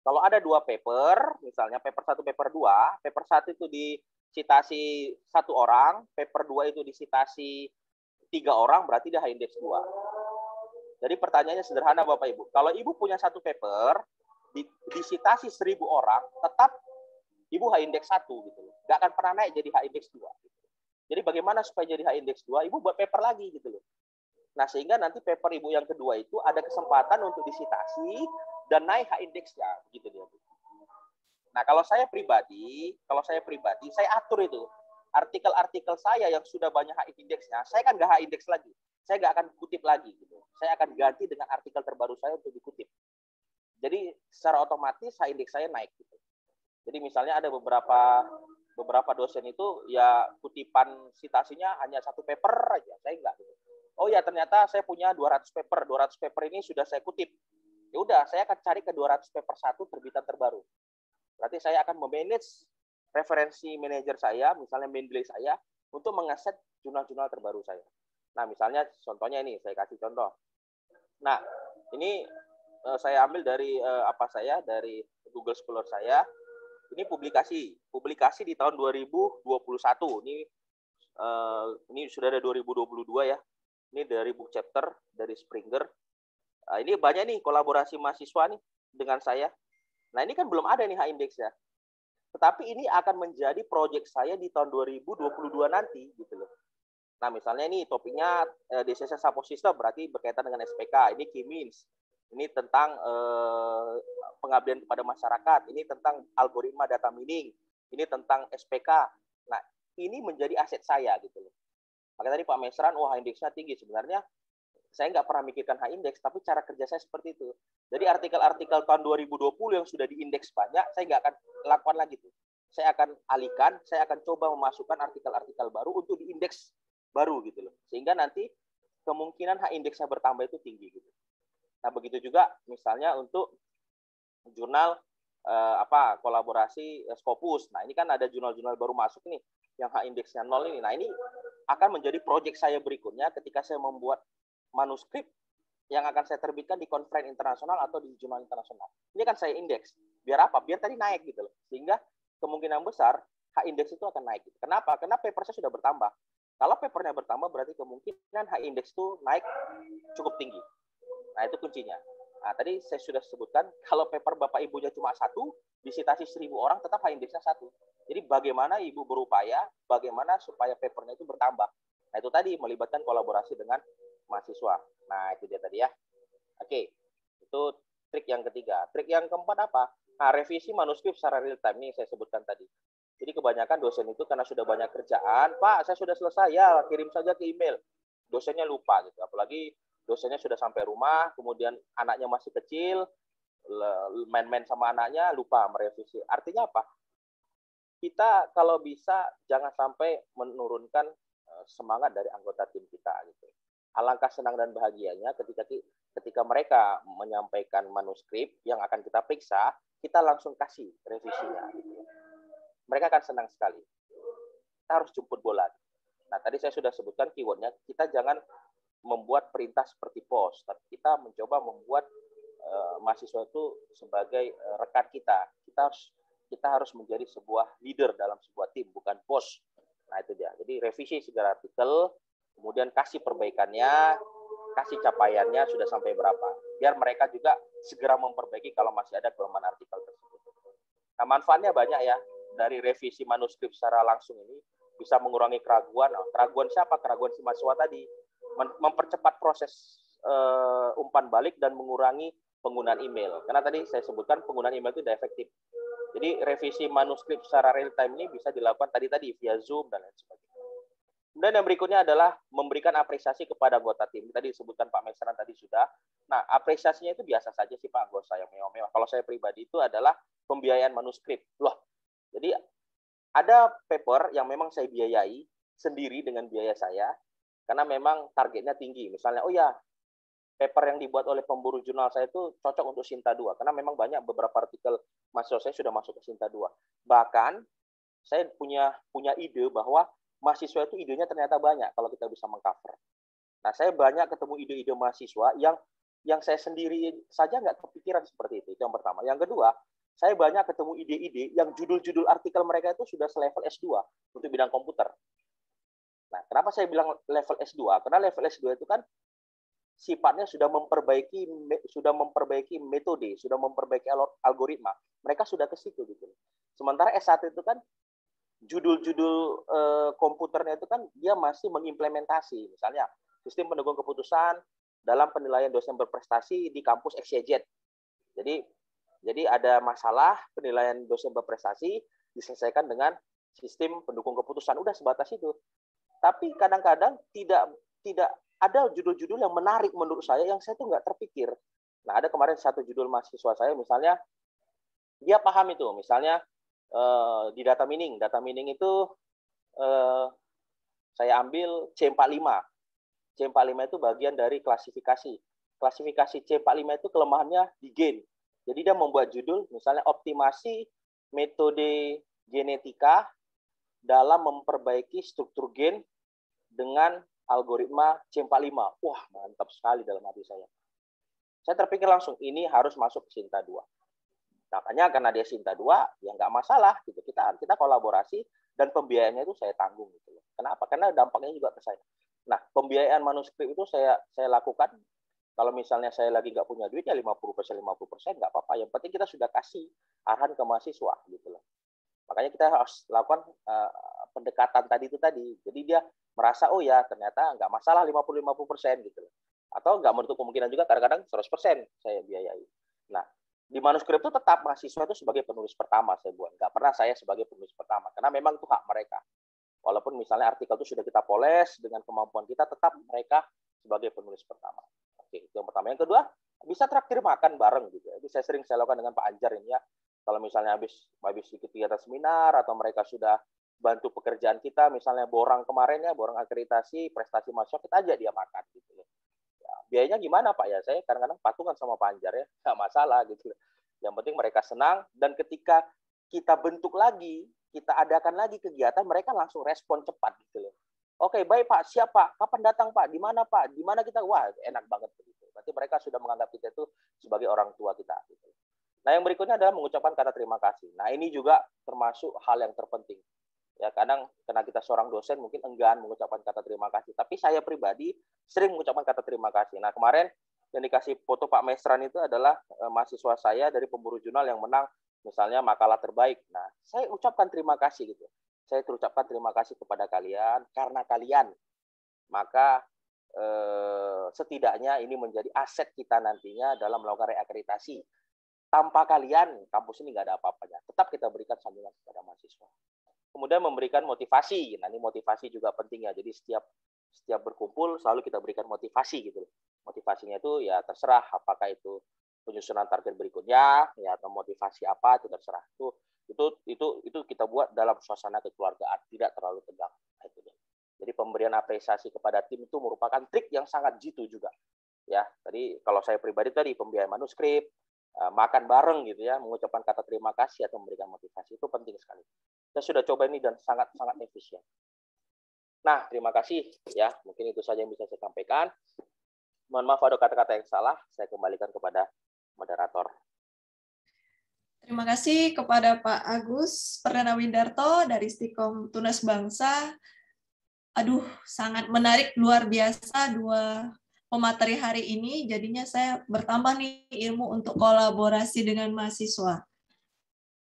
Kalau ada 2 paper, misalnya paper 1, paper 2, paper 1 itu disitasi 1 orang, paper 2 itu disitasi 3 orang, berarti dia H-index 2. Jadi pertanyaannya sederhana Bapak Ibu. Kalau Ibu punya 1 paper, disitasi 1000 orang, tetap Ibu H-index 1 gitu. Nggak akan pernah naik jadi H-index 2. Gitu. Jadi bagaimana supaya jadi H-index 2? Ibu buat paper lagi gitu loh. Nah, sehingga nanti paper Ibu yang kedua itu ada kesempatan untuk disitasi dan naik H-index-nya gitu dia. Nah, kalau saya pribadi, saya atur itu. Artikel-artikel saya yang sudah banyak H-index-nya, saya kan nggak H-index lagi. Saya nggak akan kutip lagi gitu. Saya akan ganti dengan artikel terbaru saya untuk dikutip. Jadi secara otomatis H-index saya naik gitu. Jadi misalnya ada beberapa dosen itu ya kutipan citasinya hanya 1 paper aja, saya enggak gitu. Oh ya ternyata saya punya 200 paper ini sudah saya kutip. Ya udah, saya akan cari ke 200 paper 1 terbitan terbaru. Berarti saya akan memanage referensi manajer saya, misalnya Mendeley saya, untuk mengaset jurnal-jurnal terbaru saya. Nah, misalnya contohnya ini, saya kasih contoh. Nah, ini saya ambil dari dari Google Scholar saya. Ini publikasi di tahun 2021. Ini sudah ada 2022 ya. Ini dari book chapter dari Springer. Ini banyak nih kolaborasi mahasiswa nih dengan saya. Nah, ini kan belum ada nih H-index ya. Tetapi ini akan menjadi proyek saya di tahun 2022 nanti gitu loh. Nah, misalnya ini topiknya DCC Support System berarti berkaitan dengan SPK. Ini key means. Ini tentang pengabdian kepada masyarakat. Ini tentang algoritma data mining. Ini tentang SPK. Nah, ini menjadi aset saya gitu loh. Makanya tadi Pak Mesran, wah indeksnya tinggi. Sebenarnya saya nggak pernah mikirkan H-index, tapi cara kerja saya seperti itu. Jadi artikel-artikel tahun 2020 yang sudah diindeks banyak, saya nggak akan lakukan lagi tuh. Saya akan alihkan, saya akan coba memasukkan artikel-artikel baru untuk diindeks baru gitu loh. Sehingga nanti kemungkinan H-indeksnya bertambah itu tinggi gitu. Nah, begitu juga misalnya untuk jurnal kolaborasi Scopus. Nah, ini kan ada jurnal-jurnal baru masuk nih yang H-indeksnya 0 ini. Nah, ini akan menjadi proyek saya berikutnya ketika saya membuat manuskrip yang akan saya terbitkan di konferensi internasional atau di jurnal internasional. Ini kan saya indeks. Biar apa? Biar tadi naik gitu loh. Sehingga kemungkinan besar H-index itu akan naik. Kenapa? Karena paper saya sudah bertambah. Kalau papernya bertambah berarti kemungkinan H-index itu naik cukup tinggi. Nah, itu kuncinya. Nah, tadi saya sudah sebutkan, kalau paper Bapak Ibunya cuma 1, disitasi 1.000 orang, tetap H-index-nya 1. Jadi bagaimana Ibu berupaya, bagaimana supaya papernya itu bertambah. Nah, itu tadi melibatkan kolaborasi dengan mahasiswa. Nah, itu dia tadi ya. Oke, itu trik yang ketiga. Trik yang keempat apa? Nah, revisi manuskrip secara real time, ini saya sebutkan tadi. Jadi kebanyakan dosen itu karena sudah banyak kerjaan, Pak, saya sudah selesai, ya kirim saja ke email. Dosennya lupa gitu. Apalagi dosennya sudah sampai rumah, kemudian anaknya masih kecil, main-main sama anaknya, lupa merevisi. Artinya apa? Kita kalau bisa jangan sampai menurunkan semangat dari anggota tim kita gitu. Alangkah senang dan bahagianya ketika mereka menyampaikan manuskrip yang akan kita periksa, kita langsung kasih revisinya. Gitu. Mereka akan senang sekali. Kita harus jemput bola. Nah, tadi saya sudah sebutkan keywordnya, kita jangan membuat perintah seperti pos, tapi kita mencoba membuat mahasiswa itu sebagai rekan kita. Kita harus menjadi sebuah leader dalam sebuah tim, bukan bos. Nah, itu dia. Jadi revisi segala artikel, kemudian kasih perbaikannya, kasih capaiannya sudah sampai berapa. Biar mereka juga segera memperbaiki kalau masih ada kelemahan artikel tersebut. Nah, manfaatnya banyak ya. Dari revisi manuskrip secara langsung ini bisa mengurangi keraguan. Nah, keraguan siapa? Keraguan si mahasiswa tadi. Mempercepat proses umpan balik dan mengurangi penggunaan email. Karena tadi saya sebutkan penggunaan email itu tidak efektif. Jadi revisi manuskrip secara real time ini bisa dilakukan tadi via Zoom dan lain sebagainya. Kemudian yang berikutnya adalah memberikan apresiasi kepada anggota tim. Tadi disebutkan Pak Mesran tadi sudah. Nah, apresiasinya itu biasa saja sih Pak, nggak usah yang mewah-mewah. Kalau saya pribadi itu adalah pembiayaan manuskrip. Loh, jadi ada paper yang memang saya biayai sendiri dengan biaya saya, karena memang targetnya tinggi. Misalnya, oh ya, paper yang dibuat oleh pemburu jurnal saya itu cocok untuk Sinta 2, karena memang banyak beberapa artikel mahasiswa saya sudah masuk ke Sinta 2. Bahkan, saya punya ide bahwa mahasiswa itu idenya ternyata banyak kalau kita bisa mengcover. Nah, saya banyak ketemu ide-ide mahasiswa yang saya sendiri saja nggak kepikiran seperti itu. Itu yang pertama. Yang kedua, saya banyak ketemu ide-ide yang judul-judul artikel mereka itu sudah selevel S2 untuk bidang komputer. Nah, kenapa saya bilang level S2? Karena level S2 itu kan sifatnya sudah memperbaiki metode, sudah memperbaiki algoritma. Mereka sudah ke situ gitu. Sementara S1 itu kan judul-judul komputernya itu kan dia masih mengimplementasi. Misalnya, sistem pendukung keputusan dalam penilaian dosen berprestasi di kampus XYZ. Jadi ada masalah penilaian dosen berprestasi diselesaikan dengan sistem pendukung keputusan. Udah sebatas itu. Tapi kadang-kadang tidak ada judul-judul yang menarik menurut saya yang saya tuh nggak terpikir. Nah, ada kemarin satu judul mahasiswa saya, misalnya dia paham itu, misalnya di data mining. Data mining itu saya ambil C45. C45 itu bagian dari klasifikasi. Klasifikasi C45 itu kelemahannya di gen. Jadi dia membuat judul, misalnya optimasi metode genetika dalam memperbaiki struktur gen dengan algoritma C45. Wah, mantap sekali dalam hati saya. Saya terpikir langsung, ini harus masuk ke Sinta 2. Makanya karena dia Sinta 2, ya nggak masalah. Gitu. Kita kolaborasi, dan pembiayaannya itu saya tanggung. Gitu. Kenapa? Karena dampaknya juga ke saya. Nah, pembiayaan manuskrip itu saya lakukan Kalau misalnya saya lagi nggak punya duit, ya 50% nggak apa-apa. Yang penting kita sudah kasih arahan ke mahasiswa gitu loh. Makanya kita harus lakukan pendekatan tadi. Jadi dia merasa, oh ya ternyata nggak masalah 50-50% gitu loh. Atau nggak menutup kemungkinan juga kadang-kadang 100% saya biayai. Nah, di manuskrip itu tetap mahasiswa itu sebagai penulis pertama saya buat. Nggak pernah saya sebagai penulis pertama. Karena memang itu hak mereka. Walaupun misalnya artikel itu sudah kita poles dengan kemampuan kita, tetap mereka sebagai penulis pertama. Oke, itu yang pertama. Yang kedua, bisa traktir makan bareng gitu. Jadi saya sering lakukan dengan Pak Anjar ini ya. Kalau misalnya habis ikut kegiatan seminar atau mereka sudah bantu pekerjaan kita, misalnya borang kemarin ya, borang akreditasi, prestasi mahasiswa, kita ajak dia makan gitu. Ya, biayanya gimana Pak ya? Saya kadang-kadang patungan sama Pak Anjar ya, nggak masalah gitu. Yang penting mereka senang, dan ketika kita bentuk lagi, kita adakan lagi kegiatan, mereka langsung respon cepat gitu loh. Oke, baik Pak, siap Pak. Kapan datang Pak? Di mana Pak? Di mana kita? Wah, enak banget begitu. Berarti mereka sudah menganggap kita itu sebagai orang tua kita. Gitu. Nah, yang berikutnya adalah mengucapkan kata terima kasih. Nah, ini juga termasuk hal yang terpenting. Ya, kadang karena kita seorang dosen mungkin enggan mengucapkan kata terima kasih. Tapi saya pribadi sering mengucapkan kata terima kasih. Nah, kemarin yang dikasih foto Pak Mesran itu adalah mahasiswa saya dari pemburu jurnal yang menang misalnya makalah terbaik. Nah, saya ucapkan terima kasih gitu. Saya terucapkan terima kasih kepada kalian, karena kalian maka setidaknya ini menjadi aset kita nantinya dalam melakukan reakreditasi. Tanpa kalian, kampus ini nggak ada apa-apanya. Tetap kita berikan sambutan kepada mahasiswa. Kemudian memberikan motivasi. Nah, ini motivasi juga penting ya. Jadi setiap berkumpul selalu kita berikan motivasi gitu. Motivasinya itu ya terserah apakah itu penyusunan target berikutnya ya atau motivasi apa, itu terserah. Itu kita buat dalam suasana kekeluargaan, tidak terlalu tegang. Jadi pemberian apresiasi kepada tim itu merupakan trik yang sangat jitu juga. Ya, tadi kalau saya pribadi tadi pembiayaan manuskrip, makan bareng gitu ya, mengucapkan kata terima kasih atau memberikan motivasi itu penting sekali. Saya sudah coba ini dan sangat efisien. Nah, terima kasih ya. Mungkin itu saja yang bisa saya sampaikan. Mohon maaf ada kata-kata yang salah, saya kembalikan kepada moderator. Terima kasih kepada Pak Agus Perdana Windarto dari Stikom Tunas Bangsa. Aduh, sangat menarik, luar biasa dua pemateri hari ini. Jadinya saya bertambah nih ilmu untuk kolaborasi dengan mahasiswa.